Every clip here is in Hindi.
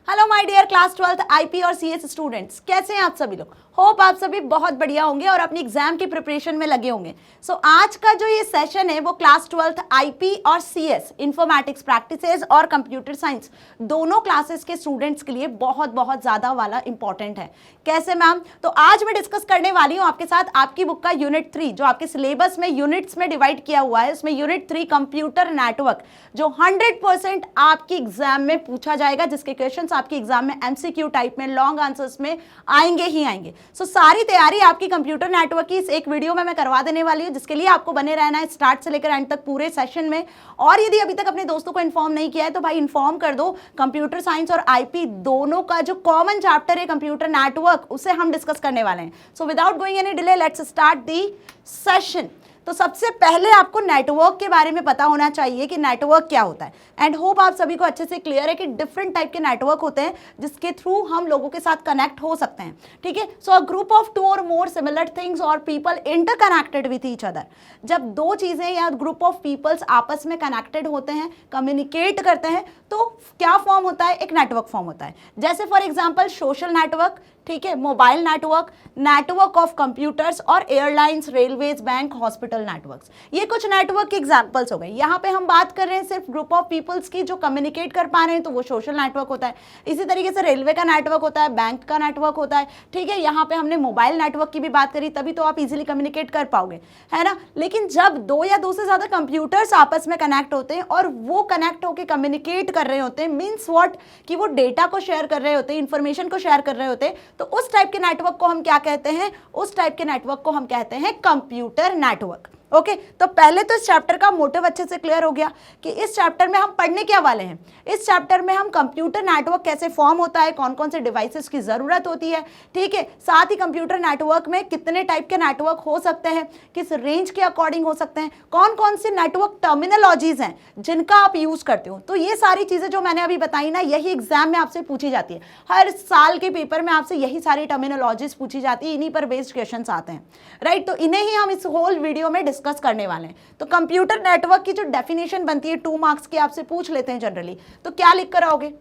Hello my dear class 12th IP और सीएस स्टूडेंट्स, कैसे हैं आप सभी लोग। होप आप सभी बहुत बढ़िया होंगे और अपनी एग्जाम की प्रिपरेशन में लगे होंगे। सो आज का जो ये सेशन है वो क्लास 12th आईपी और सीएस इंफॉर्मेटिक्स प्रैक्टिसेस और कंप्यूटर साइंस दोनों क्लासेस के स्टूडेंट्स के लिए बहुत बहुत ज़्यादा वाला इंपॉर्टेंट है। कैसे मैम? तो आज मैं डिस्कस करने वाली हूँ आपके साथ आपकी बुक का यूनिट 3 जो आपके सिलेबस में यूनिट्स में डिवाइड किया हुआ है। उसमें यूनिट 3 कंप्यूटर नेटवर्क जो 100% आपकी एग्जाम में पूछा जाएगा, जिसके क्वेश्चन आपकी एग्जाम में एमसीक्यू टाइप में लॉन्ग आंसर्स में आएंगे ही आएंगे। सो सारी तैयारी आपकी कंप्यूटर नेटवर्क की इस एक वीडियो में मैं करवा देने वाली हूं, जिसके लिए आपको बने रहना है स्टार्ट से लेकर एंड तक पूरे सेशन में। और यदि अभी तक अपने दोस्तों को इन्फॉर्म नहीं किया है तो भाई इन्फॉर्म कर दो। कंप्यूटर साइंस और आईपी दोनों का जो कॉमन चैप्टर है कंप्यूटर नेटवर्क, उसे हम डिस्कस करने वाले हैं। So without going any delay let's start the session. तो सबसे पहले आपको नेटवर्क के बारे में पता होना चाहिए कि नेटवर्क क्या होता है। एंड होप आप सभी को अच्छे से क्लियर है कि डिफरेंट टाइप के नेटवर्क होते हैं जिसके थ्रू हम लोगों के साथ कनेक्ट हो सकते हैं। ठीक है, सो अ ग्रुप ऑफ 2 और मोर सिमिलर थिंग्स और people interconnected with each other. जब दो चीजें या ग्रुप ऑफ पीपल्स आपस में कनेक्टेड होते हैं, कम्युनिकेट करते हैं, तो क्या फॉर्म होता है? एक नेटवर्क फॉर्म होता है। जैसे फॉर एग्जाम्पल सोशल नेटवर्क, ठीक है, mobile network, network of computers और airlines, railways, bank, hospital networks. ये कुछ नेटवर्क के एग्जांपल्स हो गए। यहाँ पे हम बात कर रहे हैं सिर्फ ग्रुप ऑफ पीपल्स की जो कम्युनिकेट कर पा रहे हैं, तो वो सोशल नेटवर्क होता है। इसी तरीके से रेलवे का नेटवर्क होता है, बैंक का नेटवर्क होता है। ठीक है, यहाँ पे हमने मोबाइल नेटवर्क की भी बात करी, तभी तो आप इजिली कम्युनिकेट कर पाओगे, है ना। लेकिन जब दो या दो से ज्यादा कंप्यूटर्स आपस में कनेक्ट होते हैं और वो कनेक्ट होकर कम्युनिकेट कर रहे होते हैं, मीन्स व्हाट कि वो डेटा को शेयर कर रहे होते हैं, इंफॉर्मेशन को शेयर कर रहे होते हैं, तो उस टाइप के नेटवर्क को हम क्या कहते हैं? उस टाइप के नेटवर्क को हम कहते हैं कंप्यूटर नेटवर्क। ओके, तो पहले तो इस चैप्टर का मोटिव अच्छे से क्लियर हो गया कि इस चैप्टर में हम पढ़ने क्या वाले हैं। इस चैप्टर में हम कंप्यूटर नेटवर्क कैसे फॉर्म होता है, कौन कौन से डिवाइसेस की जरूरत होती है, ठीक है, साथ ही कंप्यूटर नेटवर्क में कितने टाइप के नेटवर्क हो सकते हैं, किस रेंज के अकॉर्डिंग हो सकते हैं, कौन कौन सी नेटवर्क टर्मिनोलॉजीज हैं जिनका आप यूज करते हो। तो ये सारी चीजें जो मैंने अभी बताई ना, यही एग्जाम में आपसे पूछी जाती है। हर साल के पेपर में आपसे यही सारी टर्मिनोलॉजीज पूछी जाती है, इन्हीं पर बेस्ड क्वेश्चन आते हैं, राइट। तो इन्हें ही हम इस होल वीडियो में डिस्कस करने वाले हैं। तो कंप्यूटर नेटवर्क की जो डेफिनेशन बनती है 2 मार्क्स की, आपसे पूछ लेते हैं जनरली, तो क्या लिख कर आओगे?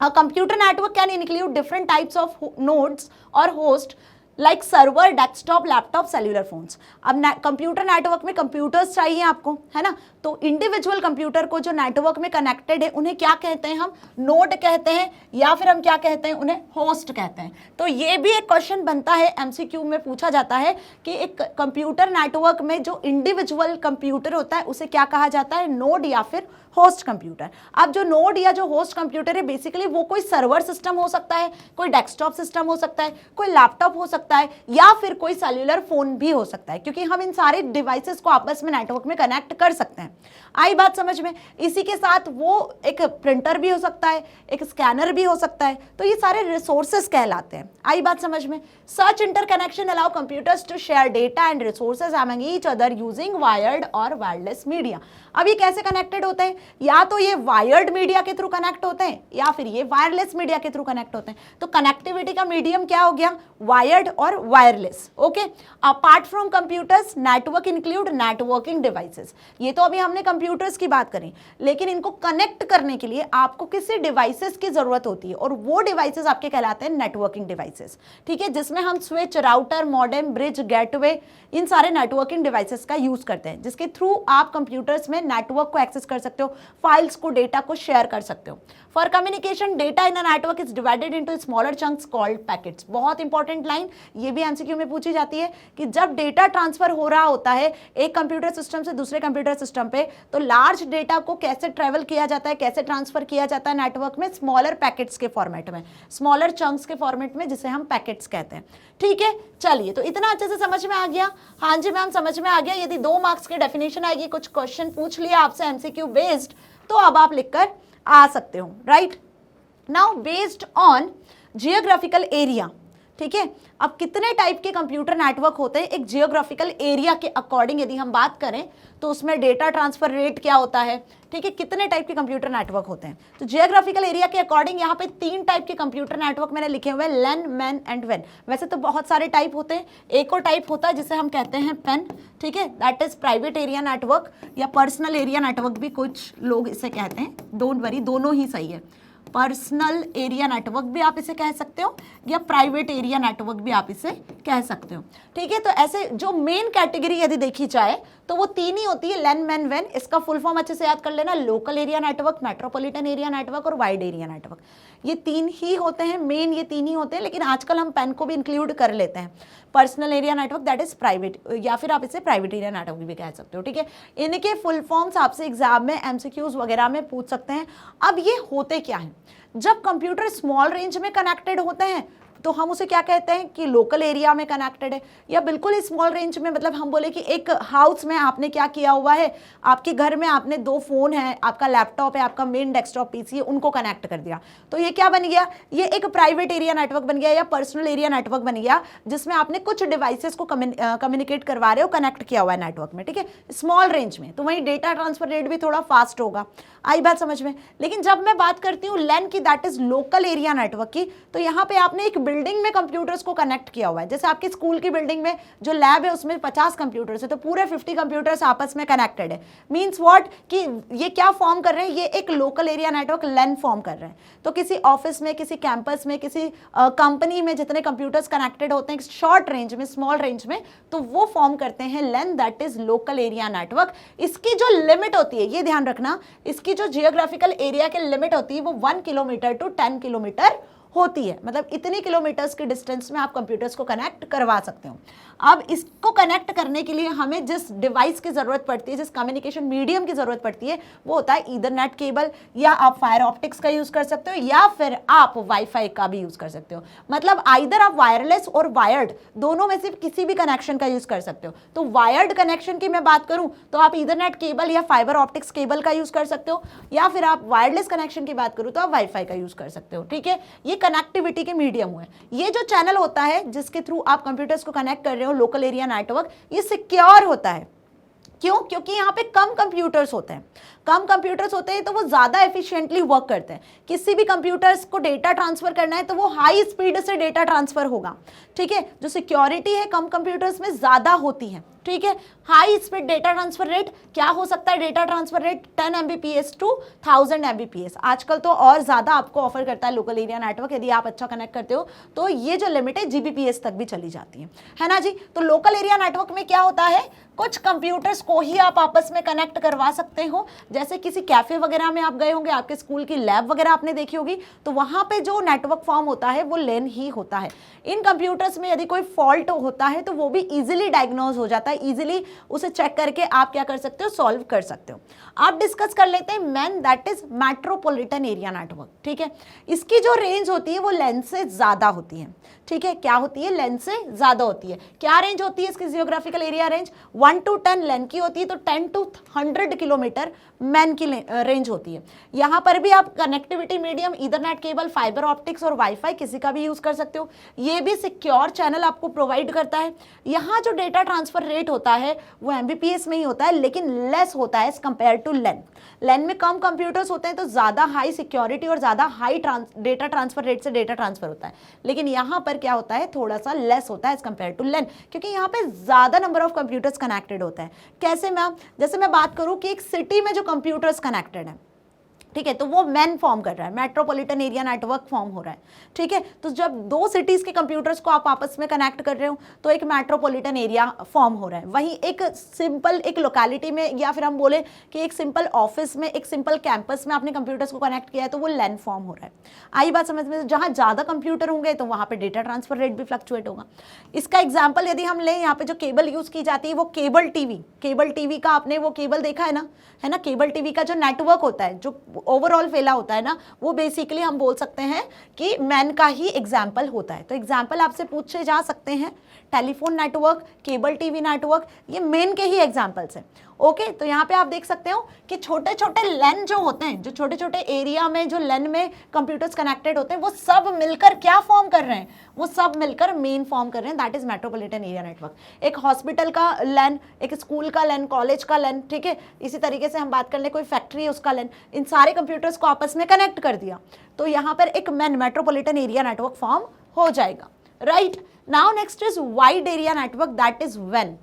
Computer network can include different types of nodes और host like server, desktop, laptop, cellular phones. अब कंप्यूटर नेटवर्क में कंप्यूटर्स चाहिए आपको, है ना। तो इंडिविजुअल कंप्यूटर को जो नेटवर्क में कनेक्टेड है उन्हें क्या कहते हैं? हम नोड कहते हैं, या फिर हम क्या कहते हैं? उन्हें होस्ट कहते हैं। तो ये भी एक क्वेश्चन बनता है, एमसीक्यू में पूछा जाता है कि एक कंप्यूटर नेटवर्क में जो इंडिविजुअल कंप्यूटर होता है उसे क्या कहा जाता है? नोड या फिर होस्ट कंप्यूटर। अब जो नोड या जो होस्ट कंप्यूटर है बेसिकली वो कोई सर्वर सिस्टम हो सकता है, कोई डेस्कटॉप सिस्टम हो सकता है, कोई लैपटॉप हो सकता है, या फिर कोई सेल्युलर फोन भी हो सकता है, क्योंकि हम इन सारे डिवाइसेस को आपस में नेटवर्क में कनेक्ट कर सकते हैं। आई बात समझ में? इसी के साथ वो एक प्रिंटर भी हो सकता है, एक स्कैनर भी हो सकता है, तो ये सारे रिसोर्सेस कहलाते हैं। आई बात समझ में? Such interconnection allow computers to share data and resources among each other using wired और वायरलेस मीडिया। अब ये कैसे कनेक्टेड होते हैं? या तो ये वायर्ड मीडिया के थ्रू कनेक्ट होते हैं या फिर ये वायरलेस मीडिया के थ्रू कनेक्ट होते हैं। तो कनेक्टिविटी का मीडियम क्या हो गया? वायर्ड और wireless. Okay, apart from computers network include networking devices. ये तो अभी हमने कंप्यूटर्स की बात करी, लेकिन इनको कनेक्ट करने के लिए आपको किसी डिवाइसेस की जरूरत होती है और वो डिवाइसेस आपके कहलाते हैं नेटवर्किंग डिवाइसेस। ठीक है, जिसमें हम switch, router, modem, bridge, gateway, इन सारे नेटवर्किंग डिवाइसेस का यूज करते हैं, जिसके थ्रू आप कंप्यूटर्स में नेटवर्क को एक्सेस कर सकते हो, फाइल्स को, डेटा को शेयर कर सकते हो। For communication data in a network is divided into smaller chunks called packets. बहुत इंपॉर्टेंट लाइन, ये भी एमसीक्यू में पूछी जाती है कि जब डेटा ट्रांसफर हो रहा होता है एक कंप्यूटर सिस्टम से दूसरे कंप्यूटर सिस्टम पे, तो लार्ज डेटा को कैसे ट्रेवल किया जाता है, कैसे ट्रांसफर किया जाता है नेटवर्क में? स्मॉलर पैकेट्स के फॉर्मेट में, स्मॉलर चंक्स के फॉर्मेट में, जिसे हम पैकेट्स कहते हैं। ठीक है, चलिए, तो इतना अच्छे से समझ में आ गया? हाँ जी मैम, समझ में आ गया। यदि 2 मार्क्स की डेफिनेशन आएगी, कुछ क्वेश्चन पूछ लिया आपसे एमसीक्यू बेस्ड, तो अब आप लिखकर आ सकते हो, right. Now based on geographical area, ठीक है, अब कितने टाइप के कंप्यूटर नेटवर्क होते हैं एक जियोग्राफिकल एरिया के अकॉर्डिंग यदि हम बात करें, तो उसमें डेटा ट्रांसफर रेट क्या होता है, ठीक है, कितने टाइप के कंप्यूटर नेटवर्क होते हैं। तो जियोग्राफिकल एरिया के अकॉर्डिंग यहाँ पे 3 टाइप के कंप्यूटर नेटवर्क मैंने लिखे हुए हैं, लेन, मैन एंड वेन। वैसे तो बहुत सारे टाइप होते हैं, एक और टाइप होता है जिसे हम कहते हैं पेन, ठीक है, that is private area network या पर्सनल एरिया नेटवर्क भी कुछ लोग इसे कहते हैं। डोंट वरी, दोनों ही सही है। पर्सनल एरिया नेटवर्क भी आप इसे कह सकते हो, या प्राइवेट एरिया नेटवर्क भी आप इसे कह सकते हो। ठीक है, तो ऐसे जो मेन कैटेगरी यदि देखी जाए तो वो तीन ही होती है, लेन, मैन, वेन। इसका फुल फॉर्म अच्छे से याद कर लेना, local area network, metropolitan area network और वाइड एरिया नेटवर्क। ये तीन ही होते हैं, मेन ये तीन ही होते हैं, लेकिन आजकल हम पेन को भी इंक्लूड कर लेते हैं। Personal area network that is private, या फिर आप इसे प्राइवेट एरिया नेटवर्क भी कह सकते हो। ठीक है, इनके फुल फॉर्म्स आपसे एग्जाम में एमसीक्यूज वगैरह में पूछ सकते हैं। अब ये होते क्या है, जब कंप्यूटर स्मॉल रेंज में कनेक्टेड होते हैं तो हम उसे क्या कहते हैं कि लोकल एरिया में कनेक्टेड है, या बिल्कुल स्मॉल रेंज में, मतलब हम बोले कि एक हाउस में आपने क्या किया हुआ है, आपके घर में आपने दो फोन है, आपका लैपटॉप है, आपका मेन डेस्कटॉप पीसी है, उनको कनेक्ट कर दिया, तो ये क्या बन गया, ये एक प्राइवेट एरिया नेटवर्क बन गया या पर्सनल एरिया नेटवर्क बन गया, जिसमें आपने कुछ डिवाइसेस को कम्युनिकेट करवा रहे हो, कनेक्ट किया हुआ है नेटवर्क में। ठीक है, स्मॉल रेंज में, तो वहीं डेटा ट्रांसफर रेट भी थोड़ा फास्ट होगा। आई बात समझ में। लेकिन जब मैं बात करती हूँ लैन की, that is local area network की, तो यहाँ पे आपने एक बिल्डिंग में कंप्यूटर्स को कनेक्ट किया हुआ है। जैसे आपकी स्कूल की बिल्डिंग में जो लैब है उसमें 50 कंप्यूटर्स है, तो पूरे 50 कंप्यूटर्स आपस में कनेक्टेड है। मींस व्हाट कि ये क्या फॉर्म कर रहे हैं, ये एक लोकल एरिया नेटवर्क लैन फॉर्म कर रहे हैं। तो किसी ऑफिस में, किसी कैंपस में, किसी कंपनी में जितने कंप्यूटर्स कनेक्टेड होते हैं शॉर्ट रेंज में, स्मॉल रेंज में, तो वो फॉर्म करते हैं LAN, that is local area network. इसकी जो लिमिट होती है, ये ध्यान रखना, इसकी जो जियोग्राफिकल एरिया की लिमिट होती है वो 1 किलोमीटर टू 10 किलोमीटर होती है। मतलब इतनी किलोमीटर्स के डिस्टेंस में आप कंप्यूटर्स को कनेक्ट करवा सकते हो। अब इसको कनेक्ट करने के लिए हमें जिस डिवाइस की जरूरत पड़ती है, जिस कम्युनिकेशन मीडियम की जरूरत पड़ती है, वो होता है ईथरनेट केबल, या आप फायर ऑप्टिक्स का यूज कर सकते हो, या फिर आप वाईफाई का भी यूज कर सकते हो। मतलब आइदर आप वायरलेस और वायर्ड दोनों में से किसी भी कनेक्शन का यूज कर सकते हो। तो वायर्ड कनेक्शन की मैं बात करूं तो आप ईथरनेट केबल या फाइबर ऑप्टिक्स केबल का यूज कर सकते हो, या फिर आप वायरलेस कनेक्शन की बात करूं तो आप वाईफाई का यूज कर सकते हो। ठीक है, ये कनेक्टिविटी के मीडियम हुए। ये जो चैनल होता है जिसके थ्रू आप कंप्यूटर्स को कनेक्ट कर रहे हो, लोकल एरिया नेटवर्क, ये सिक्योर होता है। क्यों? क्योंकि यहाँ पे कम कंप्यूटर्स होते हैं। कम कंप्यूटर्स होते हैं तो वो ज्यादा एफिशिएंटली वर्क करते हैं। किसी भी कंप्यूटर्स को डेटा ट्रांसफर करना है तो वो हाई स्पीड से डेटा ट्रांसफर होगा। ठीक है, जो सिक्योरिटी है कम कंप्यूटर्स में ज्यादा होती है। ठीक है, high speed data transfer rate क्या हो सकता है? Data transfer rate 10 Mbps to 1000 Mbps। आजकल तो और ज्यादा आपको ऑफर करता है लोकल एरिया नेटवर्क। यदि आप अच्छा कनेक्ट करते हो तो ये जो लिमिट है Gbps तक भी चली जाती है ना जी। तो लोकल एरिया नेटवर्क में क्या होता है, कुछ कंप्यूटर्स को ही आप आपस में कनेक्ट करवा सकते हो। जैसे किसी कैफे वगैरह में आप गए होंगे, आपके स्कूल की लैब वगैरह आपने देखी होगी, तो वहां पे जो नेटवर्क फॉर्म होता है वो लेन ही होता है। इन कंप्यूटर्स में यदि कोई फॉल्ट होता है तो वो भी इजीली डायग्नोज हो जाता है, इजीली उसे चेक करके आप क्या कर सकते हो, सॉल्व कर सकते हो। आप डिस्कस कर लेते हैं man, that is metropolitan area network. ठीक है, इसकी जो रेंज होती है वो लेन से ज्यादा होती है। ठीक है, क्या होती है? लेन से ज्यादा होती है। क्या रेंज होती है इसकी जियोग्राफिकल एरिया रेंज? 1 to 10 लेन की होती है, तो 10 to 100 किलोमीटर मैन की रेंज होती है। यहां पर भी आप connectivity medium, Ethernet cable, fibre optics और वाईफाई किसी का भी यूज कर सकते हो। ये भी सिक्योर चैनल आपको प्रोवाइड करता है। यहाँ जो डेटा ट्रांसफर रेट होता है वो Mbps में ही होता है, लेकिन लेस होता है एज कंपेयर टू लेन। लेन में कम कंप्यूटर्स होते हैं तो ज्यादा हाई सिक्योरिटी और ज्यादा हाई डेटा ट्रांसफर रेट से डेटा ट्रांसफर होता है। लेकिन यहाँ पर क्या होता है, थोड़ा सा लेस होता है एज कंपेयर टू लेन, क्योंकि यहाँ पे ज्यादा नंबर ऑफ कंप्यूटर्स कनेक्टेड होता है। कैसे मैम? जैसे मैं बात करूं कि एक सिटी में जो कंप्यूटर्स कनेक्टेड है, ठीक है, तो वो मैन फॉर्म कर रहा है, मेट्रोपॉलिटन एरिया नेटवर्क फॉर्म हो रहा है। ठीक है, तो जब दो सिटीज के कंप्यूटर्स को आप आपस में कनेक्ट कर रहे हो तो एक मेट्रोपॉलिटन एरिया फॉर्म हो रहा है। वहीं एक सिंपल एक लोकेलिटी में, या फिर हम बोले कि एक सिंपल ऑफिस में, एक सिंपल कैंपस में आपने कंप्यूटर्स को कनेक्ट किया है तो वो लैन फॉर्म हो रहा है। आई बात समझ में? जहां ज्यादा कंप्यूटर होंगे तो वहां पर डेटा ट्रांसफर रेट भी फ्लक्चुएट होगा। इसका एग्जाम्पल यदि हम लें, यहाँ पे जो केबल यूज की जाती है वो केबल टीवी का आपने वो केबल देखा है ना, केबल टीवी का जो नेटवर्क होता है, जो ओवरऑल फैला होता है ना, वो बेसिकली हम बोल सकते हैं कि मैन का ही एग्जाम्पल होता है। तो एग्जाम्पल आपसे पूछे जा सकते हैं, telephone network, cable TV network, ये मेन के ही एग्जाम्पल्स हैं। ओके, तो यहाँ पे आप देख सकते हो कि छोटे छोटे लैन जो होते हैं, जो छोटे छोटे एरिया में जो लैन में कंप्यूटर्स कनेक्टेड होते हैं, वो सब मिलकर क्या फॉर्म कर रहे हैं? वो सब मिलकर मेन फॉर्म कर रहे हैं, that is metropolitan area network. एक हॉस्पिटल का लैन, एक स्कूल का लैन, कॉलेज का लैन, ठीक है, इसी तरीके से हम बात कर ले कोई फैक्ट्री है उसका लैन, इन सारे कंप्यूटर्स को आपस में कनेक्ट कर दिया तो यहाँ पर एक मेट्रोपॉलिटन एरिया नेटवर्क फॉर्म हो जाएगा। Right, now next is wide area network, that is when.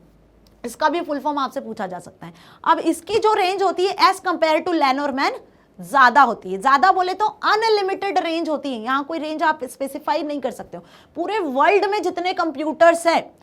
इसका भी फुल फॉर्म आपसे पूछा जा सकता है। अब इसकी जो रेंज होती है एज कंपेयर टू लैन और मैन, ज्यादा होती है। ज्यादा बोले तो अनलिमिटेड रेंज होती है, यहाँ कोई रेंज आप स्पेसिफाई नहीं कर सकते हो। पूरे वर्ल्ड में जितने कंप्यूटर्स हैं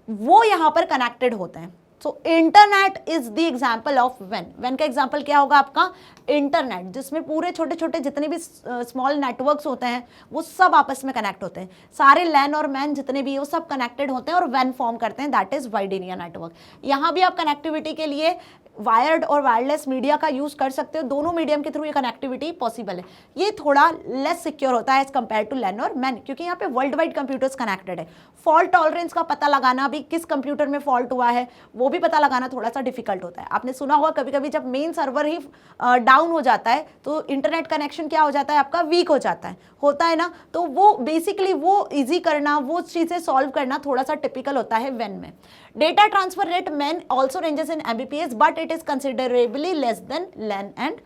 वो यहाँ पर कनेक्टेड होते हैं। So internet is the example of when. When का एग्जाम्पल क्या होगा आपका? इंटरनेट, जिसमें पूरे छोटे छोटे जितने भी स्मॉल नेटवर्क्स होते हैं वो सब आपस में कनेक्ट होते हैं। सारे लैन और मैन जितने भी वो सब कनेक्टेड होते हैं और वेन फॉर्म करते हैं, that is wide area network. यहाँ भी आप कनेक्टिविटी के लिए वायर्ड और वायरलेस मीडिया का यूज कर सकते हो, दोनों मीडियम के थ्रू ये कनेक्टिविटी पॉसिबल है। ये थोड़ा लेस सिक्योर होता है एज कंपेयर टू लैन और मैन, क्योंकि यहाँ पे वर्ल्ड वाइड कंप्यूटर्स कनेक्टेड है। फॉल्ट टॉलरेंस का पता लगाना भी, किस कंप्यूटर में फॉल्ट हुआ है वो भी पता लगाना थोड़ा सा डिफिकल्ट होता है। आपने सुना होगा कभी कभी जब मेन सर्वर ही डाउन हो जाता है तो इंटरनेट कनेक्शन क्या हो जाता है आपका? वीक हो जाता है, होता है ना। तो वो बेसिकली वो इजी करना, वो चीजें सॉल्व करना थोड़ा सा टिपिकल होता है वेन में। Data transfer rate man also ranges in Mbps but it is considerably less than LAN and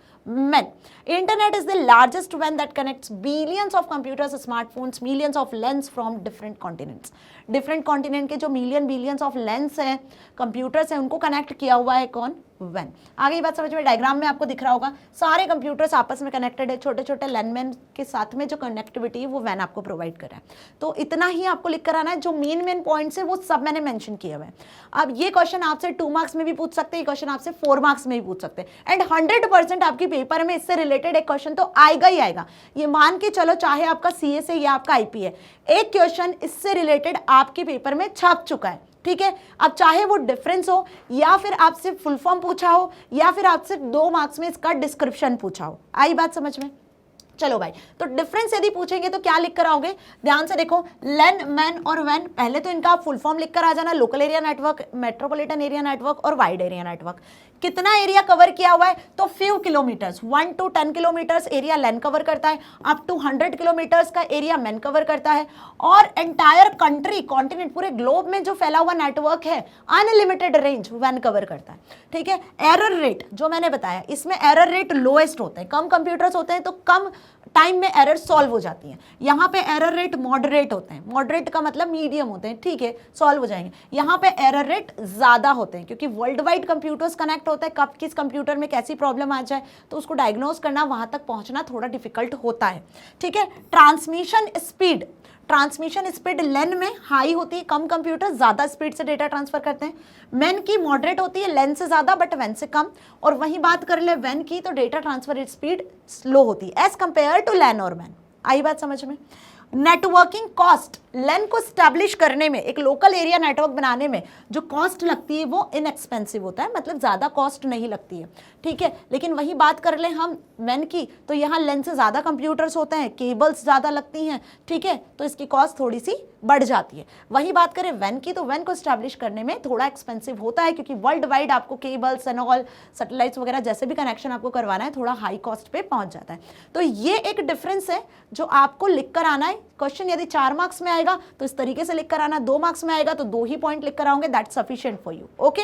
MAN. Internet is the largest WAN that connects billions of computers, smartphones, millions of LANs from different continents. Different continent के जो मिलियन बिलियंस ऑफ लेंस हैं, कंप्यूटर्स हैं, उनको कनेक्ट किया हुआ है कौन? वैन। आगे ये बात समझ में, डायग्राम में आपको दिख रहा होगा सारे कंप्यूटर्स आपस में कनेक्टेड है, छोटे छोटे लैंडमैन के साथ में जो कनेक्टिविटी है वो वैन आपको प्रोवाइड कर रहा है। तो इतना ही आपको लिख कर आना है, जो मेन पॉइंट्स है वो सब मैंने मेंशन किया हुआ है। अब ये क्वेश्चन आपसे 2 मार्क्स में भी पूछ सकते हैं, क्वेश्चन आपसे 4 मार्क्स में भी पूछ सकते हैं, एंड 100% आपकी पेपर में इससे रिलेटेड एक क्वेश्चन तो आएगा ही आएगा। ये मान के चलो, चाहे आपका सीएस है या आपका आईपी है, एक क्वेश्चन इससे रिलेटेड आपके पेपर में छप चुका है, ठीक है। अब चाहे वो डिफरेंस हो या फिर आपसे फुल फॉर्म पूछा हो या फिर आपसे 2 मार्क्स में इसका डिस्क्रिप्शन पूछा हो, आई बात समझ में? चलो भाई, तो डिफरेंस यदि पूछेंगे तो क्या लिख कर आओगे? ध्यान से देखो, लैन, मैन और वैन, पहले तो इनका आप फुल फॉर्म लिख कर आ जाना, local area network, metropolitan area network और वाइड एरिया नेटवर्क। कितना एरिया कवर किया हुआ है? तो few kilometres, 1 to 10 kilometres area LAN cover करता है, अप टू 100 किलोमीटर्स का एरिया मैन कवर करता है, और एंटायर कंट्री, कॉन्टिनेंट, पूरे ग्लोब में जो फैला हुआ नेटवर्क है, अनलिमिटेड रेंज वैन कवर करता है, ठीक है। एरर रेट जो मैंने बताया, इसमें एरर रेट लोएस्ट होते हैं, कम कंप्यूटर्स होते हैं तो कम टाइम में एरर सॉल्व हो जाती है। यहाँ पे एरर रेट मॉडरेट होते हैं, मॉडरेट का मतलब मीडियम होते हैं, ठीक है, सॉल्व हो जाएंगे। यहाँ पे एरर रेट ज्यादा होते हैं क्योंकि वर्ल्ड वाइड कंप्यूटर्स कनेक्ट होता है, कब किस कंप्यूटर में कैसी प्रॉब्लम आ जाए तो उसको डायग्नोज करना, वहां तक पहुंचना थोड़ा डिफिकल्ट होता है, ठीक है। ट्रांसमिशन स्पीड लेन में हाई होती है, कम कंप्यूटर ज्यादा स्पीड से डेटा ट्रांसफर करते हैं। मैन की मॉडरेट होती है, लेन से ज्यादा बट वैन से कम। और वहीं बात कर ले वैन की, तो डेटा ट्रांसफर स्पीड स्लो होती है एज कंपेयर टू लैन और मैन। आई बात समझ में? नेटवर्किंग कॉस्ट, लैन को स्टैब्लिश करने में, एक लोकल एरिया नेटवर्क बनाने में जो कॉस्ट लगती है वो इनएक्सपेंसिव होता है, मतलब ज्यादा कॉस्ट नहीं लगती है, ठीक है। लेकिन वही बात कर ले हम मैन की, तो यहाँ लेन से ज्यादा कंप्यूटर्स होते हैं, केबल्स ज्यादा लगती हैं, ठीक है, तो इसकी कॉस्ट थोड़ी सी बढ़ जाती है। वही बात करें वैन की, तो वैन को स्टैब्लिश करने में थोड़ा एक्सपेंसिव होता है क्योंकि वर्ल्ड वाइड आपको केबल्स एंड ऑल, सैटेलाइट्स वगैरह जैसे भी कनेक्शन आपको करवाना है, थोड़ा हाई कॉस्ट पे पहुंच जाता है। तो ये एक डिफरेंस है जो आपको लिख कर आना है। क्वेश्चन यदि 4 मार्क्स में आएगा तो इस तरीके से लिख कर आना, 2 मार्क्स में आएगा तो 2 ही पॉइंट लिख कर आओगे, that's sufficient for you, okay.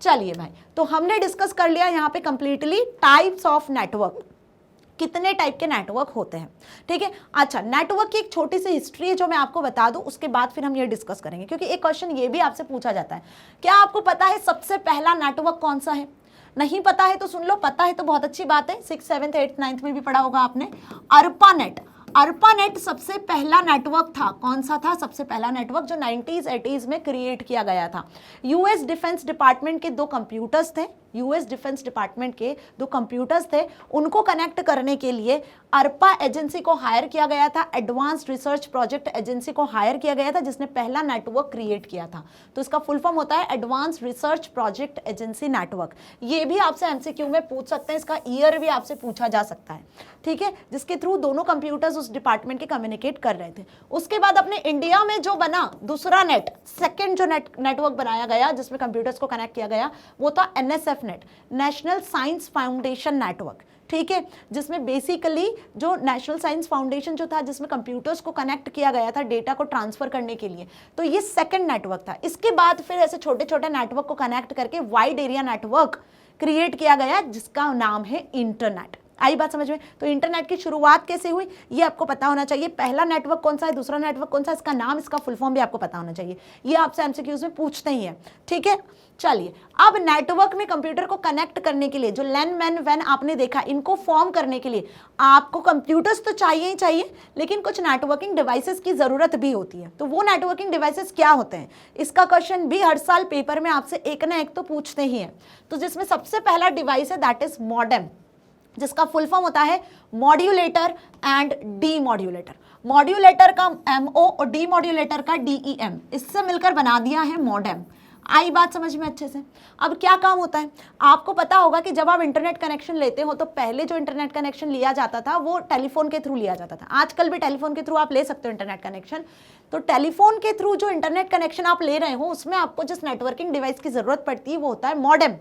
चलिए भाई, तो हमने डिस्कस कर लिया यहाँ पे कंप्लीटली टाइप्स ऑफ नेटवर्क, कितने टाइप के नेटवर्क होते हैं, ठीक है। अच्छा, नेटवर्क की एक छोटी सी हिस्ट्री है जो मैं आपको बता दूं, उसके बाद फिर हम ये डिस्कस करेंगे, क्योंकि एक क्वेश्चन ये भी आपसे पूछा जाता है, क्या आपको पता है सबसे पहला नेटवर्क कौन सा है? नहीं पता है तो सुन लो, पता है तो बहुत अच्छी बात है, 6th 7th 8th 9th में भी पढ़ा होगा आपने। अर्पानेट, अर्पानेट सबसे पहला नेटवर्क था। कौन सा था सबसे पहला नेटवर्क? जो 90s 80s में क्रिएट किया गया था। यूएस डिफेंस डिपार्टमेंट के 2 कंप्यूटर्स थे, यूएस डिफेंस डिपार्टमेंट के 2 कंप्यूटर्स थे, उनको कनेक्ट करने के लिए अर्पा एजेंसी को हायर किया गया था, एडवांस्ड रिसर्च प्रोजेक्ट एजेंसी को हायर किया गया था, जिसने पहला नेटवर्क क्रिएट किया था। तो इसका फुल फॉर्म होता है advanced research project agency network. ये भी आपसे एमसीक्यू में पूछ सकते हैं, इसका ईयर भी आपसे पूछा जा सकता है, ठीक है, जिसके थ्रू दोनों कंप्यूटर्स उस डिपार्टमेंट के कम्युनिकेट कर रहे थे। उसके बाद अपने इंडिया में जो बना दूसरा सेकेंड जो नेटवर्क बनाया गया जिसमें कंप्यूटर्स को कनेक्ट किया गया, वो था NSF net, national science foundation network, ठीक है, जिसमें बेसिकली जो नेशनल साइंस फाउंडेशन जो था, जिसमें कंप्यूटर्स को कनेक्ट किया गया था डेटा को ट्रांसफर करने के लिए, तो ये सेकंड नेटवर्क था। इसके बाद फिर ऐसे छोटे छोटे नेटवर्क को कनेक्ट करके वाइड एरिया नेटवर्क क्रिएट किया गया जिसका नाम है इंटरनेट। आई बात समझ में? तो इंटरनेट की शुरुआत कैसे हुई ये आपको पता होना चाहिए। पहला नेटवर्क कौन सा है, दूसरा नेटवर्क कौन सा है, इसका नाम, इसका फुल फॉर्म भी आपको पता होना चाहिए। ये आपसे एमसीक्यूज में पूछते ही है, ठीक है। चलिए, अब नेटवर्क में कंप्यूटर को कनेक्ट करने के लिए जो लैन मैन वैन आपने देखा, इनको फॉर्म करने के लिए आपको कंप्यूटर्स तो चाहिए ही चाहिए, लेकिन कुछ नेटवर्किंग डिवाइसेस की जरूरत भी होती है। तो वो नेटवर्किंग डिवाइसेस क्या होते हैं, इसका क्वेश्चन भी हर साल पेपर में आपसे एक ना एक तो पूछते ही हैं। तो जिसमें सबसे पहला डिवाइस है दैट इज मॉडेम, जिसका फुल फॉर्म होता है modulator and D modulator. Modulator का MO और डी मॉड्यूलेटर का DEM, इससे मिलकर बना दिया है मॉडेम। आई बात समझ में अच्छे से? अब क्या काम होता है, आपको पता होगा कि जब आप इंटरनेट कनेक्शन लेते हो तो पहले जो इंटरनेट कनेक्शन लिया जाता था वो टेलीफोन के थ्रू लिया जाता था। आजकल भी टेलीफोन के थ्रू आप ले सकते हो इंटरनेट कनेक्शन। तो टेलीफोन के थ्रू जो इंटरनेट कनेक्शन आप ले रहे हो उसमें आपको जिस नेटवर्किंग डिवाइस की जरूरत पड़ती है वो होता है मॉडेम,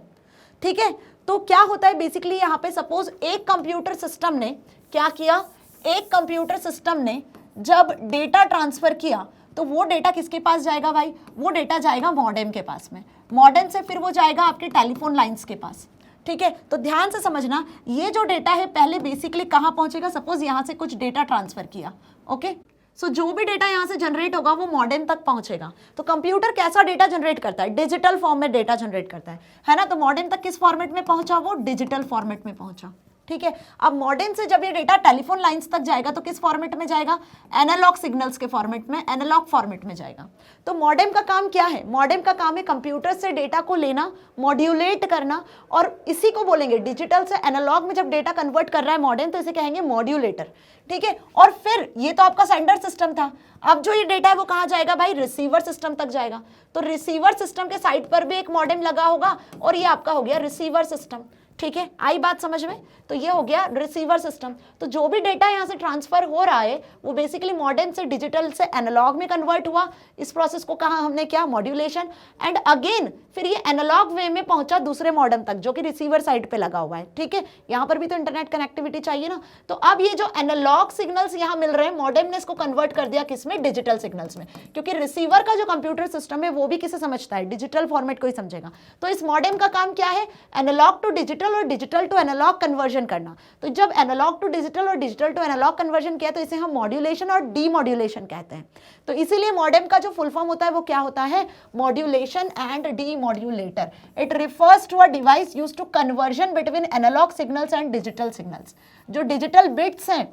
ठीक है। तो क्या होता है बेसिकली, यहाँ पे सपोज एक कंप्यूटर सिस्टम ने क्या किया, एक कंप्यूटर सिस्टम ने जब डेटा ट्रांसफर किया तो वो डेटा किसके पास जाएगा भाई, वो डेटा जाएगा मॉडेम के पास में। मॉडेम से फिर वो जाएगा आपके टेलीफोन लाइंस के पास, ठीक है। तो ध्यान से समझना, ये जो डेटा है पहले बेसिकली कहाँ पहुंचेगा, सपोज यहाँ से कुछ डेटा ट्रांसफर किया, ओके। सो जो भी डेटा यहाँ से जनरेट होगा वो मॉडेम तक पहुंचेगा। तो कंप्यूटर कैसा डेटा जनरेट करता है, डिजिटल फॉर्म में डेटा जनरेट करता है ना। तो मॉडेम तक किस फॉर्मेट में पहुंचा, वो डिजिटल फॉर्मेट में पहुंचा, ठीक है। अब मॉडेम से जब ये डेटा टेलीफोन लाइंस तक जाएगा तो किस फॉर्मेट में जाएगा, एनालॉग सिग्नल्स के फॉर्मेट में, एनालॉग फॉर्मेट में जाएगा। तो मॉडेम का काम क्या है, मॉडेम का काम है कंप्यूटर से डेटा को लेना, मॉड्यूलेट करना, और इसी को बोलेंगे डिजिटल से एनालॉग में जब डेटा कन्वर्ट कर रहा है मॉडेम तो इसे कहेंगे मॉड्यूलेटर, ठीक है। और फिर ये तो आपका सेंडर सिस्टम था, अब जो ये डेटा है वो कहाँ जाएगा भाई, रिसीवर सिस्टम तक जाएगा। तो रिसीवर सिस्टम के साइड पर भी एक मॉडेम लगा होगा और ये आपका हो गया रिसीवर सिस्टम, ठीक है। आई बात समझ में? तो ये हो गया रिसीवर सिस्टम। तो जो भी डेटा यहाँ से ट्रांसफर हो रहा है वो बेसिकली मॉडेम से डिजिटल से एनालॉग में कन्वर्ट हुआ। इस प्रोसेस को कहा हमने क्या, मॉड्यूलेशन। एंड अगेन फिर ये एनालॉग वे में पहुंचा दूसरे मॉडेम तक जो कि रिसीवर साइड पे लगा हुआ है, ठीक है। यहाँ पर भी तो इंटरनेट कनेक्टिविटी चाहिए ना। तो अब ये जो एनालॉग सिग्नल्स यहाँ मिल रहे हैं मॉडेम ने इसको कन्वर्ट कर दिया किसमें, डिजिटल सिग्नल्स में, क्योंकि रिसीवर का जो कंप्यूटर सिस्टम है वो भी किसे समझता है, डिजिटल फॉर्मेट को ही समझेगा। तो इस मॉडेम का काम क्या है, एनालॉग टू डिजिटल और डिजिटल टू एनालॉग कन्वर्जन करना। तो जब एनालॉग टू डिजिटल और डिजिटल टू एनालॉग कन्वर्जन किया तो इसे हम मॉड्यूलेशन और डीमॉड्यूलेशन कहते हैं। तो इसीलिए मॉडेम का जो फुल फॉर्म होता है वो क्या होता है, modulation and demodulator. It refers to a device used to conversion between analogue signals and digital signals. जो डिजिटल बिट्स हैं,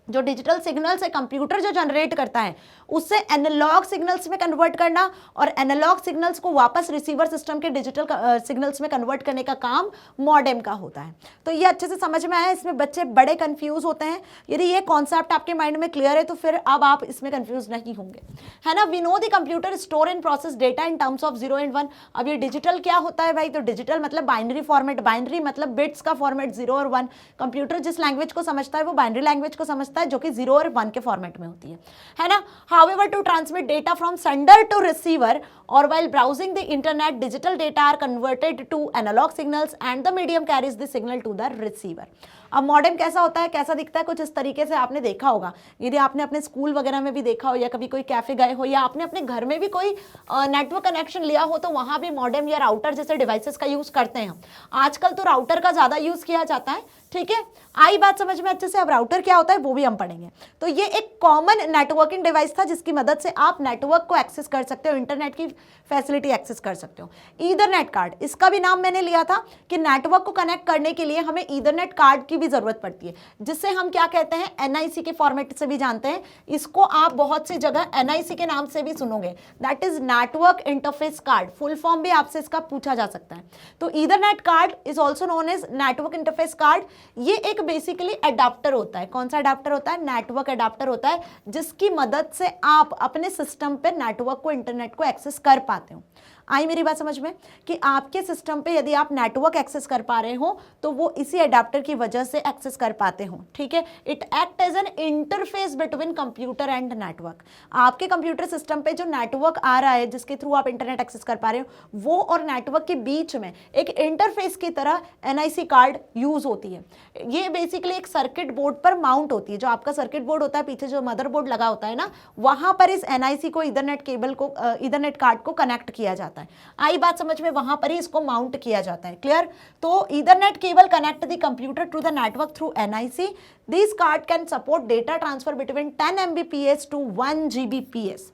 जो डिजिटल सिग्नल्स है कंप्यूटर जो जनरेट करता है उससे एनालॉग सिग्नल्स में कन्वर्ट करना और एनालॉग सिग्नल्स को वापस रिसीवर सिस्टम के डिजिटल सिग्नल्स में कन्वर्ट करने का काम मॉडेम का होता है। तो ये अच्छे से समझ में आया, इसमें बच्चे बड़े कंफ्यूज होते हैं। यदि ये कॉन्सेप्ट आपके माइंड में क्लियर है तो फिर अब आप इसमें कंफ्यूज नहीं होंगे, है ना। We know the computer store and process data in terms of 0 and 1। अब ये डिजिटल क्या होता है भाई, तो डिजिटल मतलब बाइनरी फॉर्मेट, बाइनरी मतलब बिट्स का फॉर्मेट 0 और 1। कंप्यूटर जिस लैंग्वेज को समझता है वो बाइनरी लैंग्वेज को समझता है जो कि 0 और 1 के फॉर्मेट में होती है ना। However, to transmit data from sender to receiver or while browsing the internet, digital data are converted to analog signals and the medium carries the signal to the receiver। अब मॉडेम कैसा होता है, कैसा दिखता है, कुछ इस तरीके से आपने देखा होगा। यदि आपने अपने स्कूल वगैरह में भी देखा हो या कभी कोई कैफे गए हो या आपने अपने घर में भी कोई नेटवर्क कनेक्शन लिया हो तो वहां भी मॉडेम या राउटर जैसे डिवाइसेस का यूज करते हैं। आजकल तो राउटर का ज्यादा यूज किया जाता है, ठीक है। आई बात समझ में अच्छे से? अब राउटर क्या होता है वो भी हम पढ़ेंगे। तो ये एक कॉमन नेटवर्किंग डिवाइस था जिसकी मदद से आप नेटवर्क को एक्सेस कर सकते हो, इंटरनेट की फैसिलिटी एक्सेस कर सकते हो। ईथरनेट कार्ड, इसका भी नाम मैंने लिया था कि नेटवर्क को कनेक्ट करने के लिए हमें ईथरनेट कार्ड की भी जरूरत पड़ती है, जिससे हम क्या कहते हैं, एनआईसी के फॉर्मेट से भी जानते हैं। इसको आप बहुत सी जगह एनआईसी के नाम से भी सुनोगे, that is network interface card. Full form भी आपसे इसका पूछा जा सकता है। तो Ethernet card is also known as network interface card. ये एक बेसिकली अडाप्टर होता है। कौन सा अडाप्टर होता है, नेटवर्क अडाप्टर होता है, जिसकी मदद से आप अपने सिस्टम पे नेटवर्क को, इंटरनेट को एक्सेस कर पाते हो। आई मेरी बात समझ में कि आपके सिस्टम पे यदि आप नेटवर्क एक्सेस कर पा रहे हो तो वो इसी अडाप्टर की वजह से एक्सेस कर पाते हो, ठीक है। It act as an interface between computer and network. आपके कंप्यूटर सिस्टम पे जो नेटवर्क आ रहा है जिसके थ्रू आप इंटरनेट एक्सेस कर पा रहे हो वो और नेटवर्क के बीच में एक इंटरफेस की तरह एनआईसी कार्ड यूज होती है। ये बेसिकली एक सर्किट बोर्ड पर माउंट होती है। जो आपका सर्किट बोर्ड होता है, पीछे जो मदरबोर्ड लगा होता है ना, वहां पर इस एनआईसी को, ईथरनेट केबल को, ईथरनेट कार्ड को कनेक्ट किया जाता है। जाता है। आई बात समझ में, वहां पर ही इसको माउंट किया जाता है। क्लियर? तो Ethernet cable connect the computer to the network through NIC। This card can support data transfer between 10 Mbps to 1 Gbps।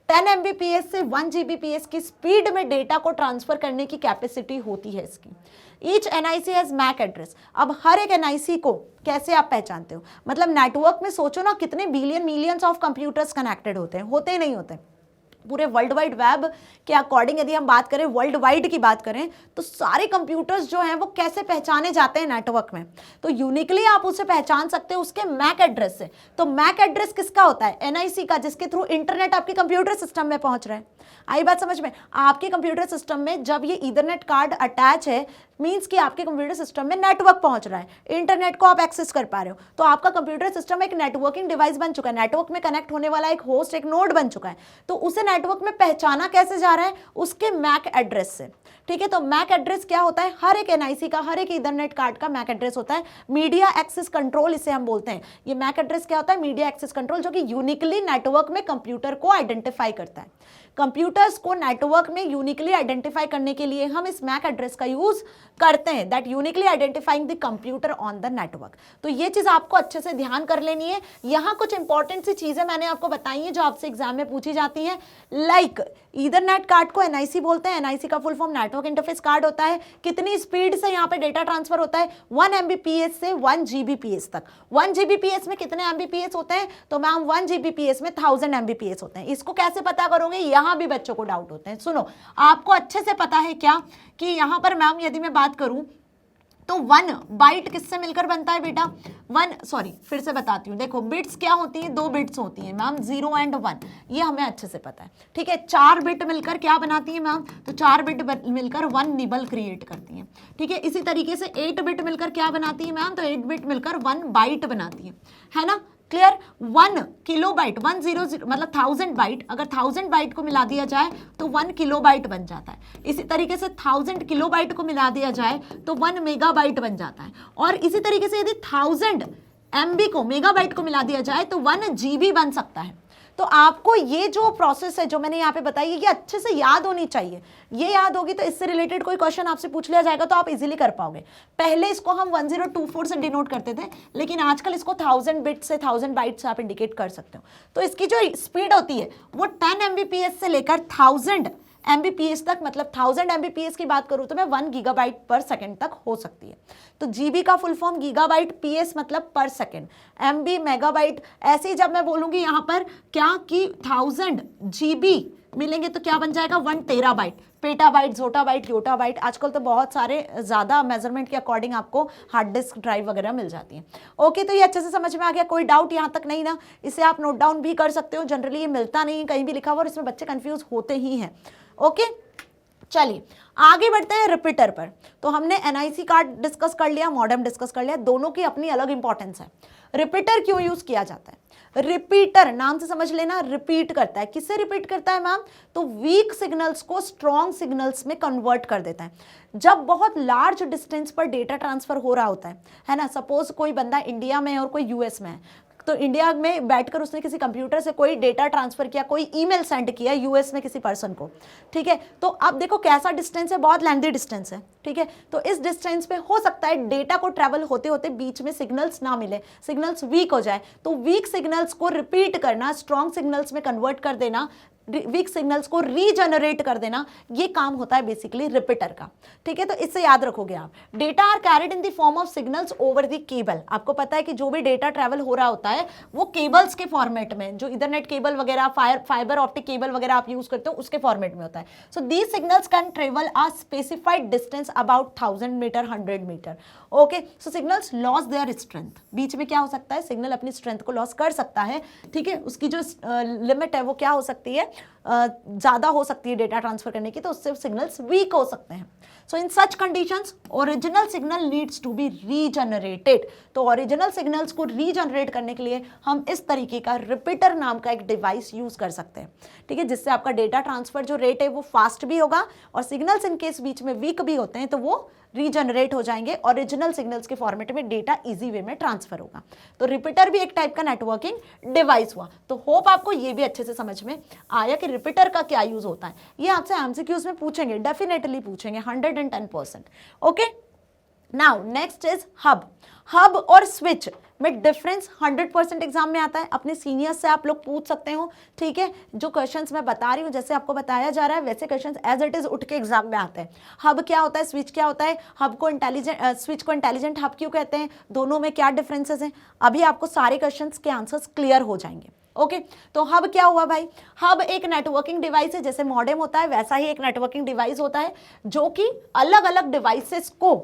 10 Mbps से 1 Gbps की स्पीड में डेटा को ट्रांसफर करने की कैपेसिटी होती है इसकी। Each NIC has MAC address. अब हर एक NIC को कैसे आप पहचानते हो? मतलब नेटवर्क में सोचो ना, कितने billion millions of computers connected होते हैं, होते ही नहीं होते। पूरे वर्ल्ड वाइड वेब के अकॉर्डिंग यदि हम बात करें, वर्ल्ड वाइड की बात करें, तो सारे कंप्यूटर्स जो हैं वो कैसे पहचाने जाते हैं नेटवर्क में? तो यूनिकली आप उसे पहचान सकते हो उसके मैक एड्रेस से। तो मैक एड्रेस किसका होता है? NIC का, जिसके थ्रू इंटरनेट आपके कंप्यूटर सिस्टम में पहुंच रहा है। आई बात समझ में? आपके कंप्यूटर सिस्टम में जब ये ईथरनेट कार्ड अटैच है, मींस कि आपके कंप्यूटर सिस्टम में नेटवर्क पहुंच रहा है, इंटरनेट को आप एक्सेस कर पा रहे हो। तो आपका कंप्यूटर सिस्टम एक नेटवर्किंग डिवाइस बन चुका है, नेटवर्क में कनेक्ट होने वाला एक होस्ट, एक नोड बन चुका है। तो उसे नेटवर्क में पहचाना कैसे जा रहा है? उसके मैक एड्रेस से। ठीक है, तो मैक एड्रेस क्या होता है? हर एक NIC का, हर एक ईथरनेट कार्ड का मैक एड्रेस होता है। मीडिया एक्सेस कंट्रोल इसे हम बोलते हैं। ये मैक एड्रेस क्या होता है? मीडिया एक्सेस कंट्रोल, जो कि यूनिकली नेटवर्क में कंप्यूटर को आइडेंटिफाई करता है। कंप्यूटर्स को नेटवर्क में यूनिकली आइडेंटिफाई करने के लिए हम इस मैक एड्रेस का यूज करते हैं, that uniquely identifying the computer on the network. तो ये चीज आपको अच्छे से ध्यान कर लेनी है। यहाँ कुछ इंपॉर्टेंट सी चीजें मैंने आपको बताई हैं जो आपसे एग्जाम में पूछी जाती हैं। लाइक ईथरनेट कार्ड को NIC बोलते हैं, NIC का full form network interface card होता है। कितनी स्पीड से यहाँ पे डेटा ट्रांसफर होता है? 1 Mbps से 1 Gbps तक। 1 Gbps में कितने Mbps होते हैं? तो मैम 1 Gbps में 1000 Mbps होते हैं। इसको कैसे पता करोगे? यहाँ भी बच्चों को डाउट होते हैं। सुनो, आपको अच्छे से पता है क्या कि यहाँ पर मैम यदि मैं बात करूं तो 1 बाइट किससे मिलकर बनता है बेटा? फिर से बताती हूँ। देखो, बिट्स क्या होती हैं? 2 बिट्स होती हैं मैम, 0 एंड 1। ये हमें अच्छे से पता है। ठीक है, 4 बिट मिलकर क्या बनाती है मैम? तो 4 बिट मिलकर 1 निबल क्रिएट करती है। ठीक है, इसी तरीके से 8 बिट मिलकर क्या बनाती है मैम? तो 8 बिट मिलकर 1 बाइट बनाती है ना? क्लियर? 1 किलोबाइट, 100 मतलब 1000 बाइट, अगर 1000 बाइट को मिला दिया जाए तो 1 किलोबाइट बन जाता है। इसी तरीके से 1000 किलोबाइट को मिला दिया जाए तो 1 मेगाबाइट बन जाता है। और इसी तरीके से यदि 1000 MB को, मेगाबाइट को मिला दिया जाए तो 1 GB बन सकता है। तो आपको ये जो प्रोसेस है जो मैंने यहाँ पे बताई है, ये अच्छे से याद होनी चाहिए। ये याद होगी तो इससे रिलेटेड कोई क्वेश्चन आपसे पूछ लिया जाएगा तो आप इजीली कर पाओगे। पहले इसको हम 1024 से डिनोट करते थे, लेकिन आजकल इसको 1000 बिट से 1000 बाइट से आप इंडिकेट कर सकते हो। तो इसकी जो स्पीड होती है वो 10 Mbps से लेकर 1000 Mbps तक, मतलब 1000 Mbps की बात करूं तो मैं 1 गीगाबाइट पर सेकेंड तक हो सकती है। तो GB का फुल फॉर्म गीगाबाइट, PS मतलब पर सेकेंड, MB मेगाबाइट। ऐसे ही जब मैं बोलूंगी यहाँ पर क्या कि 1000 GB मिलेंगे तो क्या बन जाएगा? 1 टेराबाइट, पेटाबाइट, जोटाबाइट, योटाबाइट। आजकल तो बहुत सारे ज़्यादा मेजरमेंट के अकॉर्डिंग आपको हार्ड डिस्क ड्राइव वगैरह मिल जाती है। ओके, तो ये अच्छे से समझ में आ गया? कोई डाउट यहाँ तक नहीं ना? इसे आप नोट डाउन भी कर सकते हो। जनरली ये मिलता नहीं है कहीं भी लिखा हुआ और इसमें बच्चे कंफ्यूज होते ही हैं। ओके, चलिए आगे बढ़ते हैं रिपीटर पर। तो हमने NIC कार्ड डिस्कस कर लिया, मॉडेम डिस्कस कर लिया, दोनों की अपनी अलग इंपॉर्टेंस है। रिपीटर क्यों यूज किया जाता है? रिपीटर नाम से समझ लेना, रिपीट करता है। किससे रिपीट करता है मैम? तो वीक सिग्नल्स को स्ट्रॉन्ग सिग्नल्स में कन्वर्ट कर देता है। जब बहुत लार्ज डिस्टेंस पर डेटा ट्रांसफर हो रहा होता है ना, सपोज कोई बंदा इंडिया में है और कोई US में है, तो इंडिया में बैठकर उसने किसी कंप्यूटर से कोई डेटा ट्रांसफर किया, कोई ईमेल सेंड किया US में किसी पर्सन को। ठीक है, तो अब देखो कैसा डिस्टेंस है, बहुत लेंथी डिस्टेंस है। ठीक है, तो इस डिस्टेंस पे हो सकता है डेटा को ट्रैवल होते होते बीच में सिग्नल्स ना मिले, सिग्नल्स वीक हो जाए। तो वीक सिग्नल्स को रिपीट करना, स्ट्रॉन्ग सिग्नल्स में कन्वर्ट कर देना, वीक सिग्नल्स को रीजनरेट कर देना, ये काम होता है बेसिकली रिपीटर का। ठीक है, तो इससे याद रखोगे आप। Data are carried in the form of signals over the cable. आपको पता है कि जो भी डेटा ट्रैवल हो रहा होता है वो केबल्स के फॉर्मेट में, जो इथरनेट केबल वगैरह, फाइबर ऑप्टिक केबल वगैरह आप यूज करते हो उसके फॉर्मेट में होता है। So these signals can travel a specified distance about 1000 meter, 100 meter. Okay, so signals loss their strength. बीच में क्या हो सकता है? सिग्नल अपनी स्ट्रेंथ को लॉस कर सकता है। ठीक है, उसकी जो लिमिट है वो क्या हो सकती है? ज़्यादा हो सकती है डेटा ट्रांसफर करने की, तो उससे सिग्नल्स वीक हो सकते हैं। So in such conditions original signal needs to be regenerated. तो ओरिजिनल सिग्नल्स को रीजनरेट करने के लिए हम इस तरीके का रिपीटर नाम का एक डिवाइस यूज कर सकते हैं। ठीक है, जिससे आपका डेटा ट्रांसफर जो रेट है वो फास्ट भी होगा और सिग्नल्स इन केस बीच में वीक भी होते हैं तो वो रीजनरेट हो जाएंगे, ओरिजिनल सिग्नल्स के फॉर्मेट में डेटा इजी वे में ट्रांसफर होगा। तो रिपीटर भी एक टाइप का नेटवर्किंग डिवाइस हुआ। तो होप आपको ये भी अच्छे से समझ में आया कि रिपीटर का क्या यूज होता है। ये आपसे एमसीक्यूज में पूछेंगे, डेफिनेटली पूछेंगे 110%। Okay, now next is hub. Hub और स्विच में डिफरेंस 100% एग्जाम में आता है। अपने सीनियर्स से आप लोग पूछ सकते हो, ठीक है। जो क्वेश्चंस मैं बता रही हूँ, जैसे आपको बताया जा रहा है वैसे क्वेश्चंस एज इट इज उठ के एग्जाम में आते हैं। हब क्या होता है, स्विच क्या होता है, हब को इंटेलिजेंट, स्विच को इंटेलिजेंट हब क्यों कहते हैं, दोनों में क्या डिफरेंसेस हैं, अभी आपको सारे क्वेश्चंस के आंसर्स क्लियर हो जाएंगे। ओके तो हब क्या हुआ भाई, हब एक नेटवर्किंग डिवाइस है, जैसे मॉडेम होता है वैसा ही एक नेटवर्किंग डिवाइस होता है, जो कि अलग अलग डिवाइसेस को,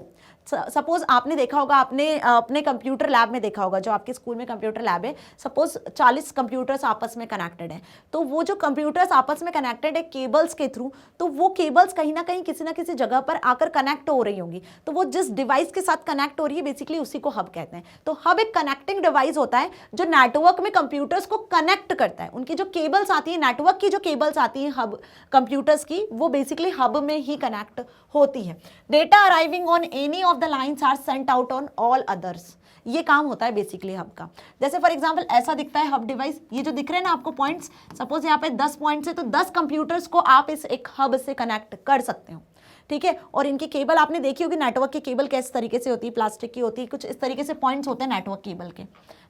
सपोज आपने देखा होगा, आपने अपने कंप्यूटर लैब में देखा होगा, जो आपके स्कूल में कंप्यूटर लैब है, सपोज 40 कंप्यूटर्स आपस में कनेक्टेड है। तो वो जो कंप्यूटर्स आपस में कनेक्टेड है केबल्स के थ्रू, तो वो केबल्स कहीं ना कहीं किसी ना किसी जगह पर आकर कनेक्ट हो रही होंगी। तो वो जिस डिवाइस के साथ कनेक्ट हो रही है बेसिकली उसी को हब कहते हैं। तो हब एक कनेक्टिंग डिवाइस होता है जो नेटवर्क में कंप्यूटर्स को कनेक्ट करता है। उनकी जो केबल्स आती है, नेटवर्क की जो केबल्स आती है हब कंप्यूटर्स की, वो बेसिकली हब में ही कनेक्ट होती है। Data arriving on any of the lines are sent out on all others, ये काम होता है बेसिकली हब का। जैसे फॉर एग्जांपल ऐसा दिखता है हब डिवाइस, ये जो दिख रहे हैं ना आपको पॉइंट्स, सपोज यहाँ पे 10 पॉइंट्स है, तो 10 कंप्यूटर्स को आप इस एक हब से कनेक्ट कर सकते हो, ठीक है। और इनकी केबल आपने देखी होगी, नेटवर्क की केबल किस तरीके से होती है, प्लास्टिक की होती है, कुछ इस तरीके से पॉइंट्स होते हैं नेटवर्क केबल के,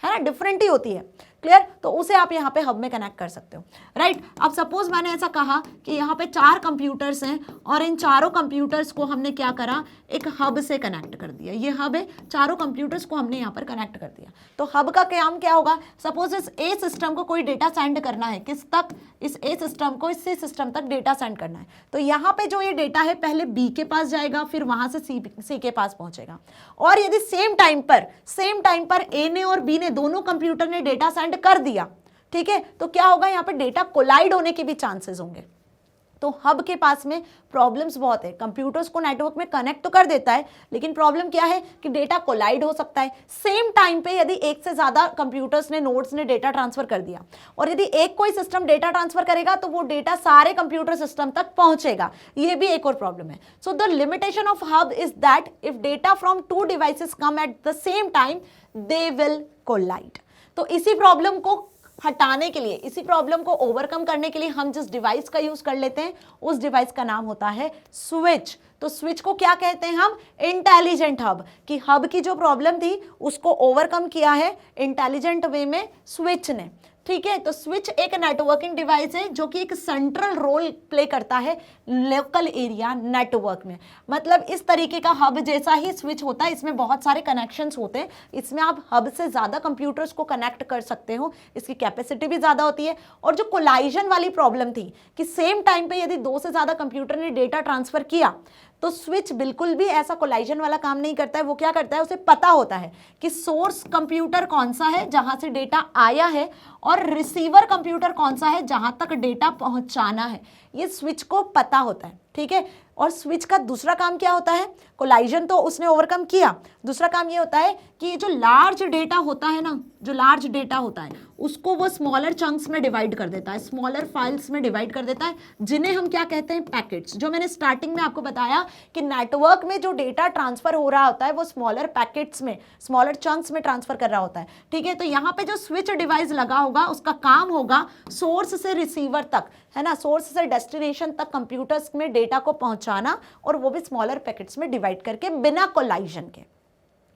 है ना, डिफरेंट ही होती है, क्लियर। तो उसे आप यहाँ पे हब में कनेक्ट कर सकते हो, राइट। अब सपोज मैंने ऐसा कहा कि यहाँ पे 4 कंप्यूटर्स हैं और इन चारों कंप्यूटर्स को हमने क्या करा, एक हब से कनेक्ट कर दिया। ये हब है, चारों कंप्यूटर्स को हमने यहाँ पर कनेक्ट कर दिया। तो हब का काम क्या होगा, सपोज इस ए सिस्टम को कोई डेटा सेंड करना है, किस तक, इस ए सिस्टम को इस सी सिस्टम तक डेटा सेंड करना है। तो यहाँ पे जो ये डेटा है पहले बी के पास जाएगा, फिर वहां से सी के पास पहुंचेगा। और यदि सेम टाइम पर ए ने और बी ने, दोनों कंप्यूटर ने डेटा सेंड कर दिया, ठीक है, तो क्या होगा, यहाँ पे डेटा कोलाइड होने के भी चांसेस होंगे। तो हब के पास में प्रॉब्लम्स बहुत है, कंप्यूटर्स को नेटवर्क में कनेक्ट तो कर देता है, लेकिन प्रॉब्लम क्या है कि डेटा कोलाइड हो सकता है। सेम टाइम पे यदि एक से ज्यादा कंप्यूटर्स ने, नोड्स ने डेटा ट्रांसफर कर दिया, और यदि एक कोई सिस्टम डेटा ट्रांसफर करेगा तो वो डेटा सारे कंप्यूटर सिस्टम तक पहुंचेगा, ये भी एक और प्रॉब्लम है। So the limitation of hub is that if data from 2 devices come at the same time they will collide. तो इसी प्रॉब्लम को हटाने के लिए, इसी प्रॉब्लम को ओवरकम करने के लिए हम जिस डिवाइस का यूज कर लेते हैं उस डिवाइस का नाम होता है स्विच। तो स्विच को क्या कहते हैं हम, इंटेलिजेंट हब। कि हब की जो प्रॉब्लम थी उसको ओवरकम किया है इंटेलिजेंट वे में स्विच ने, ठीक है। तो स्विच एक नेटवर्किंग डिवाइस है जो कि एक सेंट्रल रोल प्ले करता है लोकल एरिया नेटवर्क में। मतलब इस तरीके का हब जैसा ही स्विच होता है, इसमें बहुत सारे कनेक्शंस होते हैं, इसमें आप हब से ज्यादा कंप्यूटर्स को कनेक्ट कर सकते हो, इसकी कैपेसिटी भी ज्यादा होती है। और जो कोलाइजन वाली प्रॉब्लम थी कि सेम टाइम पे यदि 2 से ज्यादा कंप्यूटर ने डेटा ट्रांसफर किया, तो स्विच बिल्कुल भी ऐसा कोलाइजन वाला काम नहीं करता है। वो क्या करता है, उसे पता होता है कि सोर्स कंप्यूटर कौन सा है जहां से डेटा आया है, और रिसीवर कंप्यूटर कौन सा है जहां तक डेटा पहुंचाना है, ये स्विच को पता होता है, ठीक है। और स्विच का दूसरा काम क्या होता है, कोलाइजन तो उसने ओवरकम किया, दूसरा काम ये होता है कि जो लार्ज डेटा होता है ना, जो लार्ज डेटा होता है उसको वो स्मॉलर चंक्स में डिवाइड कर देता है, स्मॉलर फाइल्स में डिवाइड कर देता है, जिन्हें हम क्या कहते हैं, पैकेट्स। जो मैंने स्टार्टिंग में आपको बताया कि नेटवर्क में जो डेटा ट्रांसफर हो रहा होता है वो स्मॉलर पैकेट्स में, स्मॉलर चंक्स में ट्रांसफर कर रहा होता है, ठीक है। तो यहाँ पे जो स्विच डिवाइस लगा होगा उसका काम होगा सोर्स से रिसीवर तक, है ना, सोर्स से डेस्टिनेशन तक कंप्यूटर्स में डेटा को पहुंचाना, और वो भी स्मॉलर पैकेट्स में डिवाइड करके बिना कोलाइजन के,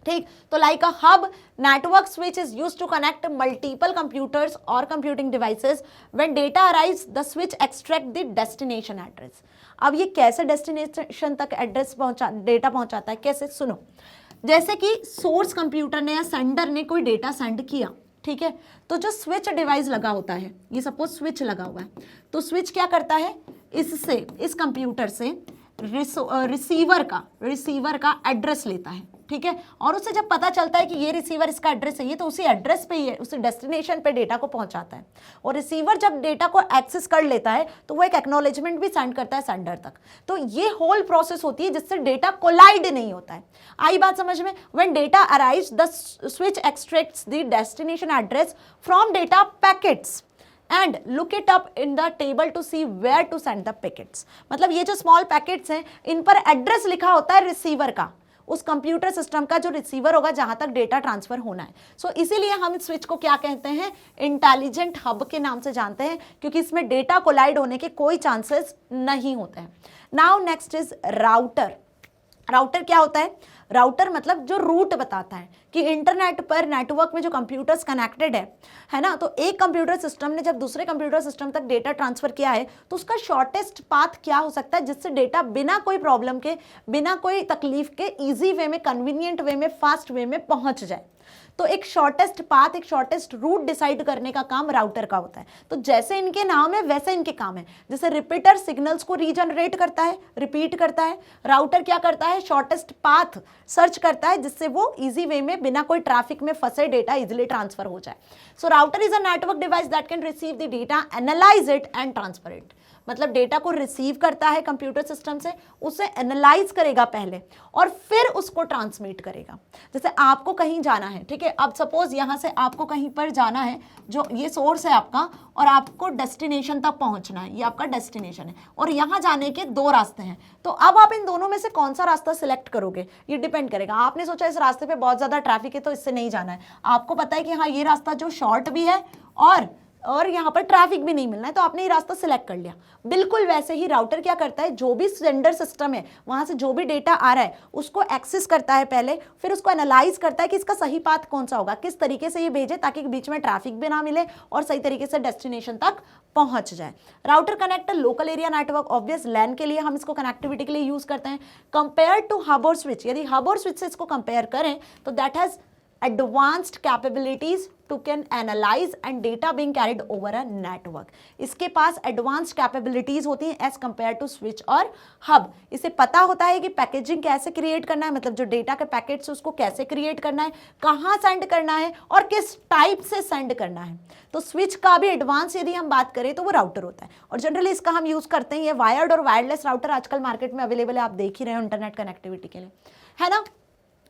ठीक। तो like a hub, network switch is used to connect multiple computers और computing devices. When data arrives the switch extract the destination address. अब ये कैसे डेस्टिनेशन तक एड्रेस डेटा पहुंचाता है, कैसे, सुनो। जैसे कि सोर्स कंप्यूटर ने या सेंडर ने कोई डेटा सेंड किया, ठीक है, तो जो स्विच डिवाइस लगा होता है, ये सपोज स्विच लगा हुआ है, तो स्विच क्या करता है, इससे, इस कंप्यूटर से रिसीवर का एड्रेस लेता है, ठीक है। और उसे जब पता चलता है कि ये रिसीवर इसका एड्रेस है, तो उसी एड्रेस पे ही है, उसी डेस्टिनेशन पे डेटा को पहुंचाता है। और रिसीवर जब डेटा को एक्सेस कर लेता है तो वो एक एक्नॉलेजमेंट भी सेंड करता है सेंडर तक। तो ये होल प्रोसेस होती है जिससे डेटा कोलाइड नहीं होता है। आई बात समझ में। When data arrives the switch extracts the destination address from data packets and look it up in the table to see where to send the packets. मतलब ये जो स्मॉल पैकेट्स हैं इन पर एड्रेस लिखा होता है रिसीवर का, उस कंप्यूटर सिस्टम का जो रिसीवर होगा जहां तक डेटा ट्रांसफर होना है। सो इसीलिए हम इस स्विच को क्या कहते हैं, इंटेलिजेंट हब के नाम से जानते हैं, क्योंकि इसमें डेटा कोलाइड होने के कोई चांसेस नहीं होते हैं। Now next is router. Router क्या होता है, राउटर मतलब जो रूट बताता है कि इंटरनेट पर नेटवर्क में जो कंप्यूटर्स कनेक्टेड है ना, तो एक कंप्यूटर सिस्टम ने जब दूसरे कंप्यूटर सिस्टम तक डेटा ट्रांसफर किया है तो उसका शॉर्टेस्ट पाथ क्या हो सकता है जिससे डेटा बिना कोई प्रॉब्लम के, बिना कोई तकलीफ के, इजी वे में, कन्वीनियंट वे में, फास्ट वे में पहुंच जाए। तो एक शॉर्टेस्ट पाथ, एक शॉर्टेस्ट रूट डिसाइड करने का काम राउटर का होता है। तो जैसे इनके नाम है वैसे इनके काम है। जैसे रिपीटर सिग्नल्स को रीजनरेट करता है, रिपीट करता है, राउटर क्या करता है, शॉर्टेस्ट पाथ सर्च करता है जिससे वो इजी वे में बिना कोई ट्रैफिक में फंसे डेटा इजिली ट्रांसफर हो जाए। So router is a network device that can receive the data, analyse it and transfer it. मतलब डेटा को रिसीव करता है कंप्यूटर सिस्टम से, उसे एनालाइज करेगा पहले और फिर उसको ट्रांसमिट करेगा। जैसे आपको कहीं जाना है, ठीक है, अब सपोज यहां से आपको कहीं पर जाना है, जो ये सोर्स है आपका, और आपको डेस्टिनेशन तक पहुंचना है, ये आपका डेस्टिनेशन है, और यहां जाने के दो रास्ते हैं। तो अब आप इन दोनों में से कौन सा रास्ता सिलेक्ट करोगे, ये डिपेंड करेगा। आपने सोचा इस रास्ते पे बहुत ज्यादा ट्रैफिक है तो इससे नहीं जाना है, आपको पता है कि हाँ ये रास्ता जो शॉर्ट भी है और यहाँ पर ट्रैफिक भी नहीं मिलना है, तो आपने ये रास्ता सिलेक्ट कर लिया। बिल्कुल वैसे ही राउटर क्या करता है, जो भी सेंडर सिस्टम है वहां से जो भी डेटा आ रहा है उसको एक्सेस करता है पहले, फिर उसको एनालाइज करता है कि इसका सही पाथ कौन सा होगा, किस तरीके से ये भेजे ताकि बीच में ट्रैफिक भी ना मिले और सही तरीके से डेस्टिनेशन तक पहुंच जाए। Router connect local area network, obvious LAN के लिए हम इसको कनेक्टिविटी के लिए यूज करते हैं। कंपेयर टू हब और स्विच, यदि हब और स्विच से इसको कंपेयर करें तो that has advanced capabilities to can analyze and data being carried over a network। इसके पास advanced capabilities होती हैं as compared to switch और hub। इसे पता होता है कि पैकेजिंग कैसे क्रिएट करना है, मतलब जो डेटा के पैकेट्स उसको कैसे क्रिएट करना है, कहाँ सेंड करना है और किस टाइप से सेंड करना है। तो स्विच का भी एडवांस यदि हम बात करें तो वो राउटर होता है, और जनरली इसका हम यूज करते हैं। ये वायर्ड और वायरलेस राउटर आजकल मार्केट में अवेलेबल है, आप देख ही रहे हो इंटरनेट कनेक्टिविटी के लिए, है ना।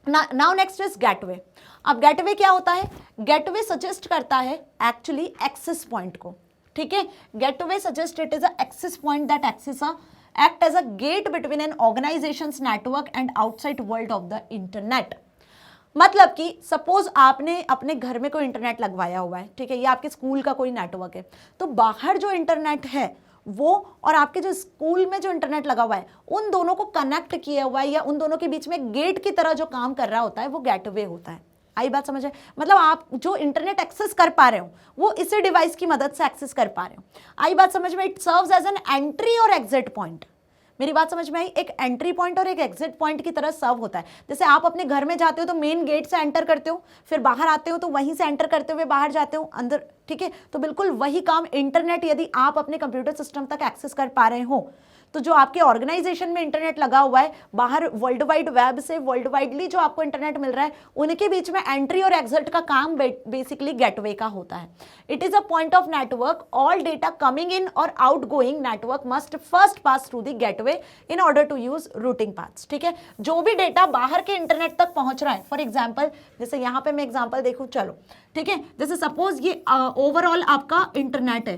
Now next is gateway. अब गेटवे क्या होता है, गेटवे सजेस्ट करता है एक्चुअली एक्सेस पॉइंट को, ठीक है। Gateway suggest it is a access point that act as a gate between an organisation's network and outside world of the internet. मतलब कि सपोज आपने अपने घर में कोई इंटरनेट लगवाया हुआ है, ठीक है, ये आपके स्कूल का कोई नेटवर्क है, तो बाहर जो इंटरनेट है वो और आपके जो स्कूल में जो इंटरनेट लगा हुआ है उन दोनों को कनेक्ट किया हुआ है, या उन दोनों के बीच में गेट की तरह जो काम कर रहा होता है वो गेटवे होता है। आई बात समझ है, मतलब आप जो इंटरनेट एक्सेस कर पा रहे हो वो इसी डिवाइस की मदद से एक्सेस कर पा रहे हो। आई बात समझ में। It serves as an entry और एग्जिट पॉइंट। मेरी बात समझ में आई, एक एंट्री पॉइंट और एक एग्जिट पॉइंट की तरह सर्व होता है। जैसे आप अपने घर में जाते हो तो मेन गेट से एंटर करते हो, फिर बाहर आते हो तो वहीं से एंटर करते हुए बाहर जाते हो अंदर, ठीक है। तो बिल्कुल वही काम इंटरनेट यदि आप अपने कंप्यूटर सिस्टम तक एक्सेस कर पा रहे हो, तो जो आपके ऑर्गेनाइजेशन में इंटरनेट लगा हुआ है, बाहर वर्ल्ड वाइड वेब से वर्ल्ड वाइडली जो आपको इंटरनेट मिल रहा है, उनके बीच में एंट्री और एग्जिट का काम बेसिकली गेटवे का होता है। It is a point of network, all data coming in और out going network must first pass through the gateway in order to use routing paths, ठीक है। जो भी डेटा बाहर के इंटरनेट तक पहुंच रहा है, फॉर एग्जाम्पल जैसे यहाँ पे मैं एग्जाम्पल देखूँ, चलो ठीक है, जैसे सपोज ये ओवरऑल आपका इंटरनेट है,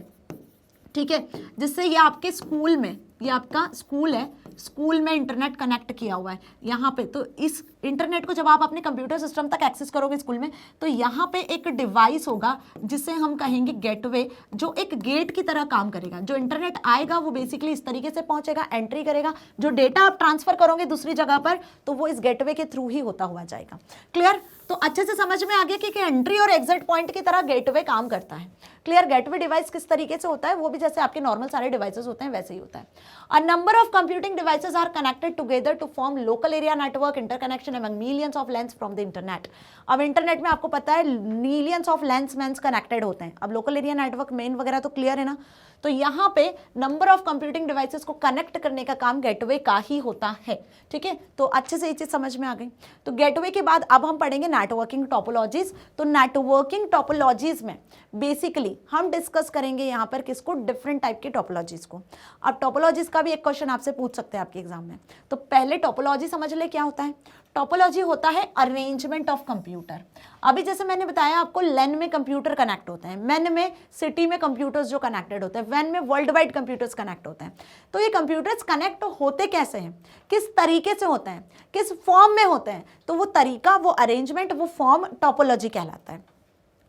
ठीक है, जिससे ये आपके स्कूल में, ये आपका स्कूल है, स्कूल में इंटरनेट कनेक्ट किया हुआ है यहाँ पे। तो इस इंटरनेट को जब आप अपने कंप्यूटर सिस्टम तक एक्सेस करोगे स्कूल में, तो यहाँ पे एक डिवाइस होगा जिसे हम कहेंगे गेटवे, जो एक गेट की तरह काम करेगा। जो इंटरनेट आएगा वो बेसिकली इस तरीके से पहुंचेगा, एंट्री करेगा, जो डेटा आप ट्रांसफर करोगे दूसरी जगह पर तो वो इस गेटवे के थ्रू ही होता हुआ जाएगा। क्लियर? तो अच्छे से समझ में आ गया कि एंट्री और एग्जिट पॉइंट की तरह गेटवे काम करता है। क्लियर? गेटवे डिवाइस किस तरीके से होता है, वो भी जैसे आपके नॉर्मल सारे डिवाइसेस होते हैं वैसे ही होता है। A number of computing devices are connected together to form local area network interconnection among millions of LANs from the internet. अब इंटरनेट में आपको पता है मिलियंस ऑफ लेंस कनेक्टेड होते हैं। अब लोकल एरिया नेटवर्क मेन वगैरह तो क्लियर है ना। तो यहाँ पे नंबर ऑफ कंप्यूटिंग डिवाइसेस को कनेक्ट करने का काम गेटवे का ही होता है। ठीक है, तो अच्छे से ये चीज समझ में आ गई। तो गेटवे के बाद अब हम पढ़ेंगे नेटवर्किंग टोपोलॉजीज। तो नेटवर्किंग टोपोलॉजीज में बेसिकली हम डिस्कस करेंगे यहाँ पर किसको, डिफरेंट टाइप की टोपोलॉजीज को। अब टोपोलॉजीज का भी एक क्वेश्चन आपसे पूछ सकते हैं आपके एग्जाम में। तो पहले टोपोलॉजी समझ ले क्या होता है। टोपोलॉजी होता है अरेंजमेंट ऑफ कंप्यूटर। अभी जैसे मैंने बताया आपको, लेन में कंप्यूटर कनेक्ट होते हैं, मैन में सिटी में कंप्यूटर्स जो कनेक्टेड होते हैं, वैन में वर्ल्ड वाइड कंप्यूटर्स कनेक्ट होते हैं। तो ये कंप्यूटर्स कनेक्ट होते कैसे हैं, किस तरीके से होते हैं, किस फॉर्म में होते हैं, तो वो तरीका, वो अरेंजमेंट, वो फॉर्म टोपोलॉजी कहलाता है।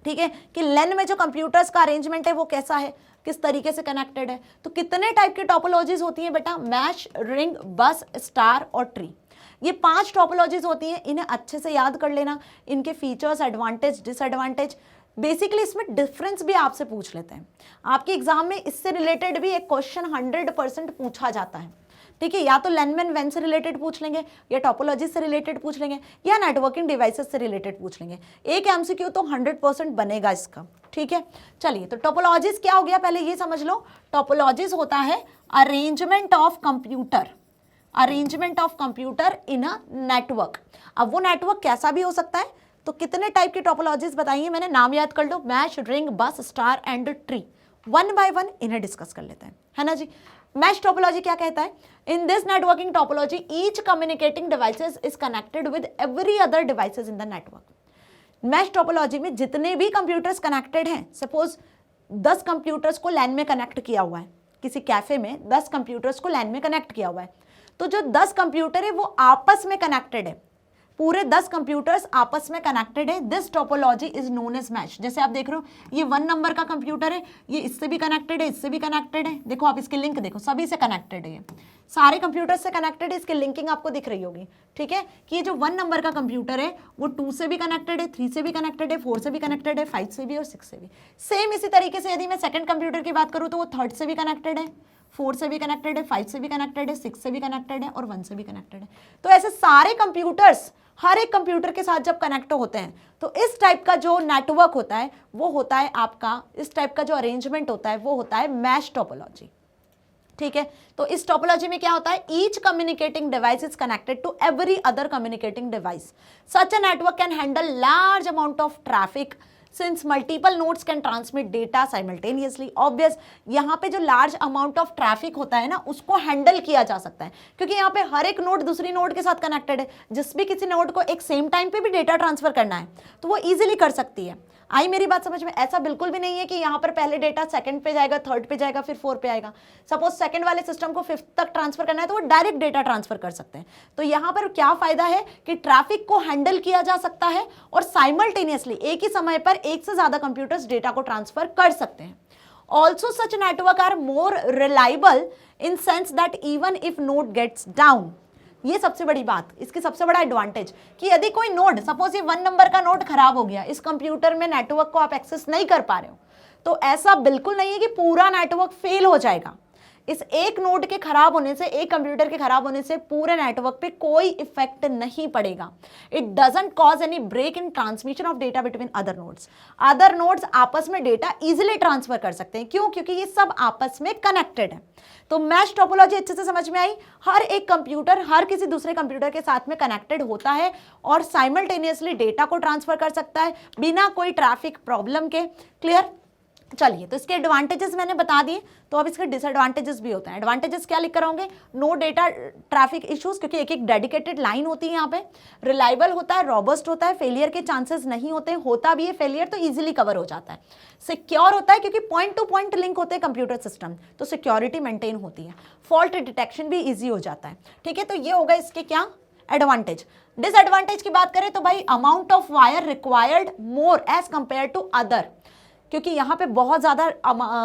ठीक है, कि लेन में जो कंप्यूटर्स का अरेंजमेंट है वो कैसा है, किस तरीके से कनेक्टेड है। तो कितने टाइप की टोपोलॉजीज होती हैं बेटा, मैश, रिंग, बस, स्टार और ट्री। ये 5 टोपोलॉजीज होती हैं, इन्हें अच्छे से याद कर लेना, इनके फीचर्स, एडवांटेज, डिसएडवांटेज। बेसिकली इसमें डिफरेंस भी आपसे पूछ लेते हैं, आपके एग्जाम में इससे रिलेटेड भी एक क्वेश्चन 100% पूछा जाता है। ठीक है, या तो लेनमैन वैन से रिलेटेड पूछ लेंगे, या टोपोलॉजी से रिलेटेड पूछ लेंगे, या नेटवर्किंग डिवाइसेस से रिलेटेड पूछ लेंगे। एक एमसीक्यू तो 100% बनेगा इसका। ठीक है, चलिए, तो टोपोलॉजीज क्या हो गया, पहले ये समझ लो। टोपोलॉजीज होता है arrangement of computer, arrangement of computer in a network. अब वो नेटवर्क कैसा भी हो सकता है, तो कितने टाइप की टोपोलॉजीज बताइए मैंने, नाम याद कर लो, मैश, रिंग, बस, star and tree. One by one इन्हें डिस्कस कर लेते हैं, है ना जी। मैश टोपोलॉजी क्या कहता है, in this networking topology each communicating devices is connected with every other devices in the network. Mesh topology में जितने भी कंप्यूटर्स कनेक्टेड हैं, सपोज 10 कंप्यूटर्स को लैन में कनेक्ट किया हुआ है, किसी कैफे में 10 कंप्यूटर्स को लैन में कनेक्ट किया हुआ है, तो जो 10 कंप्यूटर है वो आपस में कनेक्टेड है, पूरे 10 कंप्यूटर्स आपस में कनेक्टेड है। This topology is known as mesh. जैसे आप देख रहे हो, ये 1 नंबर का कंप्यूटर है, ये इससे भी कनेक्टेड है, इससे भी कनेक्टेड है, देखो आप इसके लिंक देखो, सभी से कनेक्टेड है, ये सारे कंप्यूटर से कनेक्टेड है, इसकी लिंकिंग आपको दिख रही होगी। ठीक है, कि ये जो 1 नंबर का कंप्यूटर है वो 2 से भी कनेक्टेड है, 3 से भी कनेक्टेड है, 4 से भी कनेक्टेड है, 5 से भी और 6 से भी। सेम इसी तरीके से यदि मैं सेकंड कंप्यूटर की बात करूँ तो वो 3rd से भी कनेक्टेड है, 4 से भी कनेक्टेड है, 5 से भी कनेक्टेड है, 6 से भी कनेक्टेड है और 1 से भी कनेक्टेड है। तो ऐसे सारे कंप्यूटर्स हर एक कंप्यूटर के साथ जब कनेक्ट होते हैं तो इस टाइप का जो नेटवर्क होता है वो होता है आपका, इस टाइप का जो अरेंजमेंट होता है वो होता है मैश टोपोलॉजी। ठीक है, तो इस टोपोलॉजी में क्या होता है, each communicating device is connected to every other communicating device. Such a network can handle large amount of traffic since multiple nodes can transmit data simultaneously. Obvious, यहाँ पे जो लार्ज अमाउंट ऑफ ट्रैफिक होता है ना, उसको हैंडल किया जा सकता है, क्योंकि यहाँ पे हर एक नोड दूसरी नोड के साथ कनेक्टेड है। जिस भी किसी नोड को एक सेम टाइम पे भी डेटा ट्रांसफर करना है तो वो इजीली कर सकती है। आई मेरी बात समझ में? ऐसा बिल्कुल भी नहीं है कि यहाँ पर पहले डेटा सेकंड पे जाएगा, थर्ड पे जाएगा, फिर 4 पे आएगा। सपोज सेकंड वाले सिस्टम को 5th तक ट्रांसफर करना है तो वो डायरेक्ट डेटा ट्रांसफर कर सकते हैं। तो यहाँ पर क्या फायदा है कि ट्रैफिक को हैंडल किया जा सकता है और साइमल्टेनियसली एक ही समय पर एक से ज्यादा कंप्यूटर्स डेटा को ट्रांसफर कर सकते हैं। Also such network are more reliable in sense that even if node gets down, ये सबसे बड़ी बात, इसकी सबसे बड़ा एडवांटेज कि यदि कोई नोड, सपोज ये 1 नंबर का नोड खराब हो गया, इस कंप्यूटर में नेटवर्क को आप एक्सेस नहीं कर पा रहे हो, तो ऐसा बिल्कुल नहीं है कि पूरा नेटवर्क फेल हो जाएगा। इस एक नोड के खराब होने से, एक कंप्यूटर के खराब होने से पूरे नेटवर्क पे कोई इफेक्ट नहीं पड़ेगा। It doesn't cause any break in transmission of data between other nodes. Other nodes आपस में डेटा इजीली ट्रांसफर कर सकते हैं। क्यों? क्योंकि ये सब आपस में कनेक्टेड है। तो मैश टोपोलॉजी अच्छे से समझ में आई। हर एक कंप्यूटर हर किसी दूसरे कंप्यूटर के साथ में कनेक्टेड होता है और साइमल्टेनियसली डेटा को ट्रांसफर कर सकता है बिना कोई ट्रैफिक प्रॉब्लम के। क्लियर? चलिए, तो इसके एडवांटेजेस मैंने बता दिए, तो अब इसके डिसएडवांटेजेस भी होते हैं। एडवांटेजेस क्या लिख कर होंगे? नो डेटा ट्रैफिक इश्यूज, क्योंकि एक एक डेडिकेटेड लाइन होती है यहाँ पे। रिलायबल होता है, रॉबस्ट होता है, फेलियर के चांसेस नहीं होते, होता भी है फेलियर तो इजीली कवर हो जाता है। सिक्योर होता है क्योंकि पॉइंट टू पॉइंट लिंक होते हैं कंप्यूटर सिस्टम, तो सिक्योरिटी मेंटेन होती है। फॉल्ट डिटेक्शन भी ईजी हो जाता है। ठीक है, तो ये होगा इसके क्या एडवांटेज। डिसएडवांटेज की बात करें तो भाई amount of wire required more as compare to other, क्योंकि यहाँ पे बहुत ज़्यादा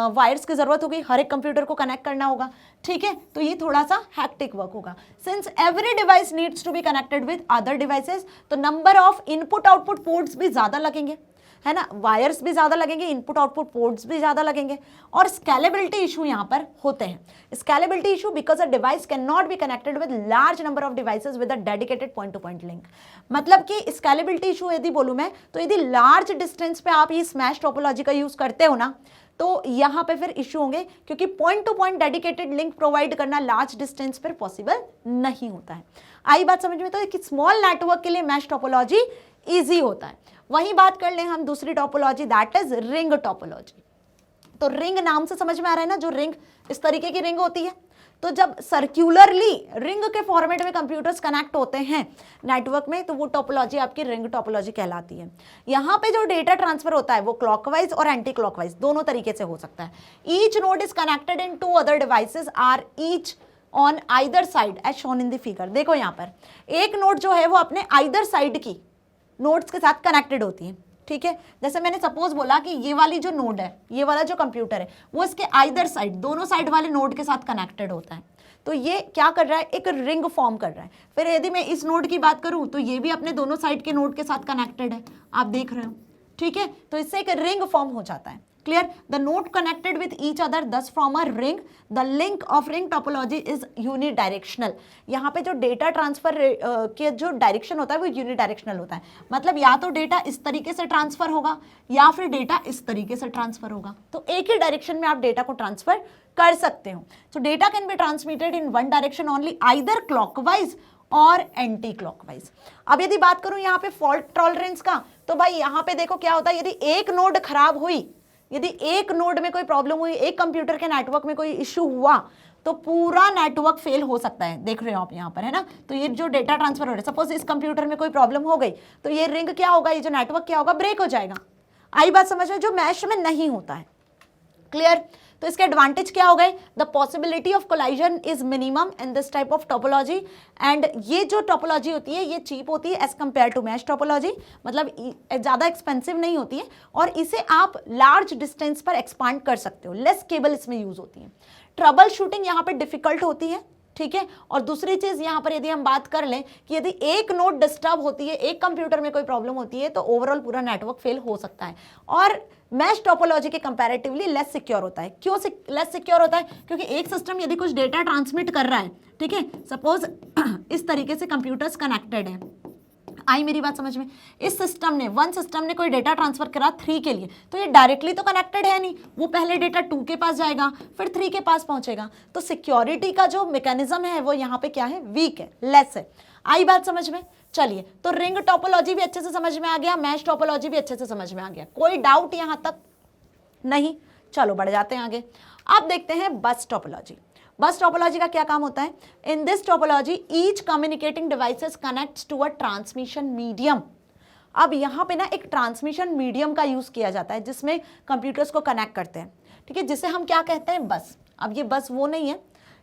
वायर्स की ज़रूरत होगी, हर एक कंप्यूटर को कनेक्ट करना होगा। ठीक है, तो ये थोड़ा सा हैक्टिक वर्क होगा। Since every device needs to be connected with other devices, तो number of input output ports भी ज़्यादा लगेंगे, है ना, वायर्स भी ज़्यादा लगेंगे, इनपुट आउटपुट पोर्ट्स भी ज़्यादा लगेंगे। और स्केलेबिलिटी इशू यहाँ पर होते हैं। Scalability issue because a device can not be connected with large number of devices with a dedicated point two point link. मतलब कि स्केलेबिलिटी इशू यदि बोलूँ मैं, तो यदि लार्ज डिस्टेंस पे आप ये स्मैश टोपोलॉजी का यूज़ करते हो ना, तो यहाँ पे फिर इशू होंगे, क्योंकि point two point dedicated link provide करना लार्ज डिस्टेंस पर पॉसिबल नहीं होता है। आई बात समझ में? तो एक स्मॉल नेटवर्क के लिए मैश टोपोलॉजी ईजी होता है। वहीं बात कर लें हम दूसरी topology, that is ring topology. तो रिंग नाम से समझ में आ रहा है ना, जो रिंग इस तरीके की रिंग होती है, तो जब सर्क्यूलरली रिंग के फॉर्मेट में कंप्यूटर्स कनेक्ट होते हैं नेटवर्क में, तो वो टोपोलॉजी आपकी रिंग टोपोलॉजी कहलाती है। यहाँ पे जो डेटा ट्रांसफर होता है वो क्लॉकवाइज और एंटी क्लॉकवाइज दोनों तरीके से हो सकता है। Each node is connected in 2 other devices are each on either side as shown in the figure. देखो यहाँ पर एक नोड जो है वो अपने आइदर साइड की नोड्स के साथ कनेक्टेड होती है, ठीक है। जैसे मैंने सपोज बोला कि ये वाली जो नोड है, ये वाला जो कंप्यूटर है, वो इसके आइदर साइड, दोनों साइड वाले नोड के साथ कनेक्टेड होता है। तो ये क्या कर रहा है, एक रिंग फॉर्म कर रहा है। फिर यदि मैं इस नोड की बात करूं तो ये भी अपने दोनों साइड के नोड के साथ कनेक्टेड है, आप देख रहे हो, ठीक है। तो इससे एक रिंग फॉर्म हो जाता है। Clear? The node connected with each other thus from a ring. The link of ring topology is unidirectional. यहाँ पे जो डेटा ट्रांसफर के जो डायरेक्शन होता है वो यूनिडायरेक्शनल होता है। मतलब या तो डेटा इस तरीके से ट्रांसफर होगा या फिर डेटा इस तरीके से ट्रांसफर होगा। तो एक ही डायरेक्शन में आप डेटा को ट्रांसफर कर सकते हो। सो data can be transmitted in one direction only, either clockwise और एंटी क्लॉकवाइज। अब यदि बात करूं यहाँ पे फॉल्ट टॉलरेंस का, तो भाई यहाँ पे देखो क्या होता है, यदि एक नोड खराब हुई, यदि एक नोड में कोई प्रॉब्लम हुई, एक कंप्यूटर के नेटवर्क में कोई इश्यू हुआ, तो पूरा नेटवर्क फेल हो सकता है। देख रहे हो आप यहाँ पर, है ना। तो ये जो डेटा ट्रांसफर हो रहा है, सपोज इस कंप्यूटर में कोई प्रॉब्लम हो गई, तो ये रिंग क्या होगा, ये जो नेटवर्क क्या होगा, ब्रेक हो जाएगा। आई बात समझ में, जो मैश में नहीं होता है। क्लियर? तो इसके एडवांटेज क्या हो गए, the possibility of collision is minimum in this type of topology. And ये जो टोपोलॉजी होती है ये चीप होती है as compare to mesh topology, मतलब ज़्यादा एक्सपेंसिव नहीं होती है, और इसे आप लार्ज डिस्टेंस पर एक्सपांड कर सकते हो। लेस केबल इसमें यूज होती है। ट्रबल शूटिंग यहाँ पे डिफिकल्ट होती है, ठीक है। और दूसरी चीज यहाँ पर यदि हम बात कर लें कि यदि एक नोड डिस्टर्ब होती है, एक कंप्यूटर में कोई प्रॉब्लम होती है, तो ओवरऑल पूरा नेटवर्क फेल हो सकता है। और मैश टोपोलॉजी के कंपैरेटिवली लेस सिक्योर होता है। क्यों लेस सिक्योर होता है? क्योंकि एक सिस्टम यदि कुछ डेटा ट्रांसमिट कर रहा है, ठीक है, सपोज इस तरीके से कंप्यूटर्स कनेक्टेड है, आई मेरी बात समझ में, इस सिस्टम ने, वन सिस्टम ने कोई डेटा ट्रांसफर करा 3 के लिए, तो ये डायरेक्टली तो कनेक्टेड है नहीं, वो पहले डेटा 2 के पास जाएगा, फिर 3 के पास पहुंचेगा। तो सिक्योरिटी का जो मैकेनिज्म है वो यहाँ पे क्या है, वीक है, लेस है। आई बात समझ में? चलिए, तो रिंग टोपोलॉजी भी अच्छे से समझ में आ गया, मैश टोपोलॉजी भी अच्छे से समझ में आ गया, कोई डाउट यहां तक नहीं। चलो बढ़ जाते हैं आगे। अब देखते हैं बस टोपोलॉजी। बस टोपोलॉजी का क्या काम होता है? In this topology each communicating devices connects to a transmission medium. अब यहाँ पे ना एक ट्रांसमिशन मीडियम का यूज किया जाता है जिसमें कंप्यूटर्स को कनेक्ट करते हैं, ठीक है, जिसे हम क्या कहते हैं, बस। अब ये बस वो नहीं है,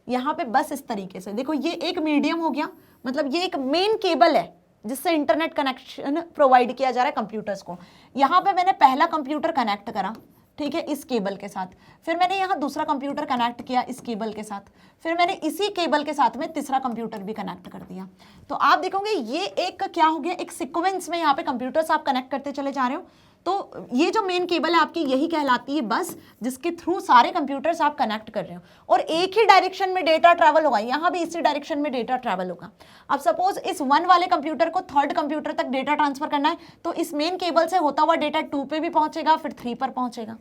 यहाँ पे बस इस तरीके से देखो, ये एक मीडियम हो गया, मतलब ये एक मेन केबल है जिससे इंटरनेट कनेक्शन प्रोवाइड किया जा रहा है कंप्यूटर्स को। यहाँ पे मैंने पहला कंप्यूटर कनेक्ट करा, ठीक है, इस केबल के साथ, फिर मैंने यहाँ दूसरा कंप्यूटर कनेक्ट किया इस केबल के साथ, फिर मैंने इसी केबल के साथ में तीसरा कंप्यूटर भी कनेक्ट कर दिया। तो आप देखोगे ये एक क्या हो गया, एक सीक्वेंस में यहाँ पे कंप्यूटर्स आप कनेक्ट करते चले जा रहे हो। तो ये जो मेन केबल है आपकी, यही कहलाती है बस, जिसके थ्रू सारे कंप्यूटर्स आप कनेक्ट कर रहे हो, और एक ही डायरेक्शन में डेटा ट्रैवल होगा। यहाँ भी इसी डायरेक्शन में डेटा ट्रैवल होगा। अब सपोज इस 1 वाले कंप्यूटर को 3rd कंप्यूटर तक डेटा ट्रांसफर करना है, तो इस मेन केबल से होता हुआ डेटा 2 पे भी पहुंचेगा, फिर 3 पर पहुंचेगा।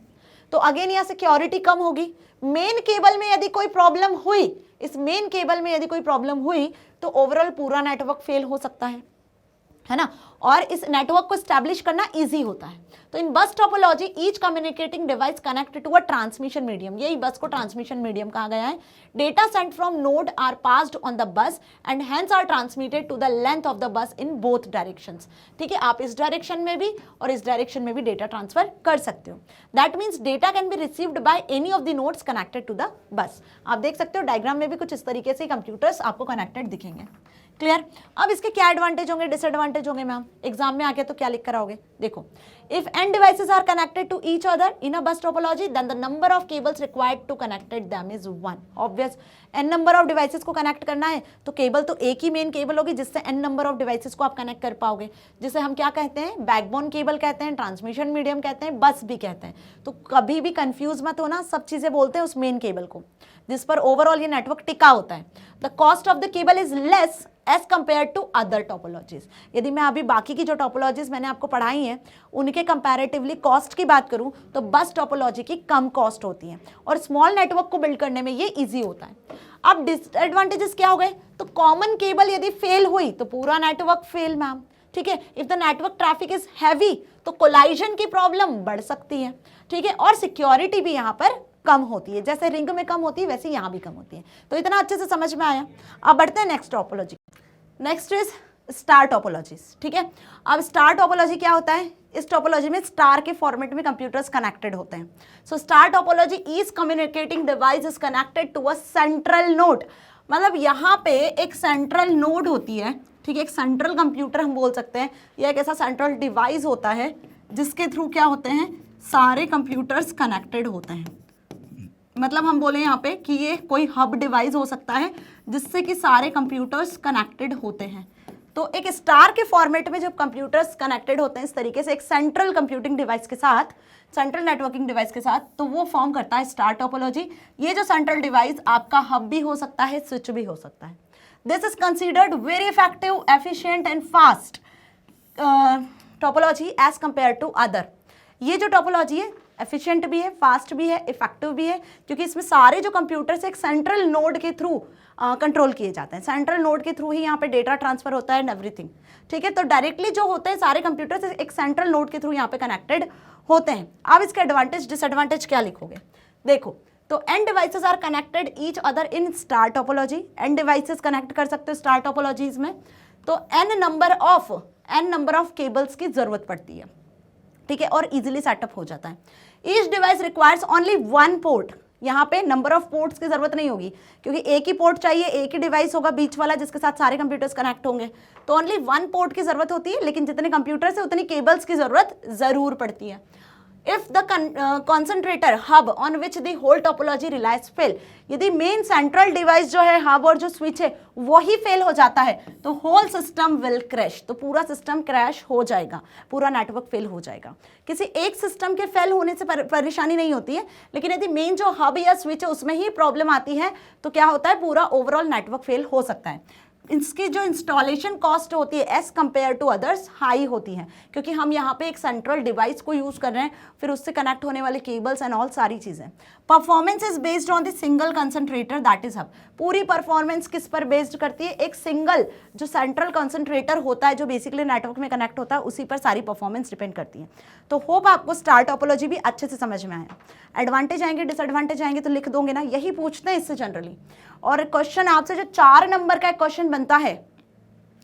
तो अगेन यहाँ सिक्योरिटी कम होगी। मेन केबल में यदि कोई प्रॉब्लम हुई, इस मेन केबल में यदि कोई प्रॉब्लम हुई, तो ओवरऑल पूरा नेटवर्क फेल हो सकता है ना। और इस नेटवर्क को स्टैब्लिश करना इजी होता है। तो in bus topology each communicating device connected to a transmission medium, यही बस को ट्रांसमिशन मीडियम कहा गया है। Data sent from node are passed on the bus and hence are transmitted to the length of the bus in both directions. ठीक है, आप इस डायरेक्शन में भी और इस डायरेक्शन में भी डेटा ट्रांसफर कर सकते हो। That means data can be received by any of the nodes connected to the bus. आप देख सकते हो डायग्राम में भी कुछ इस तरीके से कंप्यूटर्स आपको कनेक्टेड दिखेंगे। क्लियर? अब इसके क्या एडवांटेज होंगे, डिसएडवांटेज होंगे मैम? एग्जाम में आके तो क्या लिख कर आओगे, देखो, if n devices are connected to each other in a bus topology then the number of cables required to connect them is 1. obvious, n number of devices को कनेक्ट करना है तो केबल तो एक ही मेन केबल होगी जिससे n नंबर ऑफ डिवाइसेस को आप कनेक्ट कर पाओगे, जिसे हम क्या कहते हैं, बैकबोन केबल कहते हैं, ट्रांसमिशन मीडियम कहते हैं, बस भी कहते हैं। तो कभी भी कंफ्यूज मत होना, सब चीजें बोलते हैं उस मेन केबल को जिस पर ओवरऑल ये नेटवर्क टिका होता है। The cost of the cable is less as compare to other topologies. यदि मैं अभी बाकी की जो टोपोलॉजीज मैंने आपको पढ़ाई हैं उनके कंपैरेटिवली कॉस्ट की बात करूं तो बस टोपोलॉजी की कम कॉस्ट होती है और स्मॉल नेटवर्क को बिल्ड करने में ये इजी होता है। अब डिसएडवांटेजेस क्या हो गए, तो कॉमन केबल यदि फेल हुई तो पूरा नेटवर्क फेल मैम। ठीक है, if the network traffic is heavy तो कोलाइजन की प्रॉब्लम बढ़ सकती है। ठीक है, और सिक्योरिटी भी यहाँ पर कम होती है, जैसे रिंग में कम होती है वैसे यहाँ भी कम होती है। तो इतना अच्छे से समझ में आया। अब बढ़ते हैं next topology. Next is star topologies, ठीक है। अब स्टार टोपोलॉजी क्या होता है? इस टोपोलॉजी में स्टार के फॉर्मेट में कंप्यूटर्स कनेक्टेड होते हैं। So star topology is communicating device is connected to a central node, मतलब यहाँ पे एक सेंट्रल नोड होती है, ठीक है, एक सेंट्रल कंप्यूटर हम बोल सकते हैं, या एक ऐसा सेंट्रल डिवाइस होता है जिसके थ्रू क्या होते हैं, सारे कंप्यूटर्स कनेक्टेड होते हैं। मतलब हम बोले यहाँ पे कि ये कोई हब डिवाइस हो सकता है जिससे कि सारे कंप्यूटर्स कनेक्टेड होते हैं। तो एक स्टार के फॉर्मेट में जब कंप्यूटर्स कनेक्टेड होते हैं इस तरीके से एक सेंट्रल कंप्यूटिंग डिवाइस के साथ, सेंट्रल नेटवर्किंग डिवाइस के साथ, तो वो फॉर्म करता है स्टार टोपोलॉजी। ये जो सेंट्रल डिवाइस आपका हब भी हो सकता है, स्विच भी हो सकता है। This is considered very effective, efficient and fast topology as compare to other. ये जो टोपोलॉजी है एफिशिएंट भी है, फास्ट भी है, इफेक्टिव भी है, क्योंकि इसमें सारे जो कंप्यूटर्स एक सेंट्रल नोड के थ्रू कंट्रोल किए जाते हैं। सेंट्रल नोड के थ्रू ही यहाँ पे डेटा ट्रांसफर होता है एंड एवरीथिंग, ठीक है। तो डायरेक्टली जो होते हैं सारे कंप्यूटर्स एक सेंट्रल नोड के थ्रू यहाँ पे कनेक्टेड होते हैं। अब इसके एडवांटेज डिसएडवांटेज क्या लिखोगे? देखो, तो and devices are connected each other in star topology. And devices connect कर सकते हो स्टार टोपोलॉजीज में। तो एन नंबर ऑफ केबल्स की जरूरत पड़ती है, ठीक है, और इजीली सेटअप हो जाता है। Each device requires only one port. यहाँ पे नंबर ऑफ पोर्ट्स की जरूरत नहीं होगी, क्योंकि एक ही पोर्ट चाहिए, एक ही डिवाइस होगा बीच वाला जिसके साथ सारे कंप्यूटर्स कनेक्ट होंगे। तो ओनली वन पोर्ट की जरूरत होती है, लेकिन जितने कंप्यूटर्स है उतनी केबल्स की जरूरत जरूर पड़ती है। If the concentrator hub on which the whole topology relies fail, यदि मेन सेंट्रल डिवाइस जो है, हब और जो स्विच है, वही फेल हो जाता है तो होल सिस्टम विल क्रैश, तो पूरा सिस्टम क्रैश हो जाएगा, पूरा नेटवर्क फेल हो जाएगा। किसी एक सिस्टम के फेल होने से परेशानी नहीं होती है, लेकिन यदि मेन जो हब या स्विच है उसमें ही प्रॉब्लम आती है तो क्या होता है, पूरा ओवरऑल नेटवर्क फेल हो सकता है। इसकी जो इंस्टॉलेशन कॉस्ट होती है as compare to others high होती है, क्योंकि हम यहाँ पे एक सेंट्रल डिवाइस को यूज कर रहे हैं, फिर उससे कनेक्ट होने वाले केबल्स एंड ऑल सारी चीजें। Performance is based on the single concentrator that is hub. पूरी परफॉर्मेंस किस पर बेस्ड करती है? एक सिंगल जो सेंट्रल कंसंट्रेटर होता है जो बेसिकली नेटवर्क में कनेक्ट होता है, उसी पर सारी परफॉर्मेंस डिपेंड करती है। तो होप आपको स्टार टोपोलॉजी भी अच्छे से समझ में आया। एडवांटेज आएंगे, डिसएडवांटेज आएंगे तो लिख दोगे ना, यही पूछते हैं इससे जनरली। और क्वेश्चन आपसे जो 4 नंबर का क्वेश्चन बनता है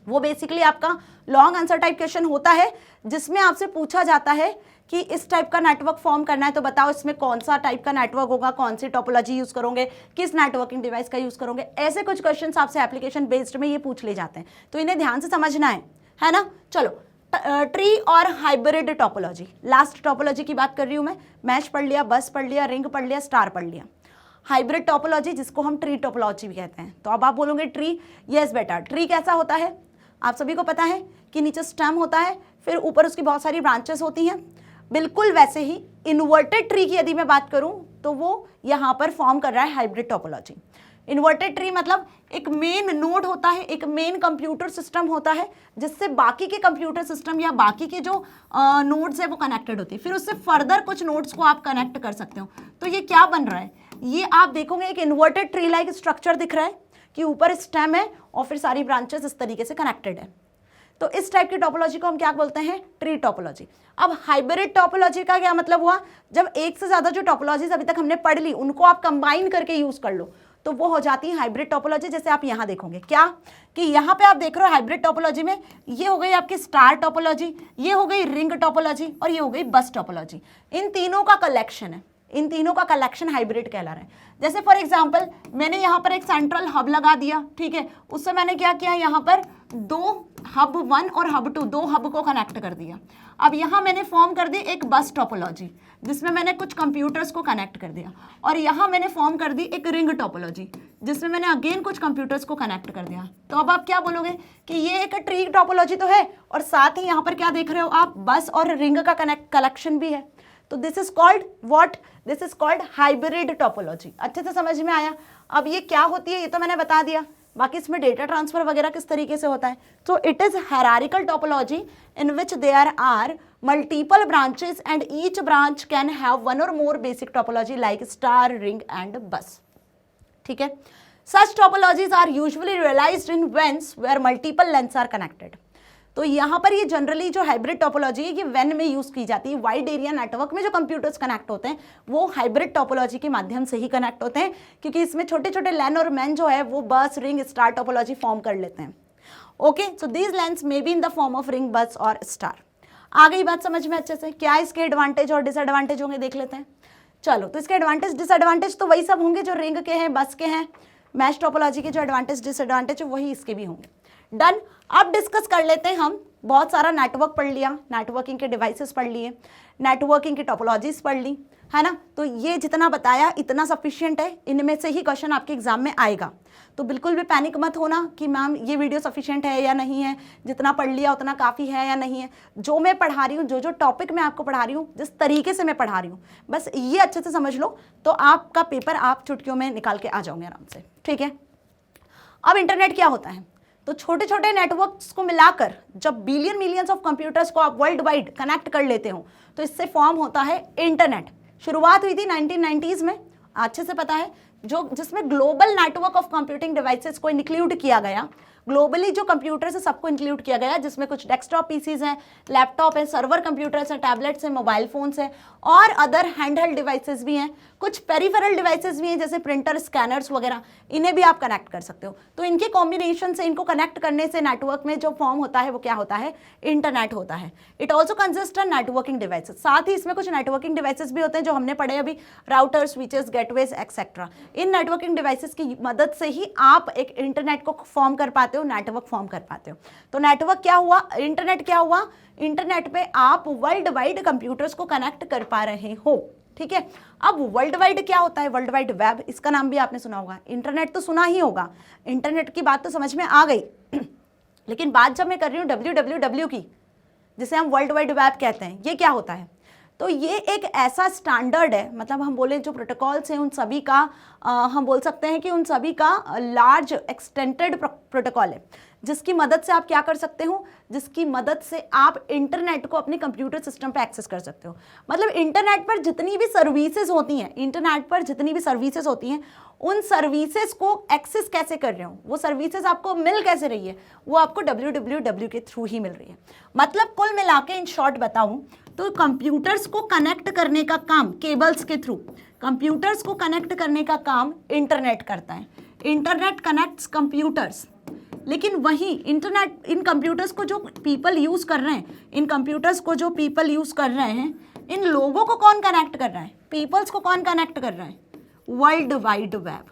वो बेसिकली आपका लॉन्ग आंसर टाइप क्वेश्चन होता है, जिसमें आपसे पूछा जाता है कि इस टाइप का नेटवर्क फॉर्म करना है तो बताओ इसमें कौन सा टाइप का नेटवर्क होगा, कौन सी टोपोलॉजी यूज करोगे, किस नेटवर्किंग डिवाइस का यूज करोगे। ऐसे कुछ क्वेश्चंस आपसे एप्लीकेशन बेस्ड में ये पूछ ले जाते हैं, तो इन्हें ध्यान से समझना है ना। चलो, ट्री और हाइब्रिड टोपोलॉजी, लास्ट टोपोलॉजी की बात कर रही हूं मैं। मैश पढ़ लिया, बस पढ़ लिया, रिंग पढ़ लिया, स्टार पढ़ लिया। हाइब्रिड टोपोलॉजी जिसको हम ट्री टोपोलॉजी भी कहते हैं। तो अब आप बोलोगे ट्री, यस बेटा, ट्री कैसा होता है? आप सभी को पता है कि नीचे स्टेम होता है, फिर ऊपर उसकी बहुत सारी ब्रांचेस होती हैं। बिल्कुल वैसे ही इन्वर्टेड ट्री की यदि मैं बात करूं तो वो यहाँ पर फॉर्म कर रहा है हाइब्रिड टोपोलॉजी। इन्वर्टेड ट्री मतलब एक मेन नोड होता है, एक मेन कंप्यूटर सिस्टम होता है जिससे बाकी के कंप्यूटर सिस्टम या बाकी के जो नोड्स है वो कनेक्टेड होती है, फिर उससे फर्दर कुछ नोड्स को आप कनेक्ट कर सकते हो। तो ये क्या बन रहा है, ये आप देखोगे एक इन्वर्टेड ट्री लाइक स्ट्रक्चर दिख रहा है कि ऊपर स्टेम है और फिर सारी ब्रांचेस इस तरीके से कनेक्टेड है। तो इस टाइप की टोपोलॉजी को हम क्या बोलते हैं? Tree topology. अब हाइब्रिड टोपोलॉजी का क्या मतलब हुआ? जब एक से ज्यादा जो टोपोलॉजीज अभी तक हमने पढ़ ली उनको आप कंबाइन करके यूज कर लो तो वो हो जाती है हाइब्रिड टोपोलॉजी। जैसे आप यहाँ देखोगे क्या कि यहाँ पे आप देख रहे हो हाइब्रिड टोपोलॉजी में ये हो गई आपकी स्टार टोपोलॉजी, ये हो गई रिंग टोपोलॉजी और ये हो गई बस टोपोलॉजी। इन तीनों का कलेक्शन है, इन तीनों का कलेक्शन हाइब्रिड कहला रहा है। जैसे फॉर एग्जांपल मैंने यहाँ पर एक सेंट्रल हब लगा दिया, ठीक है, उससे मैंने क्या किया, यहाँ पर 2 हब 1 और हब 2 2 हब को कनेक्ट कर दिया। अब यहाँ मैंने फॉर्म कर दी एक बस टोपोलॉजी जिसमें मैंने कुछ कंप्यूटर्स को कनेक्ट कर दिया, और यहाँ मैंने फॉर्म कर दी एक रिंग टोपोलॉजी जिसमें मैंने अगेन कुछ कंप्यूटर्स को कनेक्ट कर दिया। तो अब आप क्या बोलोगे कि ये एक ट्री टोपोलॉजी तो है और साथ ही यहाँ पर क्या देख रहे हो आप, बस और रिंग का कलेक्शन भी है। तो this is called what? This is called hybrid topology. अच्छे से समझ में आया? अब ये क्या होती है ये तो मैंने बता दिया, बाकी इसमें डेटा ट्रांसफर वगैरह किस तरीके से होता है। तो it is hierarchical topology in which there are multiple branches and each branch can have 1 और more basic topology like star, ring and bus. ठीक है, such topologies are usually realized in WANs where multiple LANs are connected. तो यहाँ पर ये जनरली जो हाइब्रिड टोपोलॉजी है ये WAN में यूज की जाती है। वाइड एरिया नेटवर्क में जो कंप्यूटर्स कनेक्ट होते हैं वो हाइब्रिड टोपोलॉजी के माध्यम से ही कनेक्ट होते हैं, क्योंकि इसमें छोटे छोटे LAN और MAN जो है वो बस, रिंग, स्टार टोपोलॉजी फॉर्म कर लेते हैं। Okay, so these LANs may be in the form of ring, बस और स्टार। आ गई बात समझ में अच्छे से? क्या इसके एडवांटेज और डिसएडवांटेज होंगे देख लेते हैं। चलो, तो इसके एडवांटेज डिसएडवांटेज तो वही सब होंगे जो रिंग के हैं, बस के हैं। मैश टोपोलॉजी के जो एडवांटेज डिसएडवांटेज है वही इसके भी होंगे। डन। अब डिस्कस कर लेते हैं हम। बहुत सारा नेटवर्क पढ़ लिया, नेटवर्किंग के डिवाइसेस पढ़ लिए, नेटवर्किंग की टोपोलॉजीज पढ़ ली, है ना। तो ये जितना बताया इतना सफिशिएंट है, इनमें से ही क्वेश्चन आपके एग्जाम में आएगा। तो बिल्कुल भी पैनिक मत होना कि मैम ये वीडियो सफिशिएंट है या नहीं है, जितना पढ़ लिया उतना काफ़ी है या नहीं है। जो मैं पढ़ा रही हूँ, जो जो टॉपिक मैं आपको पढ़ा रही हूँ, जिस तरीके से मैं पढ़ा रही हूँ, बस ये अच्छे से समझ लो तो आपका पेपर आप चुटकियों में निकाल के आ जाओगे आराम से, ठीक है। अब इंटरनेट क्या होता है? तो छोटे छोटे नेटवर्क्स को मिलाकर जब बिलियन मिलियंस ऑफ कंप्यूटर्स को आप वर्ल्ड वाइड कनेक्ट कर लेते हो तो इससे फॉर्म होता है इंटरनेट। शुरुआत हुई थी 1990s में, अच्छे से पता है, जो जिसमें global network of computing devices को इंक्लूड किया गया। ग्लोबली जो कंप्यूटर्स है सबको इंक्लूड किया गया, जिसमें कुछ डेस्कटॉप पीसीज हैं, लैपटॉप है, सर्वर कंप्यूटर्स हैं, टैबलेट्स हैं, मोबाइल फोन्स हैं और अदर हैंडहेल्ड डिवाइसेस भी हैं। कुछ पेरिफेरल डिवाइसेस भी हैं जैसे प्रिंटर, स्कैनर्स वगैरह, इन्हें भी आप कनेक्ट कर सकते हो। तो इनके कॉम्बिनेशन से, इनको कनेक्ट करने से नेटवर्क में जो फॉर्म होता है वो क्या होता है? इंटरनेट होता है। It also consist of networking devices. साथ ही इसमें कुछ नेटवर्किंग डिवाइसेस भी होते हैं जो हमने पढ़े अभी, राउटर्स, स्विचेस, गेटवेज एक्सेट्रा। इन नेटवर्किंग डिवाइसेस की मदद से ही आप एक इंटरनेट को फॉर्म कर पाते हो, नेटवर्क फॉर्म कर पाते हो। तो नेटवर्क क्या हुआ? इंटरनेट क्या हुआ? इंटरनेट पे आप वर्ल्ड वाइड कंप्यूटर्स को कनेक्ट कर पा रहे हो, ठीक है। अब वर्ल्ड वाइड क्या होता है? वर्ल्ड वाइड वेब, इसका नाम भी आपने सुना होगा। इंटरनेट तो सुना ही होगा, इंटरनेट की बात तो समझ में आ गई लेकिन बात जब मैं कर रही हूँ www की, जिसे हम वर्ल्ड वाइड वेब कहते हैं, ये क्या होता है? तो ये एक ऐसा स्टैंडर्ड है, मतलब हम बोले जो प्रोटोकॉल्स हैं उन सभी का हम बोल सकते हैं कि उन सभी का लार्ज एक्सटेंडेड प्रोटोकॉल है, जिसकी मदद से आप क्या कर सकते हो? जिसकी मदद से आप इंटरनेट को अपने कंप्यूटर सिस्टम पे एक्सेस कर सकते हो। मतलब इंटरनेट पर जितनी भी सर्विसेज होती हैं, इंटरनेट पर जितनी भी सर्विसेज होती हैं, उन सर्विसेज को एक्सेस कैसे कर रहे हो, वो सर्विसेज आपको मिल कैसे रही है, वो आपको www के थ्रू ही मिल रही है। मतलब कुल मिला के इन शॉर्ट बताऊं तो कंप्यूटर्स को कनेक्ट करने का काम केबल्स के थ्रू, कंप्यूटर्स को कनेक्ट करने का काम इंटरनेट करता है। इंटरनेट कनेक्ट्स कंप्यूटर्स, लेकिन वही इंटरनेट, इन कंप्यूटर्स को जो पीपल यूज कर रहे हैं, इन कंप्यूटर्स को जो पीपल यूज कर रहे हैं, इन लोगों को कौन कनेक्ट कर रहा है? पीपल्स को कौन कनेक्ट कर रहा है? World wide web.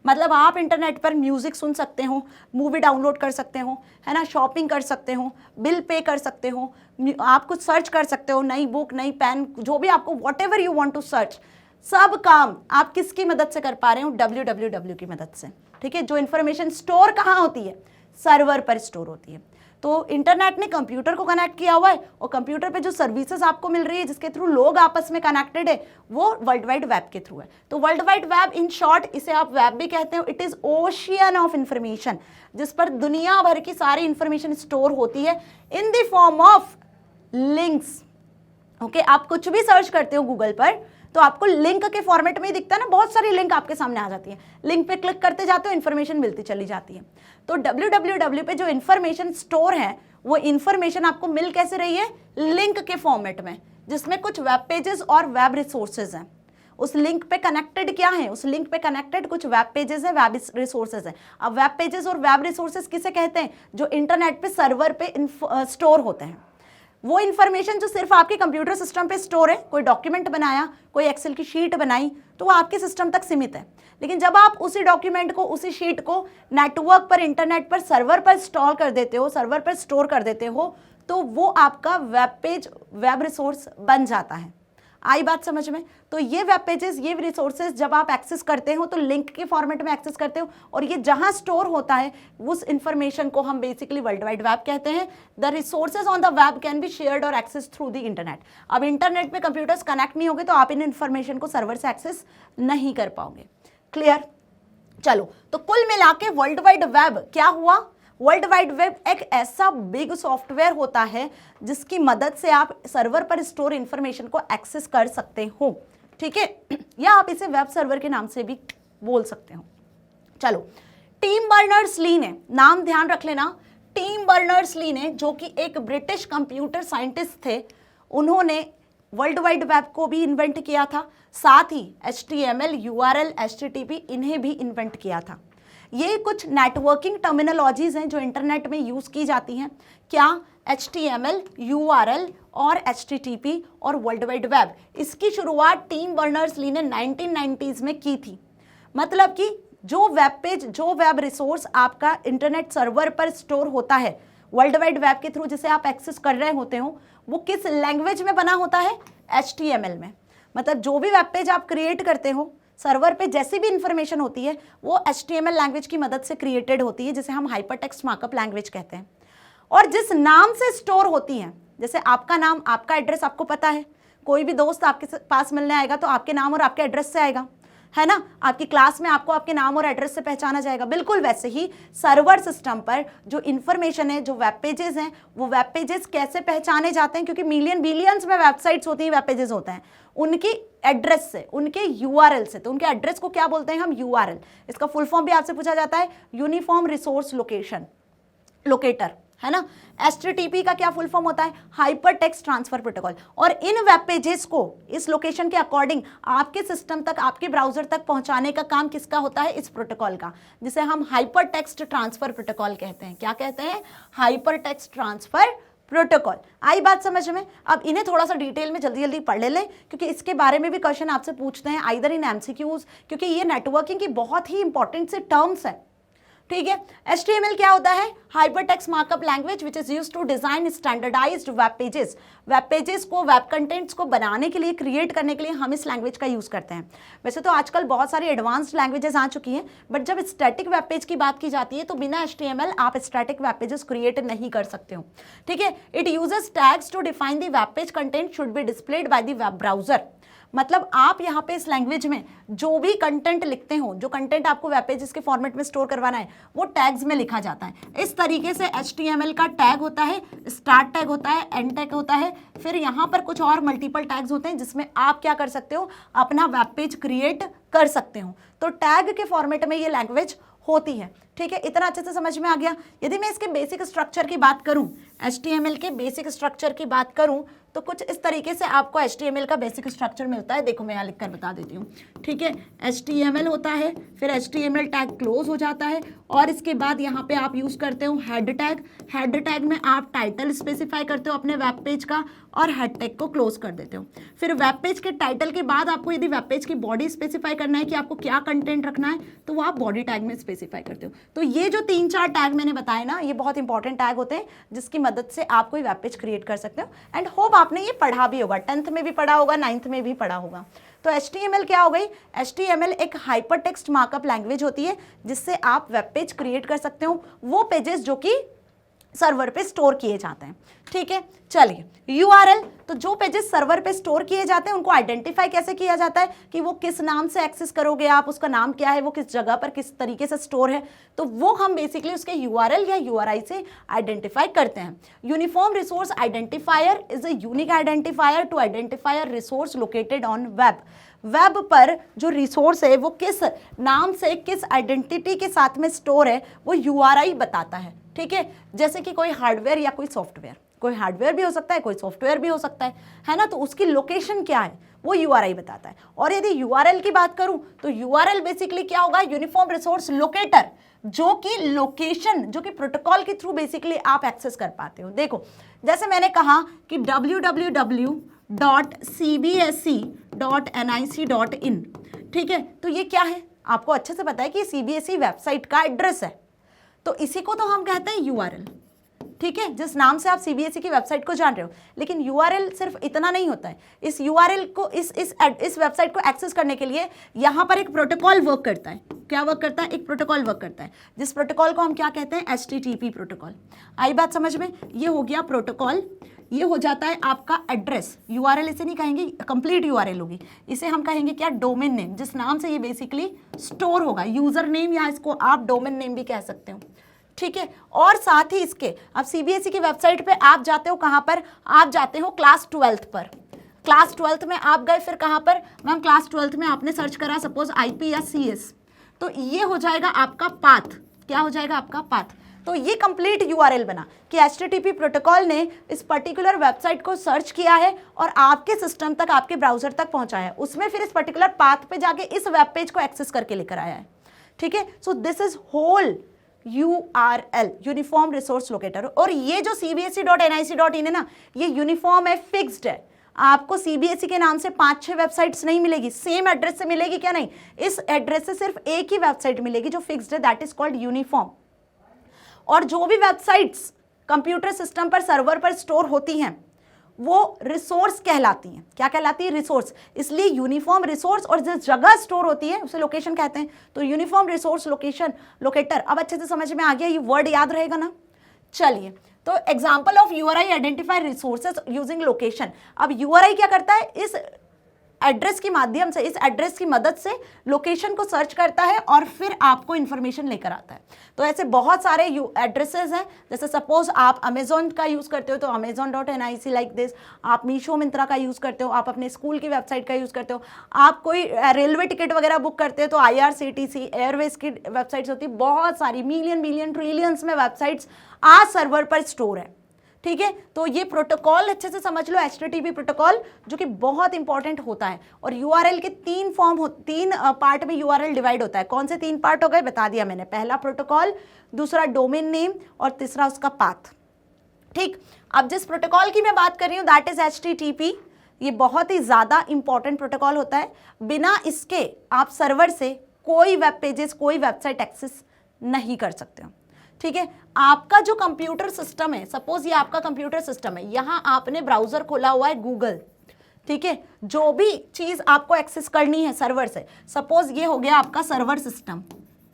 मतलब आप इंटरनेट पर म्यूजिक सुन सकते हो, मूवी डाउनलोड कर सकते हो, है ना, शॉपिंग कर सकते हो, बिल पे कर सकते हो, आप कुछ सर्च कर सकते हो, नई बुक, नई पेन, जो भी आपको whatever you want to search, सब काम आप किसकी मदद से कर पा रहे हो? www की मदद से, ठीक है। जो इन्फॉर्मेशन स्टोर कहाँ होती है? सर्वर पर स्टोर होती है। तो इंटरनेट ने कंप्यूटर को कनेक्ट किया हुआ है और कंप्यूटर पे जो सर्विसेज आपको मिल रही है, जिसके थ्रू लोग आपस में कनेक्टेड है, वो वर्ल्ड वाइड वेब के थ्रू है। तो world wide web, in short इसे आप वेब भी कहते हो। It is ocean of information, जिस पर दुनिया भर की सारी इंफॉर्मेशन स्टोर होती है इन the form of links. Okay, आप कुछ भी सर्च करते हो गूगल पर तो आपको लिंक के फॉर्मेट में ही दिखता है ना, बहुत सारी लिंक आपके सामने आ जाती है, लिंक पे क्लिक करते जाते हो, इन्फॉर्मेशन मिलती चली जाती है। तो www पे जो इन्फॉर्मेशन स्टोर है, वो इन्फॉर्मेशन आपको मिल कैसे रही है? लिंक के फॉर्मेट में, जिसमें कुछ वेब पेजेस और वेब रिसोर्सेज हैं। उस लिंक पे कनेक्टेड क्या है? उस लिंक पे कनेक्टेड कुछ वेब पेजेस है, वेब रिसोर्सेज है। अब वेब पेजेस और वेब रिसोर्सेज किसे कहते हैं? जो इंटरनेट पे सर्वर पे स्टोर होते हैं। वो इन्फॉर्मेशन जो सिर्फ आपके कंप्यूटर सिस्टम पे स्टोर है, कोई डॉक्यूमेंट बनाया, कोई एक्सेल की शीट बनाई, तो वो आपके सिस्टम तक सीमित है। लेकिन जब आप उसी डॉक्यूमेंट को, उसी शीट को नेटवर्क पर, इंटरनेट पर, सर्वर पर स्टोर कर देते हो, सर्वर पर स्टोर कर देते हो, तो वो आपका वेब पेज, वेब रिसोर्स बन जाता है। आई बात समझ में? तो ये वेब पेजेस, ये रिसोर्सेज जब आप एक्सेस करते हो तो लिंक के फॉर्मेट में एक्सेस करते हो, और ये जहां स्टोर होता है उस इंफॉर्मेशन को हम बेसिकली वर्ल्ड वाइड वेब कहते हैं। The resources on the web can be shared और एक्सेस थ्रू द इंटरनेट। अब इंटरनेट में कंप्यूटर्स कनेक्ट नहीं होंगे तो आप इन इंफॉर्मेशन को सर्वर से एक्सेस नहीं कर पाओगे। क्लियर? चलो, तो कुल मिला के वर्ल्ड वाइड वेब क्या हुआ? वर्ल्ड वाइड वेब एक ऐसा बिग सॉफ्टवेयर होता है जिसकी मदद से आप सर्वर पर स्टोर इंफॉर्मेशन को एक्सेस कर सकते हो, ठीक है, या आप इसे वेब सर्वर के नाम से भी बोल सकते हो। चलो, टिम बर्नर्स-ली ने, नाम ध्यान रख लेना, टिम बर्नर्स-ली ने, जो कि एक ब्रिटिश कंप्यूटर साइंटिस्ट थे, उन्होंने वर्ल्ड वाइड वेब को भी इन्वेंट किया था, साथ ही HTML, URL, HTTP इन्हें भी इन्वेंट किया था। ये कुछ नेटवर्किंग टर्मिनोलॉजीज हैं जो इंटरनेट में यूज की जाती हैं। क्या? HTML, URL और HTTP और वर्ल्ड वाइड वेब, इसकी शुरुआत टिम बर्नर्स-ली ने 1990s में की थी। मतलब कि जो वेब पेज, जो वेब रिसोर्स आपका इंटरनेट सर्वर पर स्टोर होता है वर्ल्ड वाइड वेब के थ्रू, जिसे आप एक्सेस कर रहे होते हो, वो किस लैंग्वेज में बना होता है? HTML में। मतलब जो भी वेब पेज आप क्रिएट करते हो सर्वर पे, जैसी भी इंफॉर्मेशन होती है वो HTML लैंग्वेज की मदद से क्रिएटेड होती है, जिसे हम हाइपरटेक्स्ट मार्कअप लैंग्वेज कहते हैं। और जिस नाम से स्टोर होती हैं, जैसे आपका नाम, आपका एड्रेस आपको पता है, कोई भी दोस्त आपके पास मिलने आएगा तो आपके नाम और आपके एड्रेस से आएगा, है ना? आपकी क्लास में आपको आपके नाम और एड्रेस से पहचाना जाएगा। बिल्कुल वैसे ही सर्वर सिस्टम पर जो इंफॉर्मेशन है, जो वेब पेजेस हैं, वो वेब पेजेस कैसे पहचाने जाते हैं? क्योंकि मिलियन बिलियंस में वेबसाइट्स होती हैं, वेब पेजेस होते हैं, उनकी एड्रेस से, उनके URL से। तो उनके एड्रेस को क्या बोलते हैं हम? URL। इसका फुल फॉर्म भी आपसे पूछा जाता है, यूनिफॉर्म रिसोर्स लोकेटर, है ना? HTTP का क्या फुल फॉर्म होता है? Hyper text transfer protocol. और इन वेब पेजेस को इस लोकेशन के अकॉर्डिंग आपके सिस्टम तक, आपके ब्राउजर तक पहुंचाने का काम किसका होता है? इस प्रोटोकॉल का, जिसे हम हाइपर टेक्स्ट ट्रांसफर प्रोटोकॉल कहते हैं। क्या कहते हैं? Hypertext transfer protocol. आई बात समझ में? अब इन्हें थोड़ा सा डिटेल में जल्दी जल्दी पढ़ लें, क्योंकि इसके बारे में भी क्वेश्चन आपसे पूछते हैं आइदर इन MCQs, क्योंकि ये नेटवर्किंग की बहुत ही इंपॉर्टेंट से टर्म्स है। ठीक है? HTML क्या होता है? Hypertext markup language which is used to design standardized web pages. Web pages को, वेब कंटेंट्स को बनाने के लिए, क्रिएट करने के लिए हम इस लैंग्वेज का यूज करते हैं। वैसे तो आजकल बहुत सारी एडवांस्ड लैंग्वेजेस आ चुकी हैं, बट जब स्टैटिक वेब पेज की बात की जाती है तो बिना HTML आप स्टैटिक वेब पेजेस क्रिएट नहीं कर सकते हो। ठीक है? It uses tags to define the web page content should be displayed by the web browser. मतलब आप यहाँ पे इस लैंग्वेज में जो भी कंटेंट लिखते हो, जो कंटेंट आपको वेब पेजेस के फॉर्मेट में स्टोर करवाना है, वो टैग्स में लिखा जाता है। इस तरीके से HTML का टैग होता है, स्टार्ट टैग होता है, एंड टैग होता है, फिर यहाँ पर कुछ और मल्टीपल टैग्स होते हैं जिसमें आप क्या कर सकते हो? अपना वेब पेज क्रिएट कर सकते हो। तो टैग के फॉर्मेट में ये लैंग्वेज होती है। ठीक है? इतना अच्छे से समझ में आ गया? यदि मैं इसके बेसिक स्ट्रक्चर की बात करूं, HTML के बेसिक स्ट्रक्चर की बात करूं, तो कुछ इस तरीके से आपको HTML का बेसिक स्ट्रक्चर मिलता है। देखो मैं यहाँ लिखकर बता देती हूँ। ठीक है? HTML होता है, फिर HTML टैग क्लोज हो जाता है, और इसके बाद यहाँ पे आप यूज करते हो हेड टैग। हेड टैग में आप टाइटल स्पेसिफाई करते हो अपने वेब पेज का, और हेड टैग को क्लोज कर देते हो। फिर वेब पेज के टाइटल के बाद आपको यदि वेब पेज की बॉडी स्पेसिफाई करना है कि आपको क्या कंटेंट रखना है, तो वो आप बॉडी टैग में स्पेसिफाई करते हो। तो ये जो 3-4 टैग मैंने बताए ना, ये बहुत इंपॉर्टेंट टैग होते हैं जिसकी मदद से आप कोई वेब पेज क्रिएट कर सकते हो। एंड होप आपने ये पढ़ा भी होगा, 10th में भी पढ़ा होगा, 9th में भी पढ़ा होगा। तो HTML क्या हो गई? HTML एक हाइपरटेक्स्ट मार्कअप लैंग्वेज होती है जिससे आप वेब पेज क्रिएट कर सकते हो, वो पेजेस जो कि सर्वर पे स्टोर किए जाते हैं। ठीक है? चलिए, URL, तो जो पेजेस सर्वर पे स्टोर किए जाते हैं उनको आइडेंटिफाई कैसे किया जाता है कि वो किस नाम से एक्सेस करोगे आप, उसका नाम क्या है, वो किस जगह पर किस तरीके से स्टोर है, तो वो हम बेसिकली उसके URL या URI से आइडेंटिफाई करते हैं। Uniform resource identifier is a unique identifier to identify a resource located on web. Web पर जो रिसोर्स है वो किस नाम से, किस आइडेंटिटी के साथ में स्टोर है, वो URI बताता है। ठीक है? जैसे कि कोई हार्डवेयर या कोई सॉफ्टवेयर, कोई हार्डवेयर भी हो सकता है, कोई सॉफ्टवेयर भी हो सकता है ना? तो उसकी लोकेशन क्या है वो URI बताता है। और यदि URL की बात करूं तो URL बेसिकली क्या होगा? यूनिफॉर्म रिसोर्स लोकेटर, जो कि लोकेशन, जो कि प्रोटोकॉल के थ्रू बेसिकली आप एक्सेस कर पाते हो। देखो, जैसे मैंने कहा कि www.cbse.nic.in, ठीक है? तो ये क्या है? आपको अच्छे से पता है कि CBSE वेबसाइट का एड्रेस है, तो इसी को तो हम कहते हैं URL। ठीक है? जिस नाम से आप CBSE की वेबसाइट को जान रहे हो। लेकिन URL सिर्फ इतना नहीं होता है। इस URL को, इस वेबसाइट को एक्सेस करने के लिए यहाँ पर एक प्रोटोकॉल वर्क करता है। क्या वर्क करता है? एक प्रोटोकॉल वर्क करता है, जिस प्रोटोकॉल को हम क्या कहते हैं? HTTP protocol. आई बात समझ में? ये हो गया प्रोटोकॉल, ये हो जाता है आपका एड्रेस। URL इसे नहीं कहेंगे, कंप्लीट URL होगी, इसे हम कहेंगे क्या? डोमेन नेम, जिस नाम से ये बेसिकली स्टोर होगा। यूजर नेम, या इसको आप डोमेन नेम भी कह सकते हो। ठीक है? और साथ ही इसके, अब CBSE की वेबसाइट पे आप जाते हो कहाँ पर? आप जाते हो क्लास 12th पर। क्लास 12th में आप गए, फिर कहाँ पर? मैम क्लास 12th में आपने सर्च करा सपोज IP या CS, तो ये हो जाएगा आपका पाथ। क्या हो जाएगा आपका पाथ? तो ये कंप्लीट यूआरएल बना कि HTTP प्रोटोकॉल ने इस पर्टिकुलर वेबसाइट को सर्च किया है और आपके सिस्टम तक, आपके ब्राउजर तक पहुंचाया है, उसमें फिर इस पर्टिकुलर पाथ पे जाके इस वेब पेज को एक्सेस करके लेकर आया है। ठीक है, so this is whole URL, uniform resource locator. और ये जो cbse.nic.in है ना, ये यूनिफॉर्म है, फिक्स्ड है। आपको CBSE के नाम से 5-6 वेबसाइट्स नहीं मिलेगी, सेम एड्रेस से मिलेगी क्या? नहीं, इस एड्रेस से सिर्फ एक ही वेबसाइट मिलेगी जो फिक्स्ड है, दैट इज कॉल्ड यूनिफॉर्म। और जो भी वेबसाइट्स कंप्यूटर सिस्टम पर, सर्वर पर स्टोर होती हैं, वो रिसोर्स कहलाती हैं। क्या कहलाती है? रिसोर्स। इसलिए यूनिफॉर्म रिसोर्स, और जिस जगह स्टोर होती है उसे लोकेशन कहते हैं। तो यूनिफॉर्म रिसोर्स लोकेशन लोकेटर, अब अच्छे से समझ में आ गया, ये वर्ड याद रहेगा ना। चलिए, तो example of URI identify resources using location. अब URI क्या करता है? इस एड्रेस के माध्यम से, इस एड्रेस की मदद से लोकेशन को सर्च करता है और फिर आपको इंफॉर्मेशन लेकर आता है। तो ऐसे बहुत सारे एड्रेसेस हैं। जैसे सपोज आप अमेजोन का यूज़ करते हो तो amazon.nic लाइक दिस, आप मीशो मिंत्रा का यूज़ करते हो, आप अपने स्कूल की वेबसाइट का यूज़ करते हो, आप कोई रेलवे टिकट वगैरह बुक करते हो तो IRCTC एयरवेज की वेबसाइट्स होती है। बहुत सारी मिलियन ट्रिलियंस में वेबसाइट्स आज सर्वर पर स्टोर है। ठीक है, तो ये प्रोटोकॉल अच्छे से समझ लो, HTTP प्रोटोकॉल, जो कि बहुत इंपॉर्टेंट होता है। और URL के 3 पार्ट में URL डिवाइड होता है। कौन से 3 पार्ट हो गए? बता दिया मैंने। पहला प्रोटोकॉल, दूसरा डोमेन नेम, और तीसरा उसका पाथ। ठीक, अब जिस प्रोटोकॉल की मैं बात कर रही हूँ दैट इज HTTP। ये बहुत ही ज्यादा इंपॉर्टेंट प्रोटोकॉल होता है। बिना इसके आप सर्वर से कोई वेब पेजेस, कोई वेबसाइट एक्सेस नहीं कर सकते हो। ठीक है, आपका जो कंप्यूटर सिस्टम है, सपोज ये आपका कंप्यूटर सिस्टम है, यहाँ आपने ब्राउजर खोला हुआ है गूगल। ठीक है, जो भी चीज आपको एक्सेस करनी है सर्वर से, सपोज ये हो गया आपका सर्वर सिस्टम।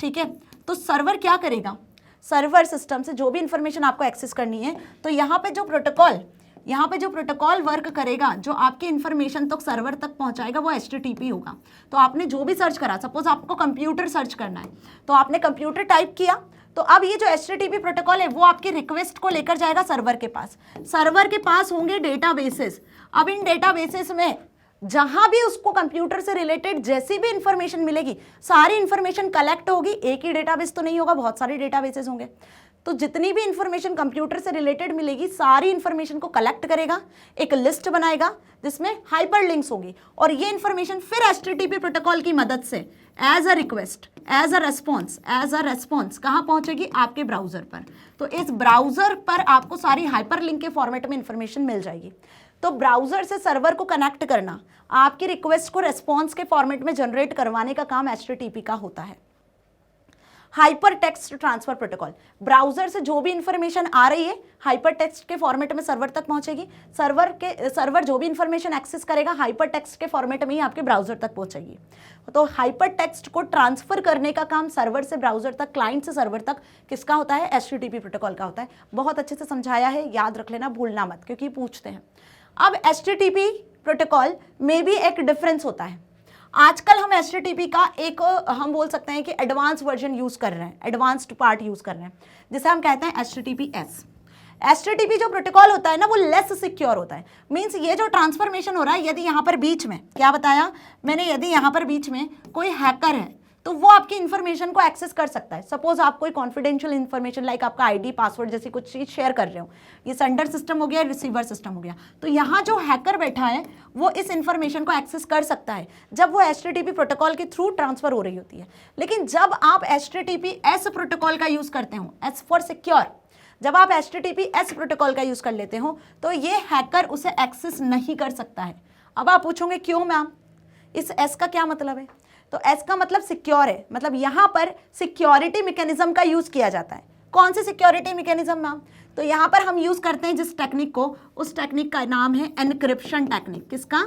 ठीक है, तो सर्वर क्या करेगा? सर्वर सिस्टम से जो भी इंफॉर्मेशन आपको एक्सेस करनी है, तो यहाँ पे जो प्रोटोकॉल वर्क करेगा, जो आपकी इंफॉर्मेशन तक सर्वर तक पहुंचाएगा, वो HTTP होगा। तो आपने जो भी सर्च करा, सपोज आपको कंप्यूटर सर्च करना है, तो आपने कंप्यूटर टाइप किया, तो अब ये जो HTTP प्रोटोकॉल है वो आपकी रिक्वेस्ट को लेकर जाएगा सर्वर के पास। सर्वर के पास होंगे डेटाबेसेस। अब इन डेटाबेसेस में जहां भी उसको कंप्यूटर से रिलेटेड जैसी भी इंफॉर्मेशन मिलेगी, सारी इंफॉर्मेशन कलेक्ट होगी। एक ही डेटाबेस तो नहीं होगा, बहुत सारे डेटाबेसेस होंगे। तो जितनी भी इंफॉर्मेशन कंप्यूटर से रिलेटेड मिलेगी, सारी इंफॉर्मेशन को कलेक्ट करेगा, एक लिस्ट बनाएगा जिसमें हाइपरलिंक्स होगी, और ये इंफॉर्मेशन फिर HTTP प्रोटोकॉल की मदद से as a request, as a response कहाँ पहुंचेगी? आपके ब्राउजर पर। तो इस ब्राउजर पर आपको सारी हाइपरलिंक के फॉर्मेट में इंफॉर्मेशन मिल जाएगी। तो ब्राउजर से सर्वर को कनेक्ट करना, आपकी रिक्वेस्ट को रेस्पॉन्स के फॉर्मेट में जनरेट करवाने का काम HTTP का होता है। Hyper text transfer protocol, browser से जो भी इंफॉर्मेशन आ रही है हाइपर टेक्स्ट के फॉर्मेट में सर्वर तक पहुंचेगी। सर्वर जो भी इंफॉर्मेशन एक्सेस करेगा हाइपर टेक्स्ट के फॉर्मेट में ही आपके ब्राउजर तक पहुंचेगी। तो हाइपर टेक्स्ट को ट्रांसफर करने का काम सर्वर से ब्राउजर तक, क्लाइंट से सर्वर तक किसका होता है? HTTP प्रोटोकॉल का होता है। बहुत अच्छे से समझाया है, याद रख लेना, भूलना मत, क्योंकि पूछते हैं। अब HTTP प्रोटोकॉल में भी एक डिफरेंस होता है। आजकल हम HTTP का एक, हम बोल सकते हैं कि एडवांस वर्जन यूज कर रहे हैं, एडवांस्ड पार्ट यूज कर रहे हैं, जिसे हम कहते हैं HTTPS। HTTP जो प्रोटोकॉल होता है ना, वो लेस सिक्योर होता है। मींस ये जो ट्रांसफॉर्मेशन हो रहा है, यदि यहाँ पर बीच में, क्या बताया मैंने, यदि यहाँ पर बीच में कोई हैकर है तो वो आपकी इंफॉर्मेशन को एक्सेस कर सकता है। सपोज आप कोई कॉन्फिडेंशियल इंफॉर्मेशन लाइक आपका आईडी, पासवर्ड जैसी कुछ चीज शेयर कर रहे हो, ये सेंडर सिस्टम हो गया, रिसीवर सिस्टम हो गया, तो यहाँ जो हैकर बैठा है वो इस इंफॉर्मेशन को एक्सेस कर सकता है जब वो HTTP प्रोटोकॉल के थ्रू ट्रांसफर हो रही होती है। लेकिन जब आप HTTPS प्रोटोकॉल का यूज करते हो, S फॉर सिक्योर, जब आप HTTPS प्रोटोकॉल का यूज कर लेते हो तो ये हैकर उसे एक्सेस नहीं कर सकता है। अब आप पूछोगे क्यों मैम, इस S का क्या मतलब है? तो S का मतलब सिक्योर है, मतलब यहाँ पर सिक्योरिटी मैकेनिज्म का यूज किया जाता है। कौन सी सिक्योरिटी मैकेनिज्म मैम? तो यहाँ पर हम यूज करते हैं जिस टेक्निक को, उस टेक्निक का नाम है एनक्रिप्शन टेक्निक। किसका?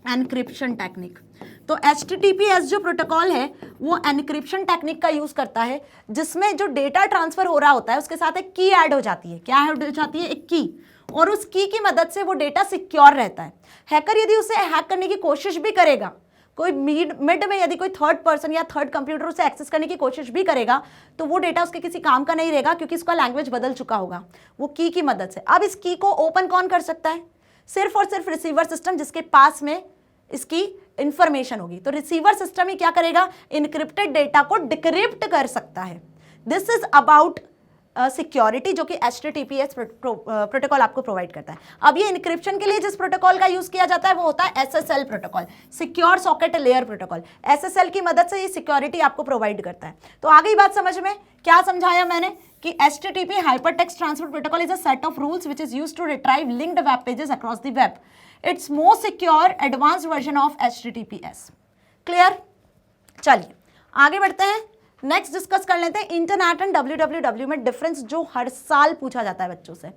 Encryption technique. तो HTTPS जो प्रोटोकॉल है वो एनक्रिप्शन टेक्निक का यूज करता है, जिसमें जो डेटा ट्रांसफर हो रहा होता है उसके साथ एक की ऐड हो जाती है। क्या ऐड हो जाती है? एक की, और उस की मदद से वो डेटा सिक्योर रहता है। हैकर यदि उसे हैक करने की कोशिश भी करेगा, कोई मिड में यदि कोई थर्ड पर्सन या थर्ड कंप्यूटर उसे एक्सेस करने की कोशिश भी करेगा, तो वो डेटा उसके किसी काम का नहीं रहेगा, क्योंकि इसका लैंग्वेज बदल चुका होगा वो की मदद से। अब इस की को ओपन कौन कर सकता है? सिर्फ और सिर्फ रिसीवर सिस्टम, जिसके पास में इसकी इंफॉर्मेशन होगी। तो रिसीवर सिस्टम ही क्या करेगा? इनक्रिप्टेड डेटा को डिक्रिप्ट कर सकता है। दिस इज अबाउट सिक्योरिटी जो कि HTTPS प्रोटोकॉल आपको प्रोवाइड करता है। अब ये इंक्रिप्शन के लिए जिस प्रोटोकॉल का यूज किया जाता है वो होता है SSL protocol, secure socket layer protocol. SSL की मदद से ये सिक्योरिटी आपको प्रोवाइड करता है। तो आ गई बात समझ में, क्या समझाया मैंने कि HTTP hypertext transfer protocol is a set of rules which is used to retrieve linked web pages across the web. It's most secure advanced version of HTTPS। Clear? चलिए आगे बढ़ते हैं, नेक्स्ट डिस्कस कर लेते हैं इंटरनेट एंड www में डिफरेंस, जो हर साल पूछा जाता है बच्चों से,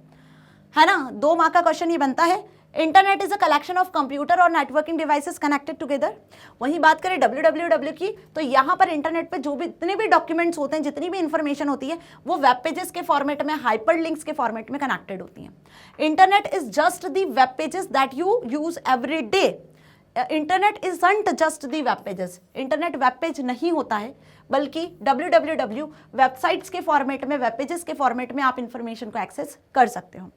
है ना। 2 मार्क का क्वेश्चन ही बनता है। Internet is a collection of computer और नेटवर्किंग डिवाइसेस कनेक्टेड टुगेदर। वहीं बात करें www की, तो यहाँ पर इंटरनेट पे जो भी जितने भी डॉक्यूमेंट्स होते हैं, जितनी भी इंफॉर्मेशन होती है, वो वेब पेजेस के फॉर्मेट में, हाइपर लिंक्स के फॉर्मेट में कनेक्टेड होती हैं। Internet is just the web pages that you use every day. Internet isn't just the web pages, internet web page नहीं होता है, बल्कि www वेबसाइट्स के फॉर्मेट में, वेब पेजेस के फॉर्मेट में आप इंफॉर्मेशन को एक्सेस कर सकते हो।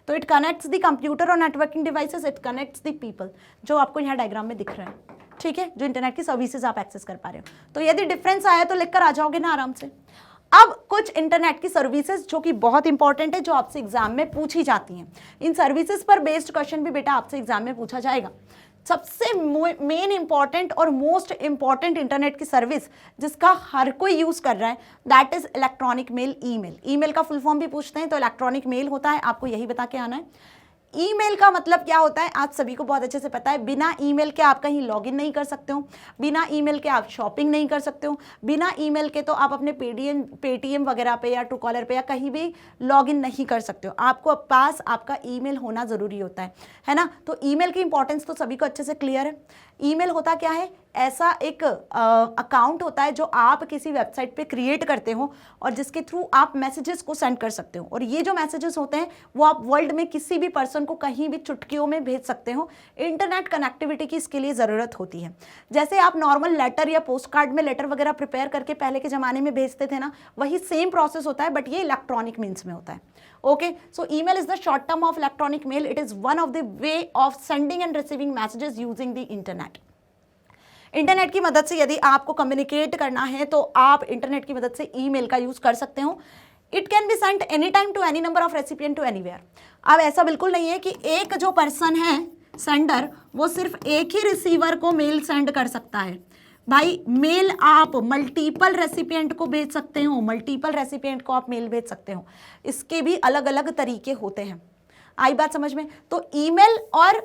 तो इट कनेक्ट्स द कंप्यूटर और networking devices, it connects the people, जो आपको यहाँ डायग्राम में दिख रहा है, ठीक है, जो इंटरनेट की सर्विसेज आप एक्सेस कर पा रहे हो। तो यदि डिफरेंस आया तो लिख कर आ जाओगे ना आराम से। अब कुछ इंटरनेट की सर्विसेज जो कि बहुत इंपॉर्टेंट है, जो आपसे एग्जाम में पूछी जाती हैं। इन सर्विसेज पर बेस्ड क्वेश्चन भी बेटा आपसे एग्जाम में पूछा जाएगा। सबसे मेन इंपॉर्टेंट और मोस्ट इंपॉर्टेंट इंटरनेट की सर्विस जिसका हर कोई यूज कर रहा है, that is electronic mail, email. Email का फुल फॉर्म भी पूछते हैं, तो इलेक्ट्रॉनिक मेल होता है, आपको यही बता के आना है। ईमेल का मतलब क्या होता है आज सभी को बहुत अच्छे से पता है। बिना ईमेल के आप कहीं लॉगिन नहीं कर सकते हो, बिना ईमेल के आप शॉपिंग नहीं कर सकते हो, बिना ईमेल के तो आप अपने पेटीएम वगैरह पे या ट्रूकॉलर पे या कहीं भी लॉगिन नहीं कर सकते हो। आपको पास आपका ईमेल होना ज़रूरी होता है ना। तो ईमेल की इंपॉर्टेंस तो सभी को अच्छे से क्लियर है। ईमेल होता क्या है? ऐसा एक अकाउंट होता है जो आप किसी वेबसाइट पे क्रिएट करते हो और जिसके थ्रू आप मैसेजेस को सेंड कर सकते हो। और ये जो मैसेजेस होते हैं वो आप वर्ल्ड में किसी भी पर्सन को कहीं भी चुटकियों में भेज सकते हो। इंटरनेट कनेक्टिविटी की इसके लिए ज़रूरत होती है। जैसे आप नॉर्मल लेटर या पोस्ट कार्ड में लेटर वगैरह प्रिपेयर करके पहले के ज़माने में भेजते थे ना, वही सेम प्रोसेस होता है, बट ये इलेक्ट्रॉनिक मीन्स में होता है। Okay, so email is the short term of electronic mail. It is one of the way of sending and receiving messages using the internet. Internet की मदद से यदि आपको कम्युनिकेट करना है तो आप इंटरनेट की मदद से ईमेल का यूज कर सकते हो। It can be sent any time to any number of recipient to anywhere. अब ऐसा बिल्कुल नहीं है कि एक जो पर्सन है सेंडर, वो सिर्फ एक ही रिसीवर को मेल सेंड कर सकता है। भाई मेल आप मल्टीपल रेसिपिएंट को भेज सकते हो, मल्टीपल रेसिपिएंट को आप मेल भेज सकते हो। इसके भी अलग अलग तरीके होते हैं। आई बात समझ में? तो ईमेल और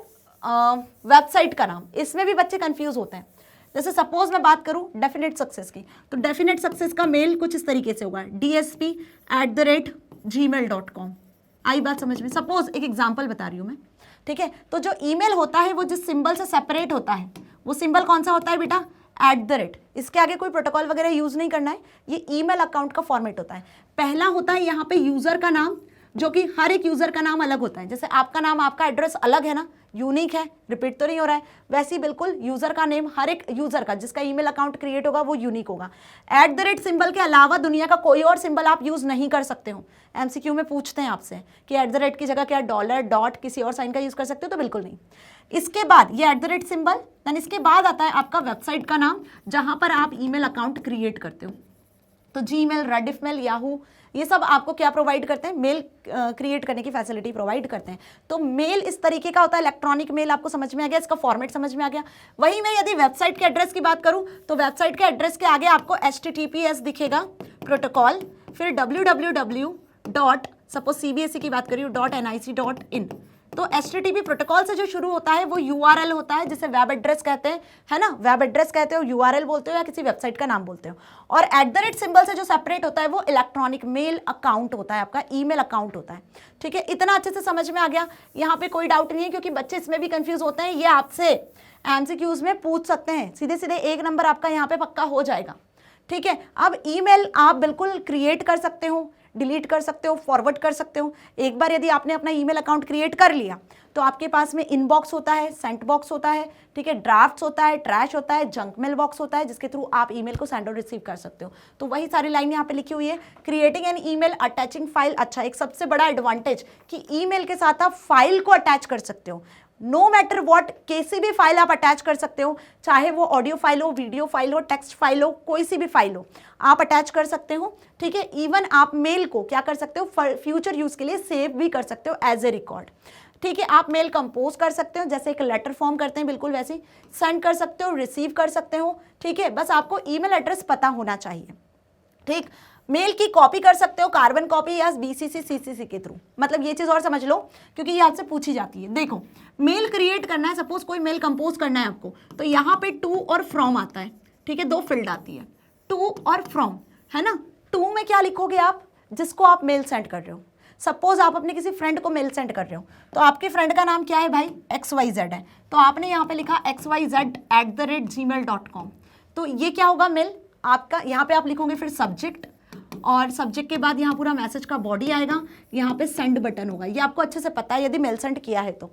वेबसाइट का नाम, इसमें भी बच्चे कंफ्यूज होते हैं। जैसे सपोज मैं बात करूं डेफिनेट सक्सेस की, तो डेफिनेट सक्सेस का मेल कुछ इस तरीके से होगा, dsp@gmail.com। आई बात समझ में? सपोज एक एग्जांपल बता रही हूं मैं, ठीक है। तो जो ईमेल होता है वो जिस सिंबल से सेपरेट होता है, वो सिंबल कौन सा होता है बेटा? @। इसके आगे कोई प्रोटोकॉल वगैरह यूज नहीं करना है, ये ईमेल अकाउंट का फॉर्मेट होता है। पहला होता है यहाँ पे यूजर का नाम, जो कि हर एक यूजर का नाम अलग होता है। जैसे आपका नाम, आपका एड्रेस अलग है ना, यूनिक है, रिपीट तो नहीं हो रहा है, वैसे ही बिल्कुल यूजर का नेम हर एक यूजर का जिसका ईमेल अकाउंट क्रिएट होगा वो यूनिक होगा। @ सिंबल के अलावा दुनिया का कोई और सिंबल आप यूज नहीं कर सकते हो। एमसीक्यू में पूछते हैं आपसे कि @ की जगह क्या डॉलर, डॉट, किसी और साइन का यूज कर सकते हो? तो बिल्कुल नहीं। इसके बाद ये @ सिंबल, देन इसके बाद आता है आपका वेबसाइट का नाम जहां पर आप ईमेल अकाउंट क्रिएट करते हो। तो जीमेल, रेडिफमेल, याहू, ये सब आपको क्या प्रोवाइड करते हैं? मेल क्रिएट करने की फैसिलिटी प्रोवाइड करते हैं। तो मेल इस तरीके का होता है, इलेक्ट्रॉनिक मेल। आपको समझ में आ गया, इसका फॉर्मेट समझ में आ गया। वहीं मैं यदि वेबसाइट के एड्रेस की बात करूं तो वेबसाइट के एड्रेस के आगे आपको HTTPS दिखेगा प्रोटोकॉल, फिर www. सपोज CBSE की बात करिए .nic.in। तो HTTP प्रोटोकॉल से जो शुरू होता है वो URL होता है, जिसे वेब एड्रेस कहते हैं, है ना। वेब एड्रेस कहते हो, URL बोलते हो, या किसी वेबसाइट का नाम बोलते हो। और @ सिंबल से जो सेपरेट होता है वो इलेक्ट्रॉनिक मेल अकाउंट होता है, आपका ईमेल अकाउंट होता है। ठीक है, इतना अच्छे से समझ में आ गया? यहाँ पे कोई डाउट नहीं है, क्योंकि बच्चे इसमें भी कंफ्यूज होते हैं। ये आपसे MCQs में पूछ सकते हैं, सीधे सीधे 1 नंबर आपका यहाँ पे पक्का हो जाएगा। ठीक है, अब ईमेल आप बिल्कुल क्रिएट कर सकते हो, डिलीट कर सकते हो, फॉरवर्ड कर सकते हो। एक बार यदि आपने अपना ईमेल अकाउंट क्रिएट कर लिया तो आपके पास में इनबॉक्स होता है, सेंट बॉक्स होता है, ठीक है, ड्राफ्ट्स होता है, ट्रैश होता है, जंक मेल बॉक्स होता है, जिसके थ्रू आप ईमेल को सेंड और रिसीव कर सकते हो। तो वही सारी लाइन यहाँ पे लिखी हुई है। Creating an email, attaching file. अच्छा, एक सबसे बड़ा एडवांटेज कि ईमेल के साथ आप फाइल को अटैच कर सकते हो। नो मैटर व्हाट, किसी भी फाइल आप अटैच कर सकते हो, चाहे वो ऑडियो फाइल हो, वीडियो फाइल हो, टेक्स्ट फाइल हो, कोई सी भी फाइल हो आप अटैच कर सकते हो, ठीक है। इवन आप मेल को क्या कर सकते हो, फ्यूचर यूज के लिए सेव भी कर सकते हो एज ए रिकॉर्ड, ठीक है। आप मेल कंपोज कर सकते हो, जैसे एक लेटर फॉर्म करते हैं बिल्कुल वैसे सेंड कर सकते हो, रिसीव कर सकते हो, ठीक है। बस आपको ईमेल एड्रेस पता होना चाहिए, ठीक। मेल की कॉपी कर सकते हो, कार्बन कॉपी या बीसीसी सीसीसी के थ्रू, मतलब ये चीज और समझ लो क्योंकि ये आपसे पूछी जाती है। देखो मेल क्रिएट करना है, सपोज कोई मेल कंपोज करना है आपको, तो यहाँ पे टू और फ्रॉम आता है, ठीक है, दो फील्ड आती है, टू और फ्रॉम, है ना। टू में क्या लिखोगे आप, जिसको आप मेल सेंड कर रहे हो। सपोज आप अपने किसी फ्रेंड को मेल सेंड कर रहे हो, तो आपके फ्रेंड का नाम क्या है भाई, XYZ है, तो आपने यहाँ पे लिखा xyz@gmail.com, तो ये क्या होगा मेल आपका। यहाँ पे आप लिखोगे फिर सब्जेक्ट, और सब्जेक्ट के बाद यहाँ पूरा मैसेज का बॉडी आएगा, यहाँ पे सेंड बटन होगा, ये आपको अच्छे से पता है यदि मेल सेंड किया है तो।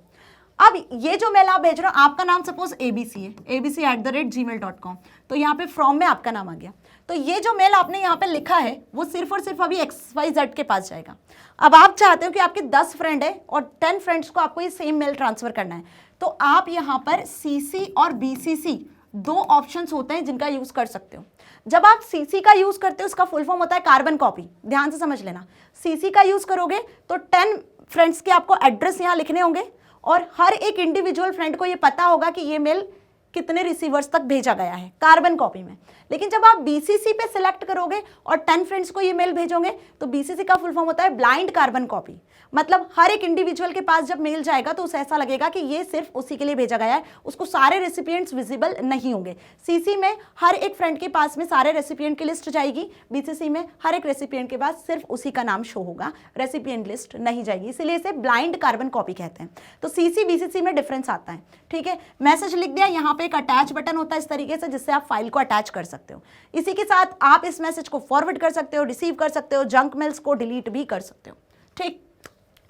अब ये जो मेल आप भेज रहे हो, आपका नाम सपोज ABC है, abc@gmail.com, तो यहाँ पे फ्रॉम में आपका नाम आ गया। तो ये जो मेल आपने यहाँ पे लिखा है वो सिर्फ और सिर्फ अभी XYZ के पास जाएगा। अब आप चाहते हो कि आपके 10 फ्रेंड है और 10 फ्रेंड्स को आपको ये सेम मेल ट्रांसफर करना है, तो आप यहाँ पर CC और BCC दो ऑप्शंस होते हैं जिनका यूज कर सकते हो। जब आप CC का यूज करते हो, उसका फुल फॉर्म होता है कार्बन कॉपी, ध्यान से समझ लेना। CC का यूज करोगे तो 10 फ्रेंड्स के आपको एड्रेस यहाँ लिखने होंगे और हर एक इंडिविजुअल फ्रेंड को ये पता होगा कि ये मेल कितने रिसीवर्स तक भेजा गया है कार्बन कॉपी में। लेकिन जब आप BCC पे सिलेक्ट करोगे और 10 फ्रेंड्स को ये मेल भेजोगे, तो BCC का फुल फॉर्म होता है ब्लाइंड कार्बन कॉपी, मतलब हर एक इंडिविजुअल के पास जब मेल जाएगा तो उसे ऐसा लगेगा कि ये सिर्फ उसी के लिए भेजा गया है, उसको सारे रेसिपिएंट्स विजिबल नहीं होंगे। CC में हर एक फ्रेंड के पास में सारे रेसिपिएंट की लिस्ट जाएगी, BCC में हर एक रेसिपिएंट के पास सिर्फ उसी का नाम शो होगा, रेसिपिएंट लिस्ट नहीं जाएगी, इसलिए इसे ब्लाइंड कार्बन कॉपी कहते हैं। तो CC BCC में डिफरेंस आता है, ठीक है। मैसेज लिख दिया, यहाँ पे एक अटैच बटन होता है इस तरीके से, जिससे आप फाइल को अटैच कर सकते हो। इसी के साथ आप इस मैसेज को फॉरवर्ड कर सकते हो, रिसीव कर सकते हो, जंक मेल्स को डिलीट भी कर सकते हो, ठीक।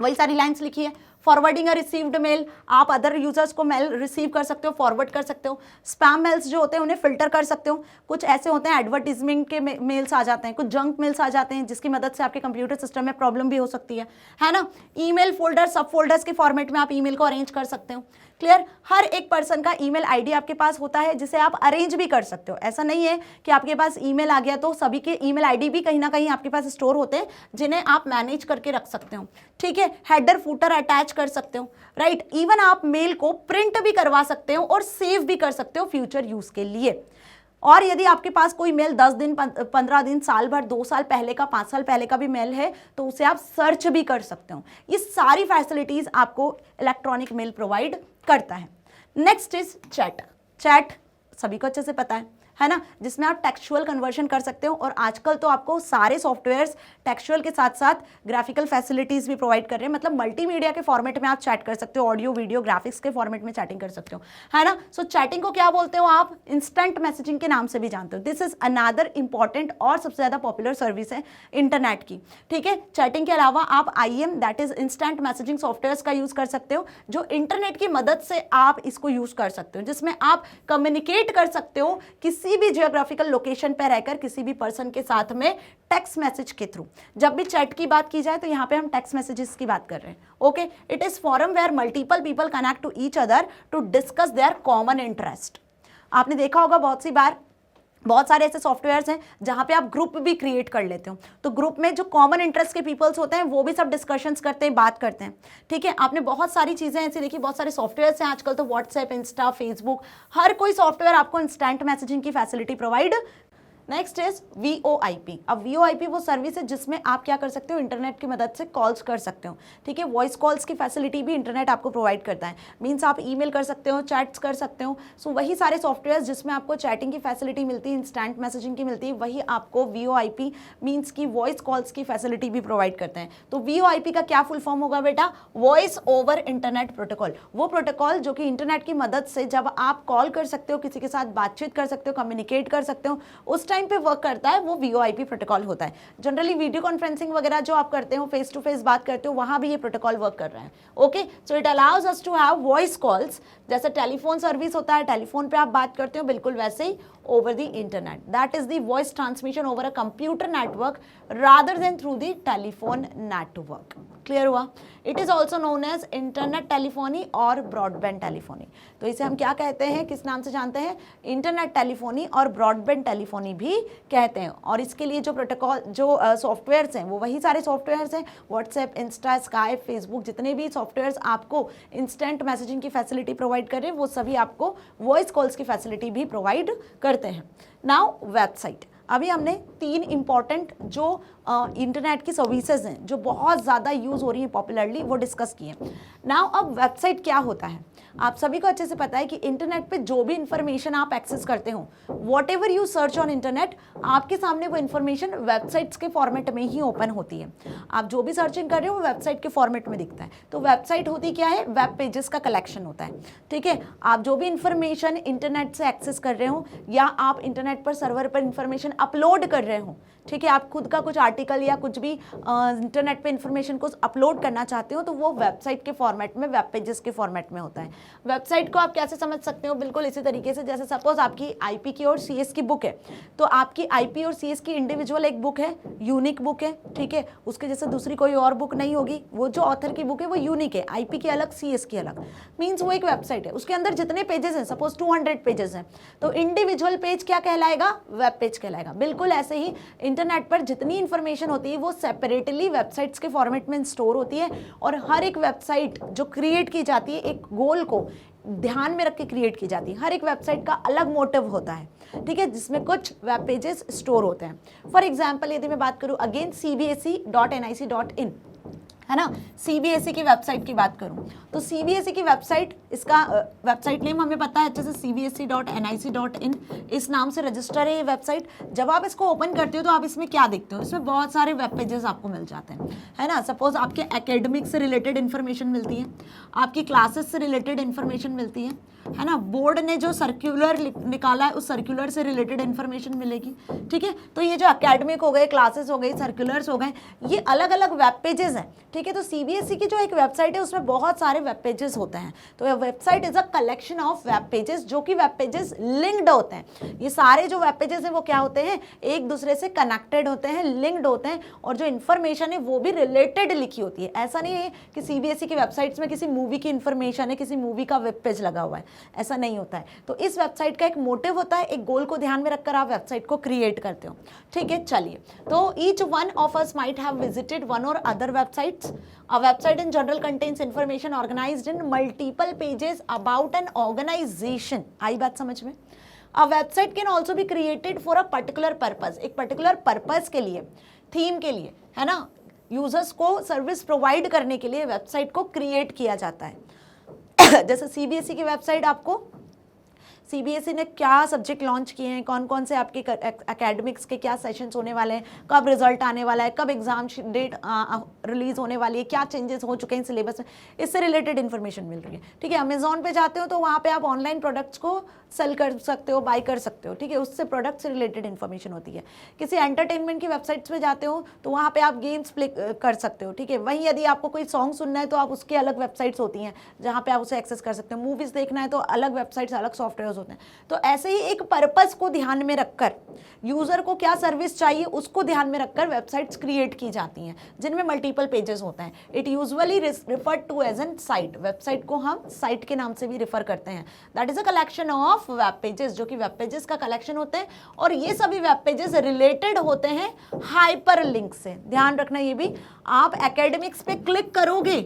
वही सारी लाइंस लिखी है। फॉरवर्डिंग अ रिसीव्ड मेल, आप अदर यूजर्स को मेल रिसीव कर सकते हो, फॉरवर्ड कर सकते हो। स्पैम मेल्स जो होते हैं उन्हें फिल्टर कर सकते हो। कुछ ऐसे होते हैं एडवर्टीजमेंट के मेल्स आ जाते हैं, कुछ जंक मेल्स आ जाते हैं, जिसकी मदद से आपके कंप्यूटर सिस्टम में प्रॉब्लम भी हो सकती है ना। ईमेल फोल्डर, सब फोल्डर्स के फॉर्मेट में आप ईमेल को अरेंज कर सकते हो। क्लियर। हर एक पर्सन का ईमेल आईडी आपके पास होता है जिसे आप अरेंज भी कर सकते हो। ऐसा नहीं है कि आपके पास ईमेल आ गया तो सभी के ईमेल आईडी भी कहीं ना कहीं आपके पास स्टोर होते हैं जिन्हें आप मैनेज करके रख सकते हो, ठीक है। हेडर फुटर अटैच कर सकते हो, राइट। इवन आप मेल को प्रिंट भी करवा सकते हो और सेव भी कर सकते हो फ्यूचर यूज के लिए। और यदि आपके पास कोई मेल 10 दिन, 15 दिन, साल भर, 2 साल पहले का, 5 साल पहले का भी मेल है तो उसे आप सर्च भी कर सकते हो। ये सारी फैसिलिटीज आपको इलेक्ट्रॉनिक मेल प्रोवाइड करता है। Next is chat. चैट सभी को अच्छे से पता है ना, जिसमें आप टेक्सचुअल कन्वर्शन कर सकते हो। और आजकल तो आपको सारे सॉफ्टवेयर्स टेक्सचुअल के साथ साथ ग्राफिकल फैसिलिटीज भी प्रोवाइड कर रहे हैं, मतलब मल्टीमीडिया के फॉर्मेट में आप चैट कर सकते हो, ऑडियो वीडियो ग्राफिक्स के फॉर्मेट में चैटिंग कर सकते हो, है ना। सो चैटिंग को क्या बोलते हो आप, इंस्टेंट मैसेजिंग के नाम से भी जानते हो। दिस इज अनदर इंपॉर्टेंट और सबसे ज्यादा पॉपुलर सर्विस है इंटरनेट की, ठीक है। चैटिंग के अलावा आप IM that is instant messaging software का यूज कर सकते हो, जो इंटरनेट की मदद से आप इसको यूज कर सकते हो, जिसमें आप कम्युनिकेट कर सकते हो किसी भी जियोग्राफिकल लोकेशन पर रहकर किसी भी पर्सन के साथ में टेक्स्ट मैसेज के थ्रू। जब भी चैट की बात की जाए तो यहाँ पे हम टेक्स्ट मैसेजेस की बात कर रहे हैं, okay. It is forum where multiple people connect to each other to discuss their common interest. आपने देखा होगा बहुत सी बार, बहुत सारे ऐसे सॉफ्टवेयर्स हैं जहां पे आप ग्रुप भी क्रिएट कर लेते हो, तो ग्रुप में जो कॉमन इंटरेस्ट के पीपल्स होते हैं वो भी सब डिस्कशंस करते हैं, बात करते हैं, ठीक है। आपने बहुत सारी चीजें ऐसी देखी, बहुत सारे सॉफ्टवेयर्स हैं आजकल तो, व्हाट्सएप, इंस्टा, फेसबुक, हर कोई सॉफ्टवेयर आपको इंस्टेंट मैसेजिंग की facility provide. Next is VoIP। अब VoIP वो सर्विस है जिसमें आप क्या कर सकते हो, इंटरनेट की मदद से कॉल्स कर सकते हो, ठीक है। वॉइस कॉल्स की फैसिलिटी भी इंटरनेट आपको प्रोवाइड करता है, मीन्स आप ईमेल कर सकते हो, चैट्स कर सकते हो। सो वही सारे सॉफ्टवेयर जिसमें आपको चैटिंग की फैसिलिटी मिलती है, इंस्टेंट मैसेजिंग की मिलती है, वही आपको VoIP मीन्स की वॉइस कॉल्स की फैसिलिटी भी प्रोवाइड करते हैं। तो VoIP का क्या फुल फॉर्म होगा बेटा, वॉइस ओवर इंटरनेट प्रोटोकॉल। वो प्रोटोकॉल जो कि इंटरनेट की मदद से जब आप कॉल कर सकते हो, किसी के साथ बातचीत कर सकते हो, कम्युनिकेट कर सकते हो, उस टाइम पे वर्क करता है, वो VoIP प्रोटोकॉल होता है। जनरली वीडियो कॉन्फ्रेंसिंग वगैरह जो आप करते हो, फेस टू फेस बात करते हो, वहां भी ये प्रोटोकॉल वर्क कर रहा है, okay. So it allows us to have voice calls, जैसे टेलीफोन सर्विस होता है, टेलीफोन पे आप बात करते हो, बिल्कुल वैसे ही over the internet. That is the voice transmission over a computer network rather than through the telephone network. Clear हुआ? It is also known as internet telephony और ब्रॉडबैंड टेलीफोनी। तो इसे हम क्या कहते हैं, किस नाम से जानते हैं? इंटरनेट टेलीफोनी और ब्रॉडबैंड टेलीफोनी भी कहते हैं। और इसके लिए जो प्रोटोकॉल, जो सॉफ्टवेयर्स हैं वो वही सारे सॉफ्टवेयर्स हैं, व्हाट्सएप, इंस्टा, स्काइप, फेसबुक, जितने भी सॉफ्टवेयर्स आपको इंस्टेंट मैसेजिंग की फैसिलिटी प्रोवाइड कर रहे हैं वो सभी आपको वॉइस कॉल्स की फैसिलिटी भी प्रोवाइड करते हैं। Now website. अभी हमने 3 इंपॉर्टेंट जो इंटरनेट की सर्विसेज हैं जो बहुत ज़्यादा यूज़ हो रही हैं पॉपुलरली, वो डिस्कस किए। नाउ अब वेबसाइट क्या होता है? आप सभी को अच्छे से पता है कि इंटरनेट पे जो भी इंफॉर्मेशन आप एक्सेस करते हो, what ever you search on internet, आपके सामने वो इंफॉर्मेशन वेबसाइट्स के फॉर्मेट में ही ओपन होती है। आप जो भी सर्चिंग कर रहे हो वो वेबसाइट के फॉर्मेट में दिखता है। तो वेबसाइट होती क्या है? वेब पेजेस का कलेक्शन होता है, ठीक है। आप जो भी इंफॉर्मेशन इंटरनेट से एक्सेस कर रहे हो या आप इंटरनेट पर सर्वर पर इंफॉर्मेशन अपलोड कर रहे हो, ठीक है, आप खुद का कुछ आर्टिकल या कुछ भी इंटरनेट पे इंफॉर्मेशन को अपलोड करना चाहते हो, तो वो वेबसाइट के फॉर्मेट में, वेब पेजेस के फॉर्मेट में होता है। वेबसाइट को आप कैसे समझ सकते हो? बिल्कुल इसी तरीके से, जैसे सपोज आपकी आईपी की और सीएस की बुक है, तो आपकी आईपी और सीएस की इंडिविजुअल एक बुक है, यूनिक बुक है, ठीक है, उसके जैसे दूसरी कोई और बुक नहीं होगी। वो जो ऑथर की बुक है वो यूनिक है, आईपी की अलग, सीएस की अलग, मीन्स वो एक वेबसाइट है। उसके अंदर जितने पेजेस हैं, सपोज 200 पेजेस हैं, तो इंडिविजुअल पेज क्या कहलाएगा? वेब पेज कहलाएगा। बिल्कुल ऐसे ही इंटरनेट पर जितनी इंफॉर्मेशन होती है वो सेपरेटली वेबसाइट्स के फॉर्मेट में स्टोर होती है, और हर एक वेबसाइट जो क्रिएट की जाती है एक गोल को ध्यान में रख के क्रिएट की जाती है। हर एक वेबसाइट का अलग मोटिव होता है, ठीक है, जिसमें कुछ वेब पेजेस स्टोर होते हैं। फॉर एग्जाम्पल यदि मैं बात करूं अगेन cbse.nic.in, है ना, सीबीएसई की वेबसाइट की बात करूं तो सीबीएसई की वेबसाइट, इसका वेबसाइट नेम हमें पता है अच्छे से, cbse.nic.in इस नाम से रजिस्टर है ये वेबसाइट। जब आप इसको ओपन करते हो तो आप इसमें क्या देखते हो? इसमें बहुत सारे वेब पेजेस आपको मिल जाते हैं, है ना। सपोज आपके एकेडमिक से रिलेटेड इन्फॉर्मेशन मिलती है, आपकी क्लासेस से रिलेटेड इन्फॉर्मेशन मिलती है ना, बोर्ड ने जो सर्कुलर निकाला है उस सर्कुलर से रिलेटेड इन्फॉर्मेशन मिलेगी, ठीक है। तो ये जो एकेडमिक हो गए, क्लासेस हो गई, सर्कुलर्स हो गए, ये अलग अलग वेब पेजेस हैं, ठीक है। तो सीबीएसई की जो एक वेबसाइट है उसमें बहुत सारे वेब पेजेस होते हैं। तो website is a collection of web pages, जो कि वेब पेजेस लिंक्ड होते हैं। ये सारे जो वेब पेजेस हैं वो क्या होते हैं? एक दूसरे से कनेक्टेड होते हैं, लिंक्ड होते हैं, और जो इन्फॉर्मेशन है वो भी रिलेटेड लिखी होती है। ऐसा नहीं है कि सीबीएसई की वेबसाइट्स में किसी मूवी की इंफॉर्मेशन है, किसी मूवी का वेब पेज लगा हुआ है, ऐसा नहीं होता है। तो इस वेबसाइट का एक मोटिव होता है, एक गोल को ध्यान में रखकर आप वेबसाइट को क्रिएट करते हो, ठीक है। चलिए, तो each one of us might have visited one और other websites. A website in general contains information organized in multiple pages about an organization. आई बात समझ में? A website can also be created for a particular purpose. एक particular purpose के लिए, थीम के लिए, है ना, यूजर्स को सर्विस प्रोवाइड करने के लिए वेबसाइट को क्रिएट किया जाता है। जैसे सीबीएसई की वेबसाइट, आपको सीबीएसई ने क्या सब्जेक्ट लॉन्च किए हैं, कौन कौन से आपके एकेडमिक्स के क्या सेशंस होने वाले हैं, कब रिजल्ट आने वाला है, कब एग्जाम डेट रिलीज होने वाली है, क्या चेंजेस हो चुके हैं सिलेबस में, इससे रिलेटेड इन्फॉर्मेशन मिल रही है, ठीक है। अमेजोन पे जाते हो तो वहाँ पे आप ऑनलाइन प्रोडक्ट्स को सेल कर सकते हो, बाय कर सकते हो, ठीक है, उससे प्रोडक्ट से रिलेटेड इन्फॉर्मेशन होती है। किसी एंटरटेनमेंट की वेबसाइट्स पे जाते हो तो वहाँ पे आप गेम्स प्ले कर सकते हो, ठीक है। वहीं यदि आपको कोई सॉन्ग सुनना है तो आप उसकी अलग वेबसाइट्स होती हैं जहाँ पे आप उसे एक्सेस कर सकते हो। मूवीज़ देखना है तो अलग वेबसाइट्स, अलग सॉफ्टवेयर होते हैं। तो ऐसे ही एक पर्पस को ध्यान में रखकर, यूजर को क्या सर्विस चाहिए उसको ध्यान में रखकर वेबसाइट्स क्रिएट की जाती हैं, जिनमें मल्टीपल पेजेस होते हैं। It usually referred to as an site. Website को हम साइट के नाम से भी रिफर करते हैं। That is a collection of web pages, जो कि वेब पेजेस का कलेक्शन होते हैं, और ये सभी वेब पेजेस रिलेटेड होते हैं हाइपर लिंक से। ध्यान रखना ये भी, आप एकेडमिक्स पे क्लिक करोगे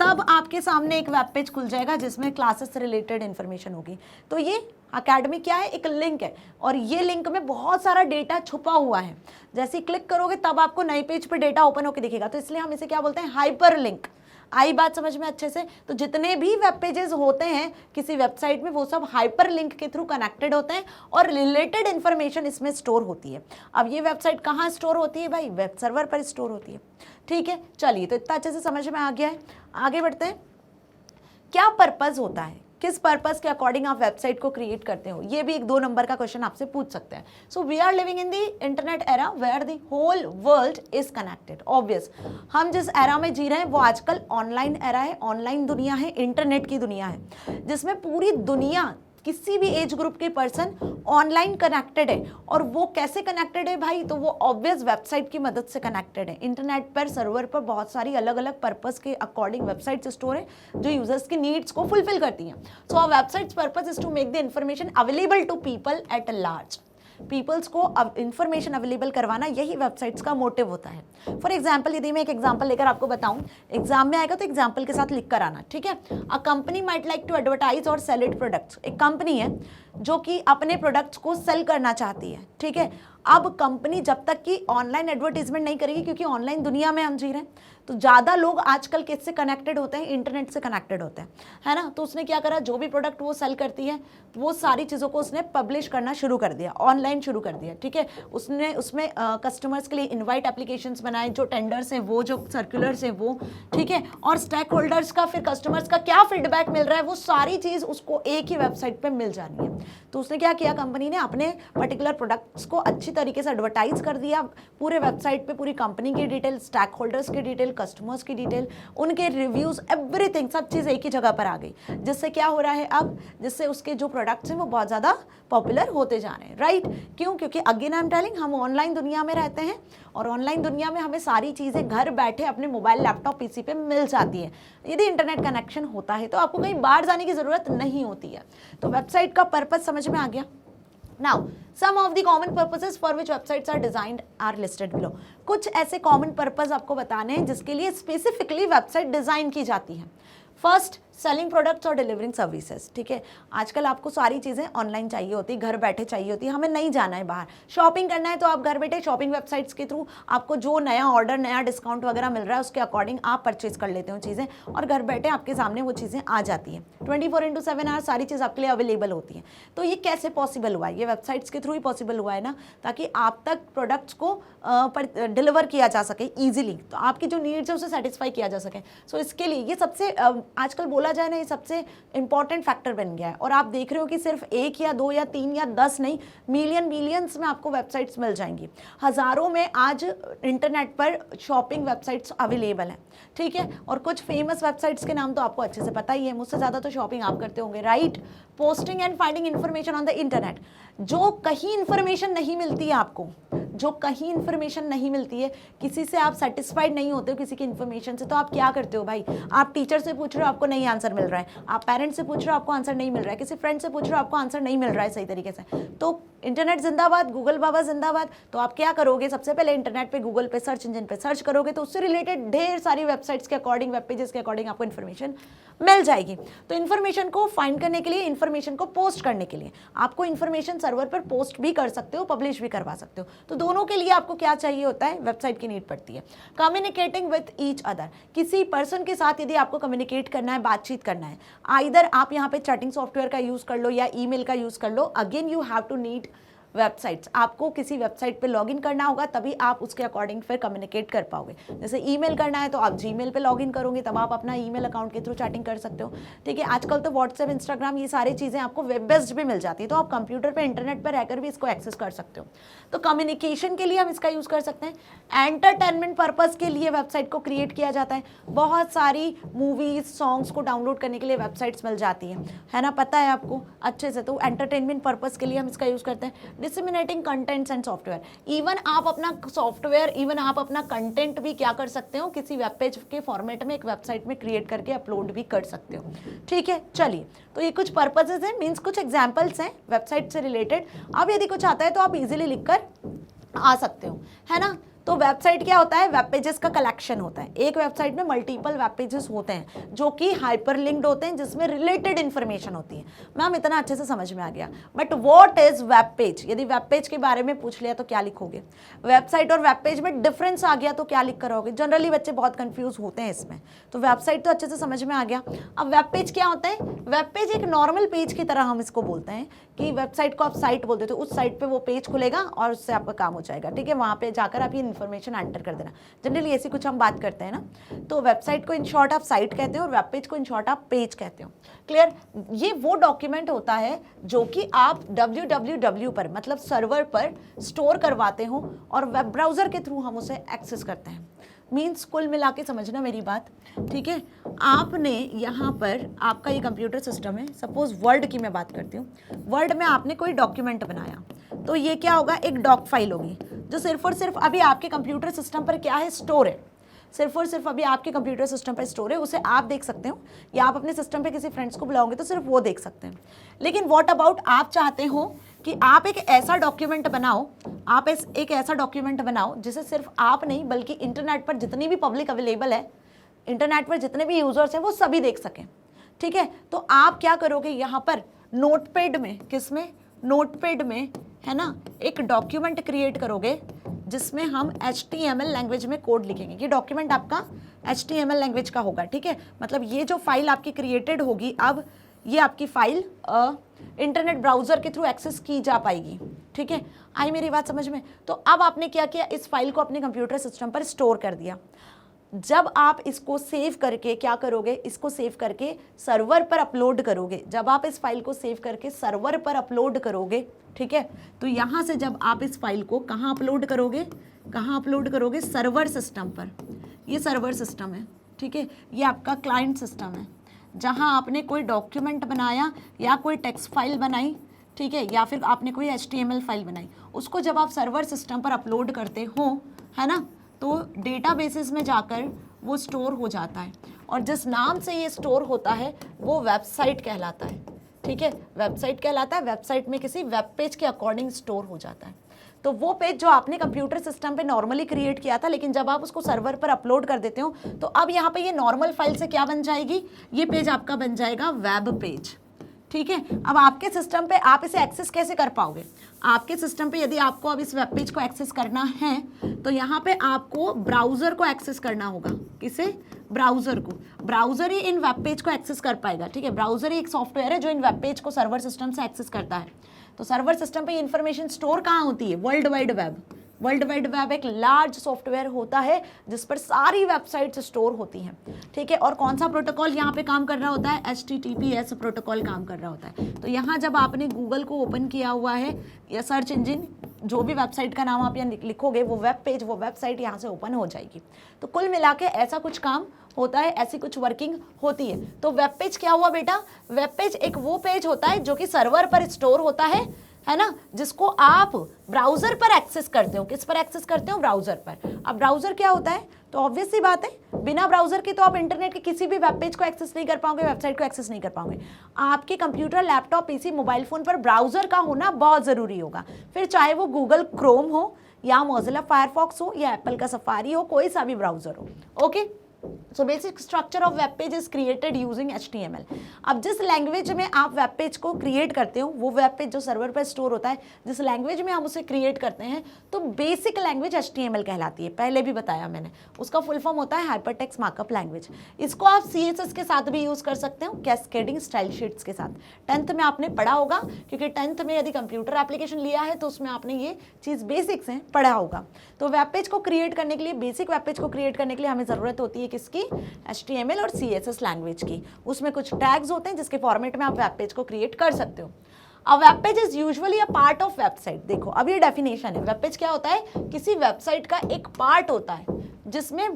तब आपके सामने एक वेब पेज खुल जाएगा जिसमें क्लासेस से रिलेटेड इंफॉर्मेशन होगी। तो ये अकेडमी क्या है? एक लिंक है, और ये लिंक में बहुत सारा डेटा छुपा हुआ है। जैसे क्लिक करोगे तब आपको नए पेज पे डेटा ओपन होकर दिखेगा, तो इसलिए हम इसे क्या बोलते हैं? Hyper link. आई बात समझ में अच्छे से? तो जितने भी वेब पेजेस होते हैं किसी वेबसाइट में वो सब हाइपर लिंक के थ्रू कनेक्टेड होते हैं, और रिलेटेड इंफॉर्मेशन इसमें स्टोर होती है। अब ये वेबसाइट कहाँ स्टोर होती है भाई? वेब सर्वर पर स्टोर होती है, ठीक है। चलिए, तो इतना अच्छे से समझ में आ गया है, आगे बढ़ते हैं। क्या पर्पस होता है, किस पर्पस के अकॉर्डिंग आप वेबसाइट को क्रिएट करते हो? ये भी एक 2 नंबर का क्वेश्चन आपसे पूछ सकते हैं। So we are living in the internet era where the whole world is connected. Obvious, हम जिस एरा में जी रहे हैं वो आजकल ऑनलाइन एरा है, ऑनलाइन दुनिया है, इंटरनेट की दुनिया है, जिसमें पूरी दुनिया किसी भी एज ग्रुप के पर्सन ऑनलाइन कनेक्टेड है। और वो कैसे कनेक्टेड है भाई, तो वो ऑब्वियस वेबसाइट की मदद से कनेक्टेड है। इंटरनेट पर सर्वर पर बहुत सारी अलग अलग पर्पस के अकॉर्डिंग वेबसाइट्स स्टोर है जो यूजर्स की नीड्स को फुलफिल करती हैं। So our websites purpose is to make the information available to people at large. Peoples को अब इंफॉर्मेशन अवेलेबल करवाना, यही वेबसाइट्स का मोटिव होता है। फॉर एग्जाम्पल, यदि मैं एक एग्जाम्पल लेकर आपको बताऊं, एग्जाम में आएगा तो एग्जाम्पल के साथ लिख कर आना, ठीक है। A company might like to advertise और सेल इट प्रोडक्ट्स। एक कंपनी है जो कि अपने प्रोडक्ट्स को सेल करना चाहती है, ठीक है। अब कंपनी जब तक कि ऑनलाइन एडवर्टीजमेंट नहीं करेगी, क्योंकि ऑनलाइन दुनिया में हम जी रहे हैं, तो ज़्यादा लोग आजकल किससे कनेक्टेड होते हैं, इंटरनेट से कनेक्टेड होते हैं, है ना। तो उसने क्या करा, जो भी प्रोडक्ट वो सेल करती है वो सारी चीज़ों को उसने पब्लिश करना शुरू कर दिया, ऑनलाइन शुरू कर दिया, ठीक है। उसने उसमें कस्टमर्स के लिए इनवाइट एप्लीकेशंस बनाए, जो टेंडर्स हैं वो, जो सर्कुलर्स हैं वो, ठीक है। और स्टेक होल्डर्स का, फिर कस्टमर्स का क्या फीडबैक मिल रहा है, वो सारी चीज़ उसको एक ही वेबसाइट पर मिल जानी है। तो उसने क्या किया, कंपनी ने अपने पर्टिकुलर प्रोडक्ट्स को अच्छी तरीके से एडवर्टाइज कर दिया पूरे वेबसाइट पे, पूरी कंपनी की डिटेल, स्टैक होल्डर्स की डिटेल, कस्टमर्स की डिटेल, उनके रिव्यूज, एवरीथिंग, सब चीज़ एक ही जगह पर आ गई। जिससे क्या हो रहा है अब, जिससे उसके जो प्रोडक्ट्स हैं वो बहुत ज़्यादा पॉपुलर होते जा रहे हैं, राइट। क्यों? क्योंकि अगेन आई एम टेलिंग, हम ऑनलाइन दुनिया में रहते हैं और ऑनलाइन दुनिया में हमें सारी चीज़ें घर बैठे अपने मोबाइल, लैपटॉप, पीसी पे मिल जाती है। यदि इंटरनेट कनेक्शन होता है तो आपको कहीं बाहर जाने की ज़रूरत नहीं होती है। तो वेबसाइट का पर्पस समझ में आ गया। Now, some of the common purposes for which websites are designed are listed below. कुछ ऐसे कॉमन पर्पस आपको बताने हैं जिसके लिए स्पेसिफिकली वेबसाइट डिज़ाइन की जाती है। फर्स्ट, सेलिंग प्रोडक्ट्स और डिलीवरिंग सर्विसेज, ठीक है। आजकल आपको सारी चीज़ें ऑनलाइन चाहिए होती है, घर बैठे चाहिए होती है, हमें नहीं जाना है बाहर। शॉपिंग करना है तो आप घर बैठे शॉपिंग वेबसाइट्स के थ्रू आपको जो नया ऑर्डर, नया डिस्काउंट वगैरह मिल रहा है उसके अकॉर्डिंग आप परचेज कर लेते हो चीज़ें, और घर बैठे आपके सामने वो चीज़ें आ जाती हैं। 24/7 आवर सारी चीज़ आपके लिए अवेलेबल होती है। तो ये कैसे पॉसिबल हुआ है? ये वेबसाइट्स के थ्रू ही पॉसिबल हुआ है ना, ताकि आप तक प्रोडक्ट्स को डिलीवर किया जा सके ईजिली, तो आपकी जो नीड्स है उसे सेटिस्फाई किया जा सके। सो इसके लिए ये सबसे आजकल बोला जाए ना, ये सबसे इंपॉर्टेंट फैक्टर बन गया है। और आप देख रहे हो कि सिर्फ 1 या 2 या 3 या 10 नहीं, मिलियंस में आपको वेबसाइट्स मिल जाएंगी। हज़ारों में आज इंटरनेट पर शॉपिंग वेबसाइट्स अवेलेबल हैं, ठीक है। और कुछ फेमस वेबसाइट्स के नाम तो आपको अच्छे से पता ही है, मुझसे ज़्यादा तो शॉपिंग आप करते होंगे, right. Posting and finding information on the internet, जो कहीं इन्फॉर्मेशन नहीं मिलती है आपको, जो कहीं इन्फॉर्मेशन नहीं मिलती है, किसी से आप सेटिस्फाइड नहीं होते हो किसी की इन्फॉर्मेशन से, तो आप क्या करते हो भाई, आप टीचर से पूछ रहे हो आपको नहीं आंसर मिल रहा है, आप पेरेंट्स से पूछ रहे हो आपको आंसर नहीं मिल रहा है, किसी फ्रेंड से पूछ रहे हो आपको आंसर नहीं मिल रहा है सही तरीके से, तो इंटरनेट जिंदाबाद, गूगल बाबा जिंदाबाद। तो आप क्या करोगे, सबसे पहले इंटरनेट पे, गूगल पे, सर्च इंजन पे सर्च करोगे तो उससे रिलेटेड ढेर सारी वेबसाइट्स के अकॉर्डिंग, वेब पेजेस के अकॉर्डिंग आपको इन्फॉर्मेशन मिल जाएगी। तो इन्फॉर्मेशन को फाइंड करने के लिए, इन्फॉर्मेशन को पोस्ट करने के लिए, आपको इन्फॉर्मेशन सर्वर पर पोस्ट भी कर सकते हो, पब्लिश भी करवा सकते हो। तो दोनों के लिए आपको क्या चाहिए होता है, वेबसाइट की नीड पड़ती है। कम्युनिकेटिंग विथ ईच अदर, किसी पर्सन के साथ यदि आपको कम्युनिकेट करना है, बातचीत करना है, आइदर आप यहाँ पे चैटिंग सॉफ्टवेयर का यूज़ कर लो या ईमेल का यूज़ कर लो, again you have to need websites. आपको किसी वेबसाइट पे लॉगिन करना होगा, तभी आप उसके अकॉर्डिंग फिर कम्युनिकेट कर पाओगे। जैसे ईमेल करना है तो आप जीमेल पे लॉगिन करोगे, तब आप अपना ईमेल अकाउंट के थ्रू चैटिंग कर सकते हो, ठीक है। आजकल तो व्हाट्सएप, इंस्टाग्राम, ये सारी चीज़ें आपको वेब बेस्ड भी मिल जाती है, तो आप कंप्यूटर पे, इंटरनेट पर रहकर भी इसको एक्सेस कर सकते हो। तो कम्युनिकेशन के लिए हम इसका यूज़ कर सकते हैं। एंटरटेनमेंट पर्पज़ के लिए वेबसाइट को क्रिएट किया जाता है। बहुत सारी मूवीज़, सॉन्ग्स को डाउनलोड करने के लिए वेबसाइट्स मिल जाती है ना, पता है आपको अच्छे से। तो एंटरटेनमेंट पर्पज़ के लिए हम इसका यूज़ करते हैं। Disseminating contents and software, even आप अपना सॉफ्टवेयर, इवन आप अपना कंटेंट भी क्या कर सकते हो, किसी वेब पेज के फॉर्मेट में एक वेबसाइट में क्रिएट करके अपलोड भी कर सकते हो, ठीक है। चलिए, तो ये कुछ पर्पसेस हैं, मीन्स कुछ एग्जाम्पल्स हैं वेबसाइट से रिलेटेड। अब यदि कुछ आता है तो आप इजीली लिखकर आ सकते हो, है ना। तो वेबसाइट क्या होता है, वेब पेजेस का कलेक्शन होता है। एक वेबसाइट में मल्टीपल वेब पेजेस होते हैं जो कि हाइपरलिंक्ड होते हैं, जिसमें रिलेटेड इन्फॉर्मेशन होती है। मैम इतना अच्छे से समझ में आ गया, but what is web page? यदि वेब पेज के बारे में पूछ लिया तो क्या लिखोगे? वेबसाइट और वेब पेज में डिफरेंस आ गया तो क्या लिख कर आओगे? जनरली बच्चे बहुत कंफ्यूज होते हैं इसमें। तो वेबसाइट तो अच्छे से समझ में आ गया। अब वेब पेज क्या होता है? वेब पेज एक नॉर्मल पेज की तरह हम इसको बोलते हैं कि वेबसाइट को आप साइट बोलते हो, तो उस साइट पे वो पेज खुलेगा और उससे आपका काम हो जाएगा, ठीक है। वहाँ पे जाकर आप ये इन्फॉर्मेशन एंटर कर देना। जनरली ऐसी कुछ हम बात करते हैं ना। तो वेबसाइट को इन शॉर्ट आप साइट कहते हो और वेब पेज को इन शॉर्ट आप पेज कहते हो। क्लियर? ये वो डॉक्यूमेंट होता है जो कि आप www पर, मतलब सर्वर पर स्टोर करवाते हो और वेब ब्राउजर के थ्रू हम उसे एक्सेस करते हैं। मीन्स कुल मिला के समझना मेरी बात, ठीक है। आपने यहाँ पर आपका ये कंप्यूटर सिस्टम है, सपोज वर्ड की मैं बात करती हूँ। वर्ड में आपने कोई डॉक्यूमेंट बनाया, तो ये क्या होगा, एक डॉक फाइल होगी जो सिर्फ और सिर्फ अभी आपके कंप्यूटर सिस्टम पर क्या है, स्टोर है। सिर्फ और सिर्फ अभी आपके कंप्यूटर सिस्टम पर स्टोर है, उसे आप देख सकते हो या आप अपने सिस्टम पे किसी फ्रेंड्स को बुलाओगे तो सिर्फ वो देख सकते हैं। लेकिन व्हाट अबाउट आप चाहते हो कि आप एक ऐसा डॉक्यूमेंट बनाओ, आप एक ऐसा डॉक्यूमेंट बनाओ जिसे सिर्फ आप नहीं बल्कि इंटरनेट पर जितनी भी पब्लिक अवेलेबल है, इंटरनेट पर जितने भी यूजर्स हैं वो सभी देख सकें। ठीक है, तो आप क्या करोगे, यहाँ पर नोटपैड में, किसमें, नोटपैड में, है ना, एक डॉक्यूमेंट क्रिएट करोगे जिसमें हम HTML लैंग्वेज में कोड लिखेंगे। ये डॉक्यूमेंट आपका HTML लैंग्वेज का होगा। ठीक है, मतलब ये जो फाइल आपकी क्रिएटेड होगी, अब ये आपकी फाइल इंटरनेट ब्राउजर के थ्रू एक्सेस की जा पाएगी। ठीक है, आई मेरी बात समझ में। तो अब आपने क्या किया, इस फाइल को अपने कंप्यूटर सिस्टम पर स्टोर कर दिया। जब आप इसको सेव करके क्या करोगे, इसको सेव करके सर्वर पर अपलोड करोगे, जब आप इस फाइल को सेव करके सर्वर पर अपलोड करोगे, ठीक है, तो यहाँ से जब आप इस फाइल को कहाँ अपलोड करोगे, कहाँ अपलोड करोगे, सर्वर सिस्टम पर। ये सर्वर सिस्टम है। ठीक है, ये आपका क्लाइंट सिस्टम है जहाँ आपने कोई डॉक्यूमेंट बनाया या कोई टेक्स्ट फाइल बनाई, ठीक है, या फिर आपने कोई HTML फाइल बनाई, उसको जब आप सर्वर सिस्टम पर अपलोड करते हो, है ना, तो डेटाबेसेस में जाकर वो स्टोर हो जाता है और जिस नाम से ये स्टोर होता है वो वेबसाइट कहलाता है। ठीक है, वेबसाइट कहलाता है। वेबसाइट में किसी वेब पेज के अकॉर्डिंग स्टोर हो जाता है। तो वो पेज जो आपने कंप्यूटर सिस्टम पे नॉर्मली क्रिएट किया था, लेकिन जब आप उसको सर्वर पर अपलोड कर देते हो तो अब यहाँ पे ये नॉर्मल फाइल से क्या बन जाएगी, ये पेज आपका बन जाएगा वेब पेज। ठीक है, अब आपके सिस्टम पे आप इसे एक्सेस कैसे कर पाओगे, आपके सिस्टम पे यदि आपको अब इस वेब पेज को एक्सेस करना है तो यहाँ पे आपको ब्राउजर को एक्सेस करना होगा। किसे, ब्राउजर को। ब्राउजर ही इन वेब पेज को एक्सेस कर पाएगा। ठीक है, ब्राउजर ही एक सॉफ्टवेयर है जो इन वेब पेज को सर्वर सिस्टम से एक्सेस करता है। तो सर्वर सिस्टम पे इंफॉर्मेशन स्टोर कहाँ होती है, world wide web. World wide web एक लार्ज सॉफ्टवेयर होता है जिस पर सारी वेबसाइट्स स्टोर होती हैं। ठीक है, और कौन सा प्रोटोकॉल यहाँ पे काम कर रहा होता है, HTTPS प्रोटोकॉल काम कर रहा होता है। तो यहाँ जब आपने गूगल को ओपन किया हुआ है या सर्च इंजन, जो भी वेबसाइट का नाम आप यहाँ लिखोगे वो वेब पेज, वो वेबसाइट यहाँ से ओपन हो जाएगी। तो कुल मिला के ऐसा कुछ काम होता है, ऐसी कुछ वर्किंग होती है। तो वेब पेज क्या हुआ बेटा, वेब पेज एक वो पेज होता है जो कि सर्वर पर स्टोर होता है ना, जिसको आप ब्राउजर पर एक्सेस करते हो। किस पर एक्सेस करते हो, ब्राउजर पर। अब ब्राउजर क्या होता है, तो ऑब्वियस सी बात है, बिना ब्राउजर के तो आप इंटरनेट के किसी भी वेब पेज को एक्सेस नहीं कर पाओगे, वेबसाइट को एक्सेस नहीं कर पाओगे। आपके computer, laptop, PC, mobile phone पर ब्राउजर का होना बहुत जरूरी होगा। फिर चाहे वो गूगल क्रोम हो या मोज़िला फायरफॉक्स हो या एप्पल का सफारी हो, कोई सा भी ब्राउजर हो। Okay, so basic structure of web page is created using HTML। अब जिस लैंग्वेज में आप वेब पेज को क्रिएट करते हो, वो वेब पेज जो सर्वर पर स्टोर होता है, जिस लैंग्वेज में हम उसे क्रिएट करते हैं, तो बेसिक लैंग्वेज HTML कहलाती है। पहले भी बताया मैंने, उसका फुल फॉर्म होता है हाइपरटेक्स्ट मार्कअप लैंग्वेज। इसको आप CSS के साथ भी यूज कर सकते हो, कैस्केडिंग स्टाइल शीट्स के साथ। 10th में आपने पढ़ा होगा, क्योंकि 10th में यदि कंप्यूटर एप्लीकेशन लिया है तो उसमें आपने ये चीज़ बेसिक से पढ़ा होगा। तो वेब पेज को क्रिएट करने के लिए, बेसिक वेब पेज को क्रिएट करने के लिए हमें ज़रूरत होती है किसकी, HTML और CSS लैंग्वेज की। उसमें कुछ टैग्स होते हैं जिसके फॉर्मेट में आप वेब पेज को क्रिएट कर सकते हो। A web page is usually a part of website. देखो अब ये डेफिनेशन है, वेब पेज क्या होता है, किसी वेबसाइट का एक पार्ट होता है जिसमें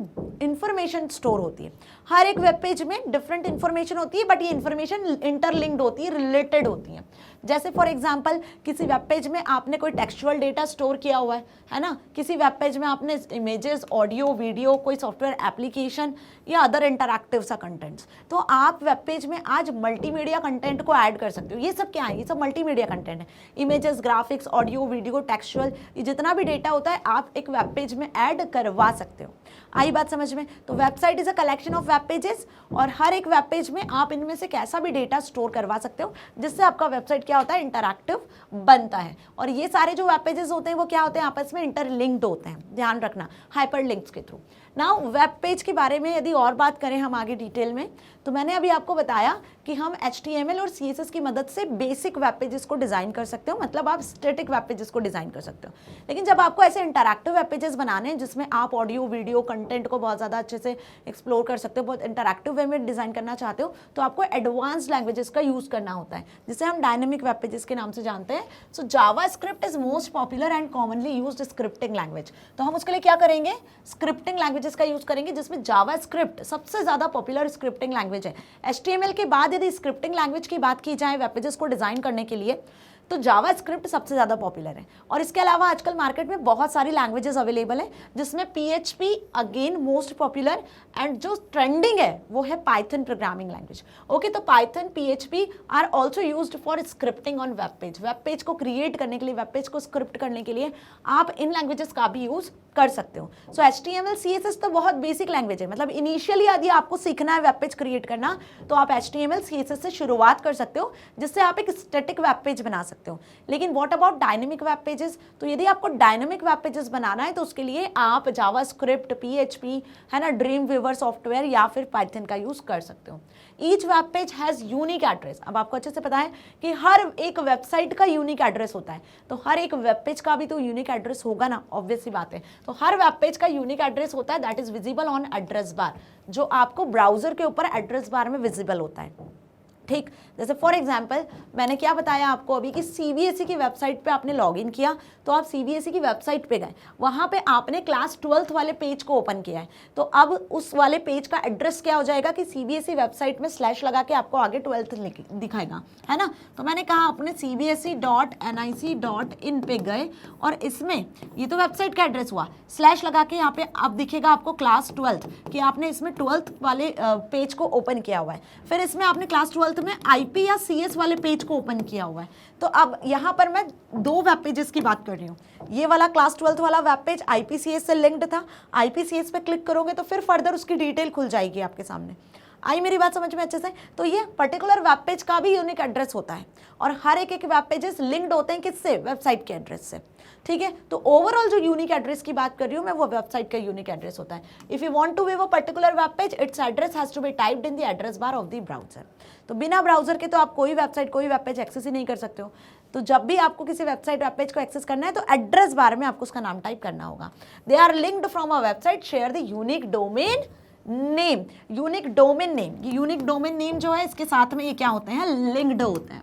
इंफॉर्मेशन स्टोर होती है। हर एक वेब पेज में डिफरेंट इंफॉर्मेशन होती है, बट ये इंफॉर्मेशन इंटरलिंक्ड होती है, रिलेटेड होती है। जैसे फॉर एग्जांपल किसी वेब पेज में आपने कोई टेक्सचुअल डेटा स्टोर किया हुआ है ना, किसी वेब पेज में आपने इमेजेस, ऑडियो, वीडियो, कोई सॉफ्टवेयर एप्लीकेशन या अदर इंटरैक्टिव सा कंटेंट्स, तो आप वेब पेज में आज मल्टीमीडिया कंटेंट को ऐड कर सकते हो। ये सब क्या है, ये सब मल्टीमीडिया कंटेंट है। Images, graphics, audio, video, textual, ये जितना भी डेटा होता है आप एक वेब पेज में ऐड करवा सकते हो। आई बात समझ में। तो website is a collection of web pages, और हर एक वेब पेज में आप इनमें से कैसा भी डेटा स्टोर करवा सकते हो जिससे आपका वेबसाइट क्या होता है, इंटरैक्टिव बनता है। और ये सारे जो वेब पेजेस होते हैं वो क्या होते हैं, आपस में इंटरलिंक्ड होते हैं, ध्यान रखना, हाइपरलिंक्स के थ्रू। नाउ वेब पेज के बारे में यदि और बात करें हम आगे डिटेल में, तो मैंने अभी आपको बताया कि हम HTML और CSS की मदद से बेसिक वेब पेजेस को डिज़ाइन कर सकते हो, मतलब आप स्टैटिक वेब पेजेस को डिज़ाइन कर सकते हो। लेकिन जब आपको ऐसे इंटरैक्टिव वेब पेजेस बनाने हैं जिसमें आप ऑडियो वीडियो कंटेंट को बहुत ज़्यादा अच्छे से एक्सप्लोर कर सकते हो, बहुत इंटरैक्टिव वे में डिज़ाइन करना चाहते हो, तो आपको एडवांस्ड लैंग्वेजेस का यूज़ करना होता है, जिसे हम डायनेमिक वेब पेजेस के नाम से जानते हैं। So JavaScript is most popular and commonly used scripting language. तो हम उसके लिए क्या करेंगे, स्क्रिप्टिंग लैंग्वेजेस का यूज़ करेंगे, जिसमें जावास्क्रिप्ट सबसे ज़्यादा पॉपुलर स्क्रिप्टिंग लैंग्वेज है। HTML के बाद यदि स्क्रिप्टिंग लैंग्वेज की बात की जाए वेब पेजेस को डिज़ाइन करने के लिए, तो जावास्क्रिप्ट सबसे ज़्यादा पॉपुलर है। और इसके अलावा आजकल मार्केट में बहुत सारी लैंग्वेजेस अवेलेबल है, जिसमें PHP again most popular, and जो ट्रेंडिंग है वो है पाइथन प्रोग्रामिंग लैंग्वेज। ओके, तो Python PHP are also used for scripting on web page. Web page को क्रिएट करने के लिए, वेब पेज को स्क्रिप्ट करने के लिए आप इन लैंग्वेजेस का भी यूज़ कर सकते हो। सो HTML CSS तो बहुत बेसिक लैंग्वेज है, मतलब इनिशियली यदि आपको सीखना है वेब पेज क्रिएट करना, तो आप HTML CSS से शुरुआत कर सकते हो, जिससे आप एक स्टैटिक वेब पेज बना सकते हो। लेकिन what about dynamic web pages? तो यदि आपको डायनेमिक वेब पेजेस बनाना है तो उसके लिए आप जावास्क्रिप्ट, PHP है ना, ड्रीमवीवर सॉफ्टवेयर या फिर पाइथन का यूज कर सकते हो। Each web page has unique address. अब आपको अच्छे से पता है कि हर एक वेबसाइट का यूनिक एड्रेस होता है, तो हर एक वेब पेज का भी तो यूनिक एड्रेस होगा ना, ऑब्वियस सी बात है। तो हर वेब पेज का यूनिक एड्रेस होता है, that is visible on address bar, जो आपको ब्राउजर के ऊपर एड्रेस बार में विजिबल होता है। ठीक, जैसे फॉर एग्जाम्पल मैंने क्या बताया आपको अभी कि CBSE की वेबसाइट पे आपने लॉगिन किया, तो आप CBSE की वेबसाइट पे गए, वहाँ पे आपने क्लास 12th वाले पेज को ओपन किया है, तो अब उस वाले पेज का एड्रेस क्या हो जाएगा कि CBSE वेबसाइट में स्लैश लगा के आपको आगे 12th दिखाएगा, है ना। तो मैंने कहा अपने cbse.nic.in पे गए और इसमें ये तो वेबसाइट का एड्रेस हुआ, स्लैश लगा के यहाँ पे अब दिखेगा आपको क्लास 12th कि आपने इसमें 12th वाले पेज को ओपन किया हुआ है। फिर इसमें आपने क्लास 12th में IP या CS वाले पेज को ओपन किया हुआ है। तो अब यहाँ पर मैं दो वेब पेजेस की बात कर रही हूँ। ये वाला क्लास 12th वाला वेब पेज IPCS से लिंक्ड था, IPCS पे क्लिक करोगे तो फिर फर्दर उसकी डिटेल खुल जाएगी आपके सामने। आई मेरी बात समझ में अच्छे से? तो ये पर्टिकुलर वेब पेज का भी यूनिक एड्रेस होता है और हर एक वेब पेजेस लिंक्ड होते हैं किससे? वेबसाइट के एड्रेस से। ठीक है, तो ओवरऑल जो यूनिक एड्रेस की बात कर रही हूँ मैं, वो वेबसाइट का यूनिक एड्रेस होता है। If you want to view a particular web page, its address has to be typed in the address bar of the browser. तो बिना ब्राउजर के तो आप कोई वेबसाइट, कोई वेब पेज एक्सेस ही नहीं कर सकते हो। तो जब भी आपको किसी वेबसाइट, वेब पेज को एक्सेस करना है तो एड्रेस बार में आपको उसका नाम टाइप करना होगा। They are linked from a website, share the unique domain name. Unique domain name, ये यूनिक डोमेन नेम जो है इसके साथ में ये क्या होते हैं? लिंक्ड होते हैं।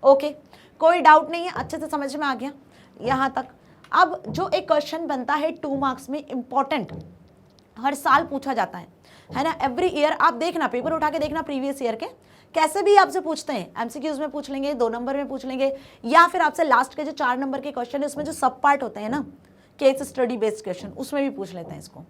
ओके, कोई डाउट नहीं है, अच्छे से समझ में आ गया यहाँ तक। अब जो एक क्वेश्चन बनता है 2 मार्क्स में, इंपॉर्टेंट, हर साल पूछा जाता है ना, एवरी ईयर। आप देखना, पेपर उठा के देखना प्रीवियस ईयर के, कैसे भी आपसे पूछते हैं, MCQs में पूछ लेंगे, 2 नंबर में पूछ लेंगे, या फिर आपसे लास्ट के जो 4 नंबर के क्वेश्चन है उसमें जो सब पार्ट होते हैं ना, केस स्टडी बेस्ड क्वेश्चन, उसमें भी पूछ लेते हैं इसको।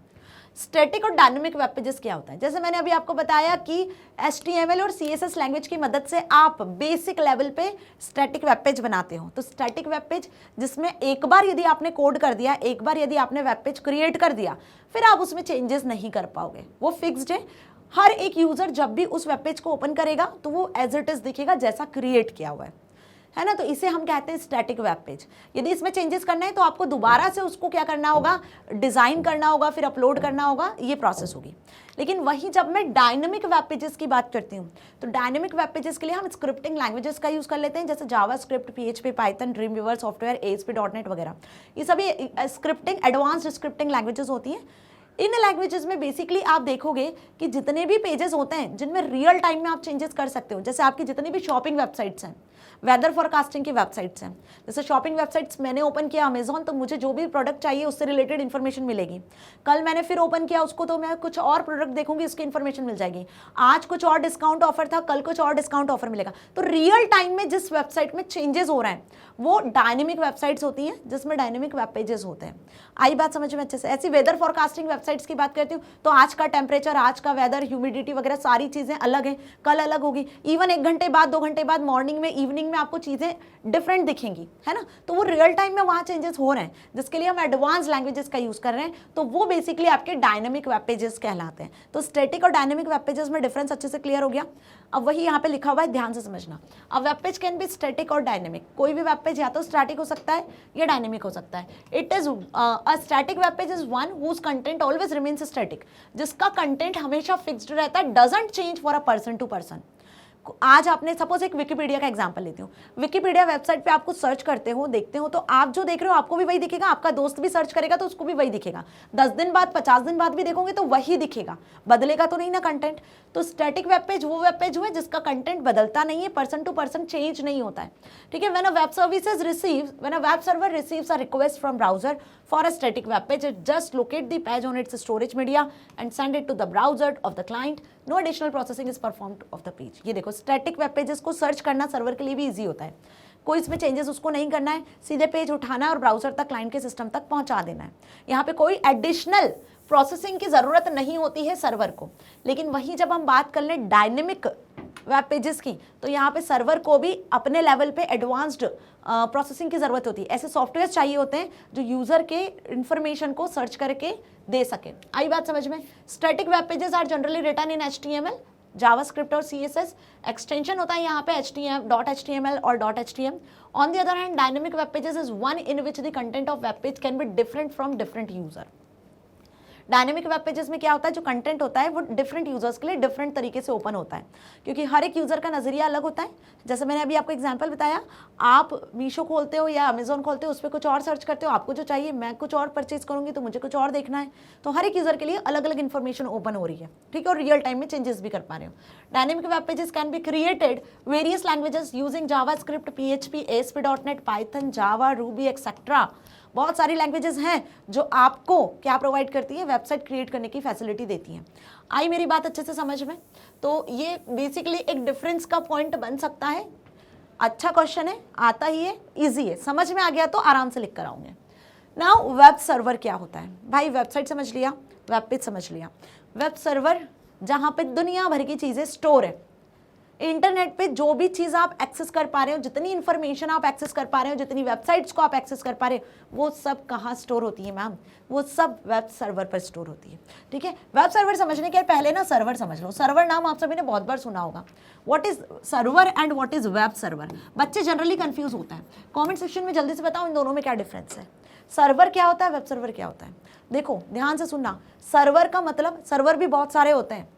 स्टैटिक और डायनेमिक वेब पेजेस क्या होता है? जैसे मैंने अभी आपको बताया कि HTML और CSS लैंग्वेज की मदद से आप बेसिक लेवल पे स्टैटिक वेब पेज बनाते हो। तो स्टैटिक वेब पेज जिसमें एक बार यदि आपने कोड कर दिया, एक बार यदि आपने वेब पेज क्रिएट कर दिया, फिर आप उसमें चेंजेस नहीं कर पाओगे, वो फिक्स्ड है। हर एक यूजर जब भी उस वेब पेज को ओपन करेगा तो वो एज इट इज दिखेगा जैसा क्रिएट किया हुआ है ना। तो इसे हम कहते हैं स्टैटिक वेब पेज। यदि इसमें चेंजेस करना है तो आपको दोबारा से उसको क्या करना होगा? डिज़ाइन करना होगा, फिर अपलोड करना होगा, ये प्रोसेस होगी। लेकिन वहीं जब मैं डायनेमिक वेब पेजेस की बात करती हूँ, तो डायनेमिक वेब पेजेस के लिए हम स्क्रिप्टिंग लैंग्वेजेस का यूज़ कर लेते हैं, जैसे JavaScript, PHP, Python, dream weaver software, ASP.NET वगैरह। ये सभी स्क्रिप्टिंग, एडवांस्ड स्क्रिप्टिंग लैंग्वेजेस होती हैं। इन लैंग्वेजेस में बेसिकली आप देखोगे कि जितने भी पेजेस होते हैं जिनमें रियल टाइम में आप चेंजेस कर सकते हो, जैसे आपकी जितनी भी शॉपिंग वेबसाइट्स हैं, वेदर फोरकास्टिंग की वेबसाइट्स हैं, जैसे शॉपिंग वेबसाइट्स मैंने ओपन किया अमेजॉन, तो मुझे जो भी प्रोडक्ट चाहिए उससे रिलेटेड इन्फॉर्मेशन मिलेगी। कल मैंने फिर ओपन किया उसको, तो मैं कुछ और प्रोडक्ट देखूंगी, उसकी इन्फॉर्मेशन मिल जाएगी। आज कुछ और डिस्काउंट ऑफर था, कल कुछ और डिस्काउंट ऑफर मिलेगा। तो रियल टाइम में जिस वेबसाइट में चेंजेस हो रहे हैं वो डायनेमिक वेबसाइट्स होती हैं, जिसमें डायनेमिक वेब पेजेस होते हैं। आई बात समझ में अच्छे से? ऐसी वेदर फोरकास्टिंग वेबसाइट्स की बात करती हूँ तो आज का टेम्परेचर, आज का वेदर, ह्यूमिडिटी वगैरह सारी चीज़ें अलग हैं, कल अलग होगी। इवन 1 घंटे बाद, 2 घंटे बाद, मॉर्निंग में, इवनिंग में आपको चीज़ें डिफरेंट दिखेंगी, है ना। तो वो रियल टाइम में वहाँ चेंजेस हो रहे हैं, जिसके लिए हम एडवांस लैंग्वेजेस का यूज़ कर रहे हैं। तो वो बेसिकली आपके डायनेमिक वेब पेजेस कहलाते हैं। तो स्टैटिक और डायनेमिक वेब पेजेस में डिफरेंस अच्छे से क्लियर हो गया। अब वही यहाँ पे लिखा हुआ है, ध्यान से समझना। अब web page can B static और डायनेमिक। कोई भी वेब पेज या तो स्टैटिक हो सकता है या डायनेमिक हो सकता है। It is a static web page is one whose content always remains static, जिसका कंटेंट हमेशा फिक्स्ड रहता है, doesn't change for a person to person. आज आपने सपोज एक विकिपीडिया का एग्जांपल लेती हूँ, विकिपीडिया वेबसाइट पे आप कुछ सर्च करते हो, देखते हो, तो आप जो देख रहे हो आपको भी वही दिखेगा, आपका दोस्त भी सर्च करेगा तो उसको भी वही दिखेगा, 10 दिन बाद 50 दिन बाद भी देखोगे तो वही दिखेगा, बदलेगा तो नहीं ना कंटेंट। तो स्टैटिक वेब पेज वो वेब पेज हुआ है जिसका कंटेंट बदलता नहीं है, पर्सन टू पर्सन चेंज नहीं होता है, ठीक है। When a web server receives a request from browser for a static web page, it just locate the page on its storage media and send it to the browser of the client. No additional processing is performed of the page. ये देखो static web pages को सर्च करना सर्वर के लिए भी इजी होता है, कोई इसमें चेंजेस उसको नहीं करना है, सीधे पेज उठाना है और ब्राउजर तक, क्लाइंट के सिस्टम तक पहुंचा देना है। यहाँ पे कोई एडिशनल प्रोसेसिंग की ज़रूरत नहीं होती है सर्वर को। लेकिन वहीं जब हम बात कर लें डायनेमिक वेब पेजेस की, तो यहाँ पे सर्वर को भी अपने लेवल पे एडवांस्ड प्रोसेसिंग की ज़रूरत होती है। ऐसे सॉफ्टवेयर चाहिए होते हैं जो यूज़र के इंफॉर्मेशन को सर्च करके दे सके। आई बात समझ में? Static web pages are generally written in HTML, JavaScript और CSS। एक्सटेंशन होता है यहाँ पे .html और .htm। On the other hand dynamic web pages is one in which the content of web page can be different from different user. Dynamic web pages में क्या होता है, जो कंटेंट होता है वो डिफरेंट यूजर्स के लिए डिफरेंट तरीके से ओपन होता है, क्योंकि हर एक यूजर का नजरिया अलग होता है। जैसे मैंने अभी आपको एग्जांपल बताया, आप मीशो खोलते हो या अमेजोन खोलते हो, उस पर कुछ और सर्च करते हो, आपको जो चाहिए, मैं कुछ और परचेज करूंगी तो मुझे कुछ और देखना है, तो हर एक यूजर के लिए अलग अलग इन्फॉर्मेशन ओपन हो रही है, ठीक है, और रियल टाइम में चेंजेस भी कर पा रहे हो। Dynamic web pages can be created various languages using JavaScript, PHP, ASP.NET, Python, Java, Ruby etcetera. बहुत सारी लैंग्वेजेस हैं जो आपको क्या प्रोवाइड करती है, वेबसाइट क्रिएट करने की फैसिलिटी देती हैं। आई मेरी बात अच्छे से समझ में? तो ये बेसिकली एक डिफरेंस का पॉइंट बन सकता है। अच्छा क्वेश्चन है, आता ही है, इजी है, समझ में आ गया तो आराम से लिख कर आओगे। नाउ वेब सर्वर क्या होता है भाई? वेबसाइट समझ लिया, वेब पेज समझ लिया। वेब सर्वर जहाँ पे दुनिया भर की चीज़ें स्टोर है, इंटरनेट पे जो भी चीज़ आप एक्सेस कर पा रहे हो, जितनी इंफॉर्मेशन आप एक्सेस कर पा रहे हो, जितनी वेबसाइट्स को आप एक्सेस कर पा रहे हो, वो सब कहाँ स्टोर होती है मैम? वो सब वेब सर्वर पर स्टोर होती है, ठीक है। वेब सर्वर समझने के पहले ना सर्वर समझ लो। सर्वर नाम आप सभी ने बहुत बार सुना होगा। What is server and what is web server? बच्चे जनरली कंफ्यूज होता है। कॉमेंट सेक्शन में जल्दी से बताओ इन दोनों में क्या डिफरेंस है। सर्वर क्या होता है, वेब सर्वर क्या होता है? देखो ध्यान से सुनना। सर्वर का मतलब, सर्वर भी बहुत सारे होते हैं,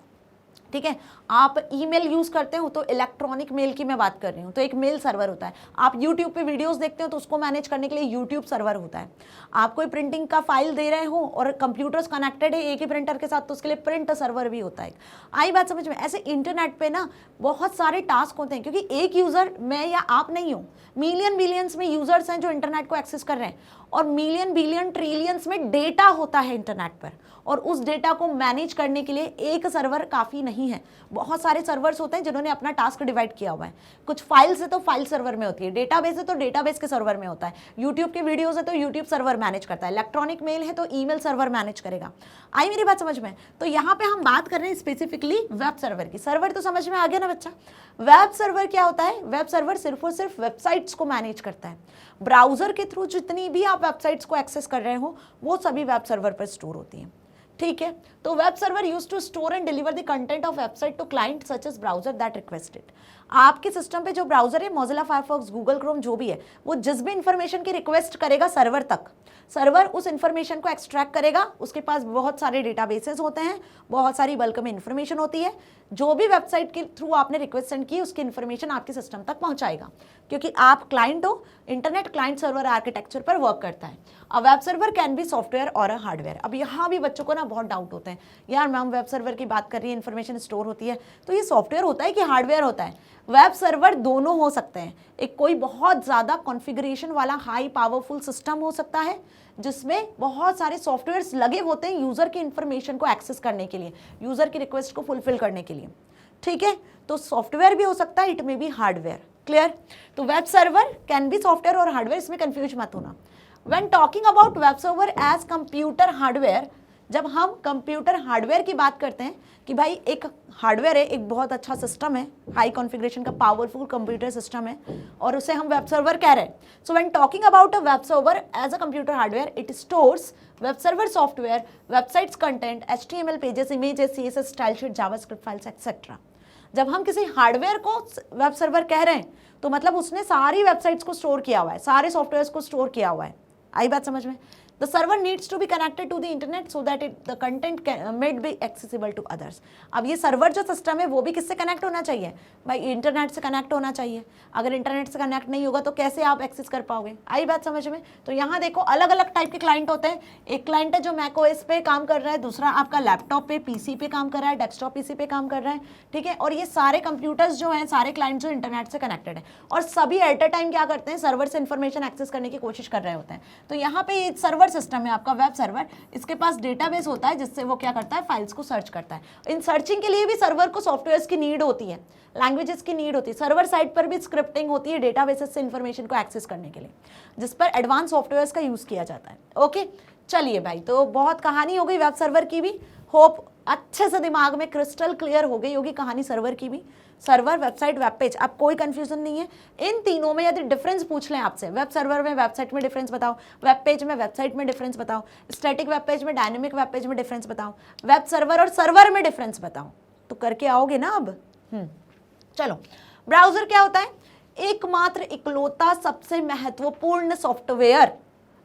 ठीक है। आप ईमेल यूज करते हो तो इलेक्ट्रॉनिक मेल की मैं बात कर रही हूँ, तो एक मेल सर्वर होता है। आप यूट्यूब पे वीडियोस देखते हो तो उसको मैनेज करने के लिए यूट्यूब सर्वर होता है। आप कोई प्रिंटिंग का फाइल दे रहे हो और कंप्यूटर्स कनेक्टेड है एक ही प्रिंटर के साथ, तो उसके लिए प्रिंट सर्वर भी होता है। आई बात समझ में? ऐसे इंटरनेट पे ना बहुत सारे टास्क होते हैं, क्योंकि एक यूजर मैं या आप नहीं हो, मिलियन बिलियंस में यूजर्स हैं जो इंटरनेट को एक्सेस कर रहे हैं, और मिलियन बिलियन ट्रिलियंस में डेटा होता है इंटरनेट पर, और उस डेटा को मैनेज करने के लिए एक सर्वर काफ़ी नहीं है। बहुत सारे सर्वर्स होते हैं जिन्होंने अपना टास्क डिवाइड किया हुआ है। कुछ फाइल्स है तो फाइल सर्वर में होती है, डेटाबेस है तो डेटाबेस के सर्वर में होता है, यूट्यूब के वीडियोस है तो यूट्यूब सर्वर मैनेज करता है, इलेक्ट्रॉनिक मेल है तो ईमेल सर्वर मैनेज करेगा। आई मेरी बात समझ में? तो यहाँ पे हम बात कर रहे हैं स्पेसिफिकली वेब सर्वर की। सर्वर तो समझ में आ गया ना बच्चा? वेब सर्वर क्या होता है? वेब सर्वर सिर्फ और सिर्फ वेबसाइट्स को मैनेज करता है। ब्राउजर के थ्रू जितनी भी आप वेबसाइट्स को एक्सेस कर रहे हो वो सभी वेब सर्वर पर स्टोर होती हैं, ठीक है। तो web server use to store and deliver the content of website to client such as browser that requested. आपके सिस्टम पे जो ब्राउजर है, मोजिला फायरफॉक्स, गूगल क्रोम, जो भी है, वो जिस भी इंफॉर्मेशन की रिक्वेस्ट करेगा सर्वर तक, सर्वर उस इंफॉर्मेशन को एक्सट्रैक्ट करेगा। उसके पास बहुत सारे डेटाबेसेस होते हैं, बहुत सारी बल्क में इंफॉर्मेशन होती है। जो भी वेबसाइट के थ्रू आपने रिक्वेस्ट सेंड की, उसकी इंफॉर्मेशन आपके सिस्टम तक पहुंचाएगा, क्योंकि आप क्लाइंट हो। इंटरनेट क्लाइंट सर्वर आर्किटेक्चर पर वर्क करता है। अ web server can be software और अ हार्डवेयर। अब यहाँ भी बच्चों को ना बहुत डाउट होते हैं, यार मैम वेब सर्वर की बात कर रही है, इन्फॉर्मेशन स्टोर होती है, तो ये सॉफ्टवेयर होता है कि हार्डवेयर होता है? वेब सर्वर दोनों हो सकते हैं। एक कोई बहुत ज़्यादा कॉन्फ़िगरेशन वाला हाई पावरफुल सिस्टम हो सकता है जिसमें बहुत सारे सॉफ्टवेयर्स लगे होते हैं यूज़र की इंफॉर्मेशन को एक्सेस करने के लिए, यूज़र की रिक्वेस्ट को फुलफिल करने के लिए, ठीक है। तो सॉफ्टवेयर भी हो सकता है, it may be hardware. Clear? तो web server can be software और हार्डवेयर, इसमें कंफ्यूज मत होना। When talking about web server as computer hardware, जब हम कंप्यूटर हार्डवेयर की बात करते हैं कि भाई एक हार्डवेयर है, एक बहुत अच्छा सिस्टम है, हाई कॉन्फ़िगरेशन का पावरफुल कंप्यूटर सिस्टम है, और उसे हम वेब सर्वर कह रहे हैं। So when talking about a web server as a computer hardware, it stores web server software, websites content, HTML pages, images, CSS, style sheet, JavaScript files etcetera. जब हम किसी हार्डवेयर को वेब सर्वर कह रहे हैं तो मतलब उसने सारी वेबसाइट्स को स्टोर किया हुआ है, सारे सॉफ्टवेयर्स को स्टोर किया हुआ है। आई बात समझ में? The server needs to be connected to the internet so that the content may be accessible to others. अब ये सर्वर जो सिस्टम है वो भी किससे कनेक्ट होना चाहिए भाई, इंटरनेट से कनेक्ट होना चाहिए। अगर इंटरनेट से कनेक्ट नहीं होगा तो कैसे आप एक्सेस कर पाओगे, आई बात समझ में। तो यहाँ देखो अलग अलग टाइप के क्लाइंट होते हैं। एक क्लाइंट है जो मैकओएस पे काम कर रहा है, दूसरा आपका लैपटॉप पे पीसी पे काम कर रहा है, डेस्कटॉप पीसी पे काम कर रहा है, ठीक है। और ये सारे कंप्यूटर्स जो हैं, सारे क्लाइंट जो इंटरनेट से कनेक्टेड है और सभी एट अ टाइम क्या करते हैं, सर्वर से इंफॉर्मेशन एक्सेस करने की कोशिश कर रहे होते हैं। तो यहाँ पे ये सर्वर सिस्टम है आपका, वेब सर्वर, इसके पास डेटाबेस होता है जिससे वो क्या करता है, फाइल्स को सर्च करता है। इन सर्चिंग के लिए भी सर्वर को सॉफ्टवेयर्स की नीड होती है, लैंग्वेजेस की नीड होती है, सर्वर साइड पर भी स्क्रिप्टिंग होती है डेटाबेसेस से इंफॉर्मेशन को एक्सेस करने के लिए, जिस पर एडवांस सॉफ्टवेयर्स का यूज किया जाता है। ओके चलिए भाई, तो बहुत कहानी हो गई वेब सर्वर की भी, होप अच्छे से दिमाग में क्रिस्टल क्लियर हो गई होगी कहानी सर्वर की भी। सर्वर, वेबसाइट, वेब पेज, अब कोई कंफ्यूजन नहीं है। इन तीनों में यदि डिफरेंस पूछ लें आपसे, वेब सर्वर में वेबसाइट में डिफरेंस बताओ, वेब पेज में वेबसाइट में डिफरेंस बताओ, स्टैटिक वेब पेज में डायनेमिक वेब पेज में डिफरेंस बताओ, वेब सर्वर और सर्वर में डिफरेंस बताओ, तो करके आओगे ना अब। चलो, ब्राउजर क्या होता है, एकमात्र इकलौता सबसे महत्वपूर्ण सॉफ्टवेयर,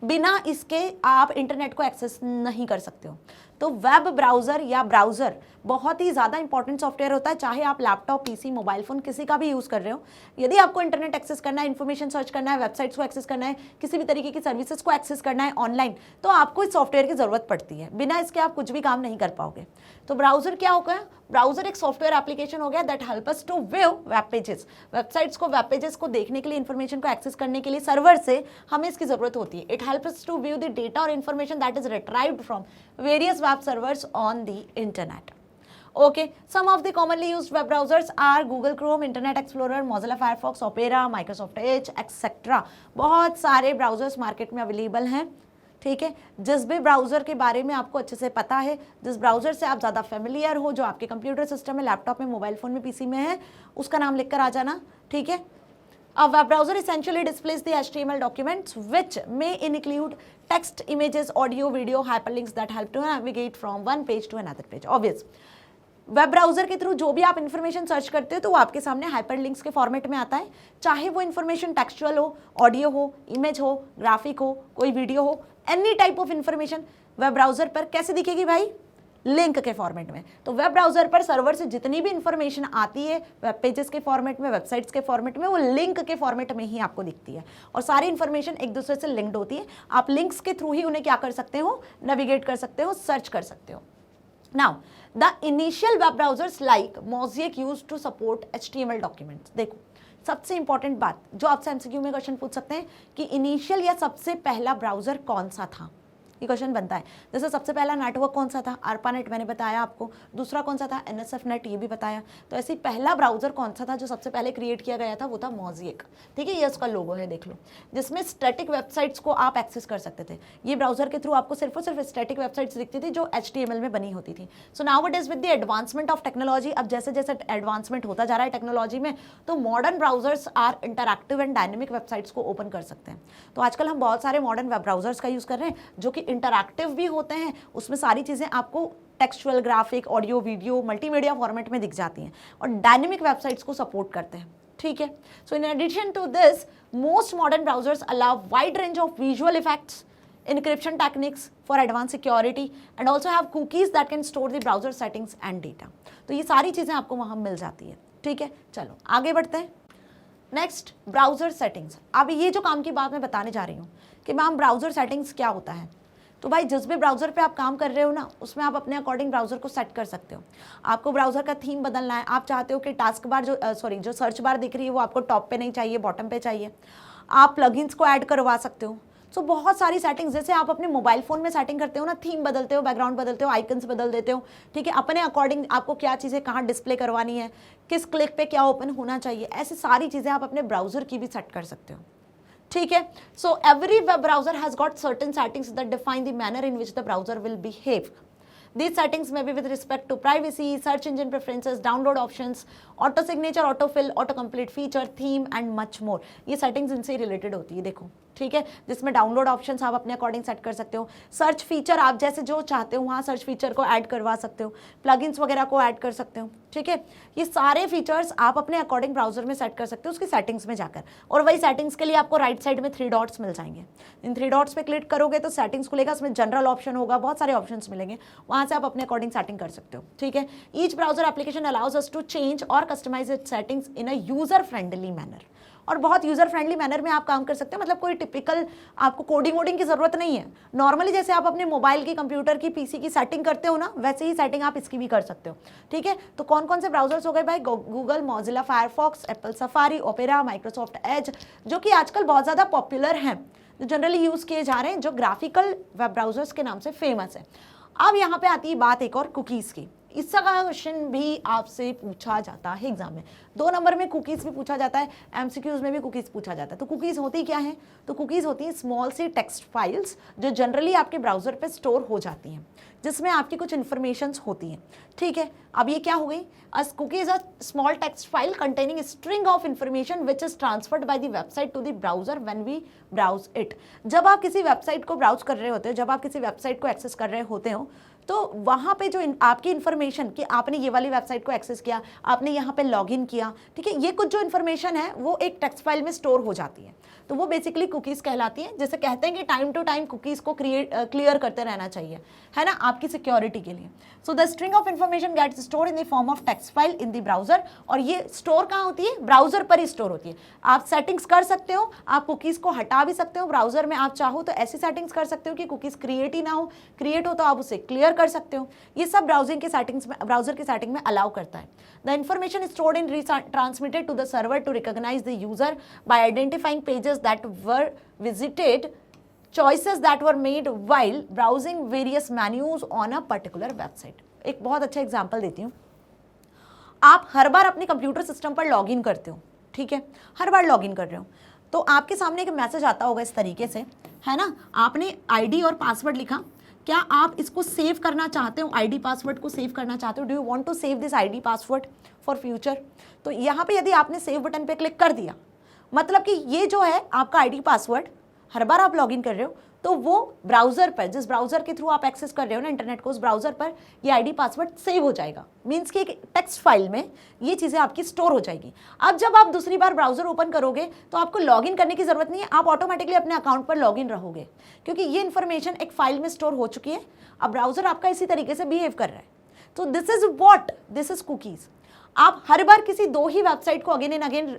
बिना इसके आप इंटरनेट को एक्सेस नहीं कर सकते हो। तो वेब ब्राउजर या ब्राउजर बहुत ही ज़्यादा इंपॉर्टेंट सॉफ्टवेयर होता है, चाहे आप लैपटॉप, पीसी, मोबाइल फोन किसी का भी यूज़ कर रहे हो। यदि आपको इंटरनेट एक्सेस करना है, इन्फॉर्मेशन सर्च करना है, वेबसाइट्स को एक्सेस करना है, किसी भी तरीके की सर्विसेज को एक्सेस करना है ऑनलाइन, तो आपको इस सॉफ्टवेयर की ज़रूरत पड़ती है, बिना इसके आप कुछ भी काम नहीं कर पाओगे। तो ब्राउजर क्या होगा, ब्राउजर एक सॉफ्टवेयर एप्लीकेशन हो गया that help us to view web pages, websites को, वेब पेजेस को देखने के लिए, इन्फॉर्मेशन को एक्सेस करने के लिए सर्वर से हमें इसकी जरूरत होती है। It help us to view the data और information that is retrieved from various web servers on the internet. Okay, some of the commonly used web browsers are Google Chrome, Internet Explorer, Mozilla Firefox, Opera, Microsoft Edge, etc. बहुत सारे ब्राउजर्स मार्केट में अवेलेबल हैं, ठीक है। जिस भी ब्राउज़र के बारे में आपको अच्छे से पता है, जिस ब्राउज़र से आप ज़्यादा फेमिलियर हो, जो आपके कंप्यूटर सिस्टम में, लैपटॉप में, मोबाइल फ़ोन में, पीसी में है, उसका नाम लिखकर आ जाना, ठीक है। A web browser essentially displays the HTML documents which may include text, images, audio, video, hyperlinks that help to navigate from one page to another page. Obvious. Web browser के थ्रू जो भी आप इन्फॉर्मेशन सर्च करते हो तो वो आपके सामने हाइपरलिंक्स के फॉर्मेट में आता है, चाहे वो इन्फॉर्मेशन टेक्सचुअल हो, ऑडियो हो, इमेज हो, ग्राफिक हो, कोई वीडियो हो, any type of information web browser पर कैसे दिखेगी भाई, लिंक के फॉर्मेट में। तो वेब ब्राउजर पर सर्वर से जितनी भी इंफॉर्मेशन आती है वेब पेजेस के फॉर्मेट में, वेबसाइट्स के फॉर्मेट में, वो लिंक के फॉर्मेट में ही आपको दिखती है और सारी इंफॉर्मेशन एक दूसरे से लिंक्ड होती है। आप लिंक्स के थ्रू ही उन्हें क्या कर सकते हो, नेविगेट कर सकते हो, सर्च कर सकते हो। Now, the initial web browsers like Mosaic used to support HTML documents. देखो सबसे इंपॉर्टेंट बात जो आपसे एमसीक्यू में क्वेश्चन पूछ सकते हैं कि इनिशियल या सबसे पहला ब्राउजर कौन सा था, ये क्वेश्चन बनता है। जैसे सबसे पहला नेटवर्क कौन सा था, ARPANET मैंने बताया आपको, दूसरा कौन सा था, NSFNet, ये भी बताया। तो ऐसे पहला ब्राउजर कौन सा था जो सबसे पहले क्रिएट किया गया था, वो था मोज़ेक, ठीक है। ये उसका लोगो है, देख लो, जिसमें स्टैटिक वेबसाइट्स को आप एक्सेस कर सकते थे। ये ब्राउजर के थ्रू आपको सिर्फ और सिर्फ स्टैटिक वेबसाइट्स दिखती थी जो HTML में बनी होती थी। So nowadays with the advancement of technology, अब जैसे जैसे एडवांसमेंट होता जा रहा है टेक्नोलॉजी में, तो modern browsers are interactive and dynamic websites को ओपन कर सकते हैं। तो आजकल हम बहुत सारे मॉडर्न वेब ब्राउजर्स का यूज़ कर रहे हैं जो कि इंटरैक्टिव भी होते हैं, उसमें सारी चीज़ें आपको textual, graphic, audio, video, multimedia format में दिख जाती हैं और डायनेमिक वेबसाइट्स को सपोर्ट करते हैं, ठीक है। So in addition to this, most modern browsers allow wide range of visual effects, encryption techniques for advanced security and also have cookies that can store the browser settings and data. तो ये सारी चीज़ें आपको वहाँ मिल जाती है, ठीक है। चलो आगे बढ़ते हैं। Next, browser settings. अब ये जो काम की बात मैं बताने जा रही हूँ कि मैम ब्राउजर सेटिंग्स क्या होता है, तो भाई जिस भी ब्राउजर पे आप काम कर रहे हो ना, उसमें आप अपने अकॉर्डिंग ब्राउजर को सेट कर सकते हो। आपको ब्राउजर का थीम बदलना है, आप चाहते हो कि टास्क बार जो सर्च बार दिख रही है वो आपको टॉप पे नहीं चाहिए, बॉटम पे चाहिए, आप प्लगइन्स को ऐड करवा सकते हो। सो बहुत सारी सेटिंग्स, जैसे आप अपने मोबाइल फ़ोन में सेटिंग करते हो ना, थीम बदलते हो, बैकग्राउंड बदलते हो, आइकन्स बदल देते हो, ठीक है, अपने अकॉर्डिंग आपको क्या चीज़ें कहाँ डिस्प्ले करवानी है, किस क्लिक पे क्या ओपन होना चाहिए, ऐसी सारी चीज़ें आप अपने ब्राउज़र की भी सेट कर सकते हो, ठीक है। So every web browser has got certain settings that define the manner in which the browser will behave. These settings may be with respect to privacy, search engine preferences, download options, auto signature, autofill, autocomplete feature, theme and much more. ये settings इनसे रिलेटेड होती है, देखो, ठीक है, जिसमें डाउनलोड ऑप्शंस आप अपने अकॉर्डिंग सेट कर सकते हो। सर्च फीचर आप जैसे जो चाहते हो वहाँ सर्च फीचर को ऐड करवा सकते हो, प्लगइन्स वगैरह को ऐड कर सकते हो। ठीक है, ये सारे फीचर्स आप अपने अकॉर्डिंग ब्राउजर में सेट कर सकते हो उसकी सेटिंग्स में जाकर, और वही सेटिंग्स के लिए आपको राइट साइड में 3 डॉट्स मिल जाएंगे। इन 3 डॉट्स पे क्लिक करोगे तो सेटिंग्स खुलेगा, उसमें जनरल ऑप्शन होगा, बहुत सारे ऑप्शंस मिलेंगे, वहाँ से आप अपने अकॉर्डिंग सेटिंग कर सकते हो। ठीक है, each browser application allows us to change और customize its settings in a user friendly manner, और बहुत यूजर फ्रेंडली मैनर में आप काम कर सकते हैं। मतलब कोई टिपिकल आपको कोडिंग वोडिंग की जरूरत नहीं है। नॉर्मली जैसे आप अपने मोबाइल की, कंप्यूटर की, पीसी की सेटिंग करते हो ना, वैसे ही सेटिंग आप इसकी भी कर सकते हो। ठीक है, तो कौन कौन से ब्राउजर्स हो गए भाई? Google, Mozilla Firefox, Apple safari, opera, Microsoft Edge, जो कि आजकल बहुत ज़्यादा पॉपुलर हैं, जो जनरली यूज़ किए जा रहे हैं, जो ग्राफिकल वेब ब्राउजर्स के नाम से फेमस है। अब यहाँ पे आती है बात एक और कुकीज़ की। इसका क्वेश्चन भी आपसे पूछा जाता है एग्जाम में, 2 नंबर में कुकीज़ भी पूछा जाता है, एमसीक्यूज में भी कुकीज़ पूछा जाता है। तो कुकीज़ होती क्या है? तो कुकीज़ होती हैं स्मॉल सी टेक्स्ट फाइल्स जो जनरली आपके ब्राउजर पे स्टोर हो जाती हैं, जिसमें आपकी कुछ इन्फॉर्मेशंस होती हैं। ठीक है, अब ये क्या हो गई? Cookie is a small text file containing string of information which is transferred by the website to the browser when we browse it. जब आप किसी वेबसाइट को ब्राउज कर रहे होते हो, जब आप किसी वेबसाइट को एक्सेस कर रहे होते हो, तो वहाँ पे जो आपकी इन्फॉर्मेशन कि आपने ये वाली वेबसाइट को एक्सेस किया, आपने यहाँ पे लॉगिन किया, ठीक है, ये कुछ जो इन्फॉर्मेशन है वो एक टेक्स्ट फाइल में स्टोर हो जाती है, तो वो बेसिकली कुकीज़ कहलाती हैं। जैसे कहते हैं कि टाइम टू टाइम कुकीज़ को क्लियर करते रहना चाहिए, है ना, आपकी सिक्योरिटी के लिए। So the string of information gets store in the form of text file in the browser, और ये स्टोर कहाँ होती है? ब्राउजर पर ही स्टोर होती है। आप सेटिंग्स कर सकते हो, आप कुकीज़ को हटा भी सकते हो ब्राउजर में, आप चाहो तो ऐसी सेटिंग्स कर सकते हो कि कुकीज़ क्रिएट ही ना हो, क्रिएट हो तो आप उसे क्लियर कर सकते हो। ये सब ब्राउजिंग के सेटिंग्स में, ब्राउजर की सेटिंग में अलाउ करता है। The information is stored in transmitted to the server to recognize the user by identifying pages that were visited, choices that were made while browsing various menus on a particular website। एक बहुत अच्छा एग्जांपल देती हूँ। आप हर बार अपने कंप्यूटर सिस्टम पर लॉगिन करते हो, ठीक है, हर बार लॉगिन कर रहे हो, तो आपके सामने एक मैसेज आता होगा इस तरीके से, है ना, आपने आईडी और पासवर्ड लिखा, क्या आप इसको सेव करना चाहते हो? आईडी पासवर्ड को सेव करना चाहते हो? Do you want to save this ID password for future? तो यहाँ पे यदि आपने सेव बटन पे क्लिक कर दिया, मतलब कि ये जो है आपका आईडी पासवर्ड, हर बार आप लॉगिन कर रहे हो तो वो ब्राउजर पर, जिस ब्राउजर के थ्रू आप एक्सेस कर रहे हो ना इंटरनेट को, उस ब्राउजर पर ये आईडी पासवर्ड सेव हो जाएगा। मीन्स कि एक टेक्स्ट फाइल में ये चीज़ें आपकी स्टोर हो जाएगी। अब जब आप दूसरी बार ब्राउजर ओपन करोगे तो आपको लॉगिन करने की जरूरत नहीं है, आप ऑटोमेटिकली अपने अकाउंट पर लॉगिन रहोगे, क्योंकि ये इन्फॉर्मेशन एक फाइल में स्टोर हो चुकी है। अब ब्राउजर आपका इसी तरीके से बिहेव कर रहा है। तो this is what, this is cookies. आप हर बार किसी 2 ही वेबसाइट को अगेन एंड अगेन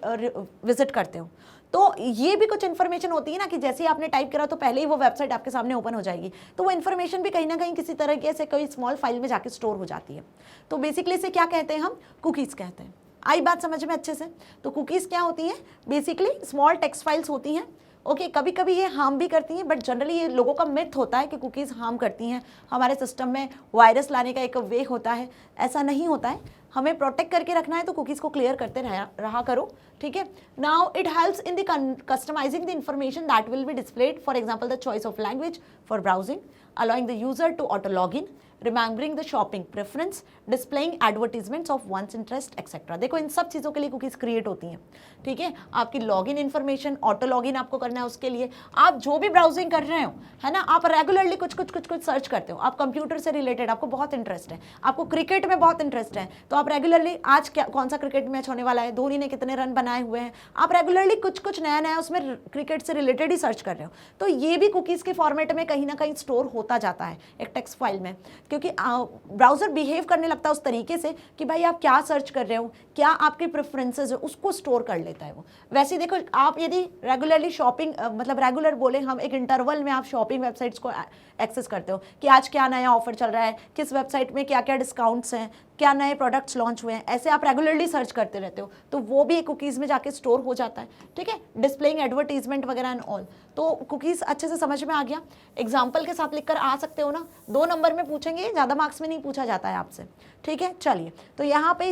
विजिट करते हो, तो ये भी कुछ इन्फॉर्मेशन होती है ना, कि जैसे ही आपने टाइप करा तो पहले ही वो वेबसाइट आपके सामने ओपन हो जाएगी, तो वो इन्फॉर्मेशन भी कहीं ना कहीं किसी तरीके से कोई स्मॉल फाइल में जाके स्टोर हो जाती है। तो बेसिकली इसे क्या कहते हैं? हम कुकीज़ कहते हैं। आई बात समझ में अच्छे से? तो कुकीज़ क्या होती हैं? बेसिकली स्मॉल टेक्स्ट फाइल्स होती हैं। ओके, कभी कभी ये हार्म भी करती हैं, बट जनरली ये लोगों का मिथ होता है कि कुकीज़ हार्म करती हैं, हमारे सिस्टम में वायरस लाने का एक वे होता है। ऐसा नहीं होता है, हमें प्रोटेक्ट करके रखना है तो कुकीज़ को क्लियर करते रहा करो, ठीक है। Now it helps in the customizing the information that will be displayed, for example the choice of language for browsing, allowing the user to auto log in, remembering the shopping preference, displaying advertisements of one's interest etcetera. देखो इन सब चीज़ों के लिए कुकीज़ क्रिएट होती हैं, ठीक है। आपकी लॉगिन इन्फॉर्मेशन, ऑटो लॉगिन आपको करना है, उसके लिए आप जो भी ब्राउजिंग कर रहे हो, है ना, आप रेगुलरली कुछ सर्च करते हो, आप कंप्यूटर से रिलेटेड आपको बहुत इंटरेस्ट है, आपको क्रिकेट में बहुत इंटरेस्ट है, तो आप रेगुलरली आज क्या कौन सा क्रिकेट मैच होने वाला है, धोनी ने कितने रन बनाए हुए हैं, आप रेगुलरली कुछ नया उसमें क्रिकेट से रिलेटेड ही सर्च कर रहे हो, तो ये भी कुकीज़ के फॉर्मेट में कहीं ना कहीं स्टोर होता जाता है एक टेक्स्ट फाइल में, क्योंकि ब्राउजर बिहेव करने लगता है उस तरीके से कि भाई आप क्या सर्च कर रहे हो, क्या आपके प्रेफरेंसेस है, उसको स्टोर कर लेता है वो। वैसे देखो, आप यदि रेगुलरली शॉपिंग, मतलब रेगुलर बोले हम, एक इंटरवल में आप शॉपिंग वेबसाइट्स को एक्सेस करते हो कि आज क्या नया ऑफर चल रहा है, किस वेबसाइट में क्या क्या डिस्काउंट्स हैं, क्या नए प्रोडक्ट्स लॉन्च हुए हैं, ऐसे आप रेगुलरली सर्च करते रहते हो, तो वो भी एक कुकीज़ में जाके स्टोर हो जाता है, ठीक है। डिस्प्लेइंग एडवर्टीजमेंट वगैरह एंड ऑल, तो कुकीज़ अच्छे से समझ में आ गया। एग्जाम्पल के साथ लिखकर आ सकते हो ना, 2 नंबर में पूछेंगे, ज़्यादा मार्क्स में नहीं पूछा जाता है आपसे, ठीक है। चलिए, तो यहाँ पे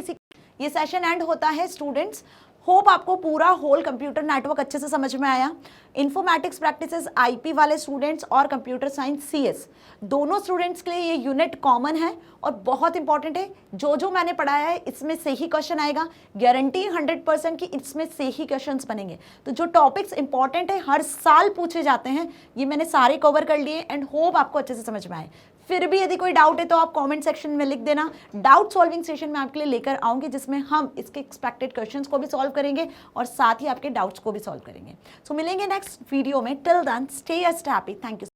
ये सेशन एंड होता है स्टूडेंट्स। होप आपको पूरा होल कंप्यूटर नेटवर्क अच्छे से समझ में आया। इन्फॉर्मेटिक्स प्रैक्टिसेस आईपी वाले स्टूडेंट्स और कंप्यूटर साइंस सीएस दोनों स्टूडेंट्स के लिए ये यूनिट कॉमन है और बहुत इंपॉर्टेंट है। जो जो मैंने पढ़ाया है इसमें से ही क्वेश्चन आएगा, गारंटी 100% कि इसमें से ही क्वेश्चंस बनेंगे। तो जो टॉपिक्स इंपॉर्टेंट है हर साल पूछे जाते हैं ये मैंने सारे कवर कर लिए एंड होप आपको अच्छे से समझ में आए। फिर भी यदि कोई डाउट है तो आप कमेंट सेक्शन में लिख देना। डाउट सॉल्विंग सेशन में आपके लिए लेकर आऊंगी जिसमें हम इसके एक्सपेक्टेड क्वेश्चंस को भी सॉल्व करेंगे और साथ ही आपके डाउट्स को भी सॉल्व करेंगे। सो मिलेंगे नेक्स्ट वीडियो में। Till then stay happy. Thank you.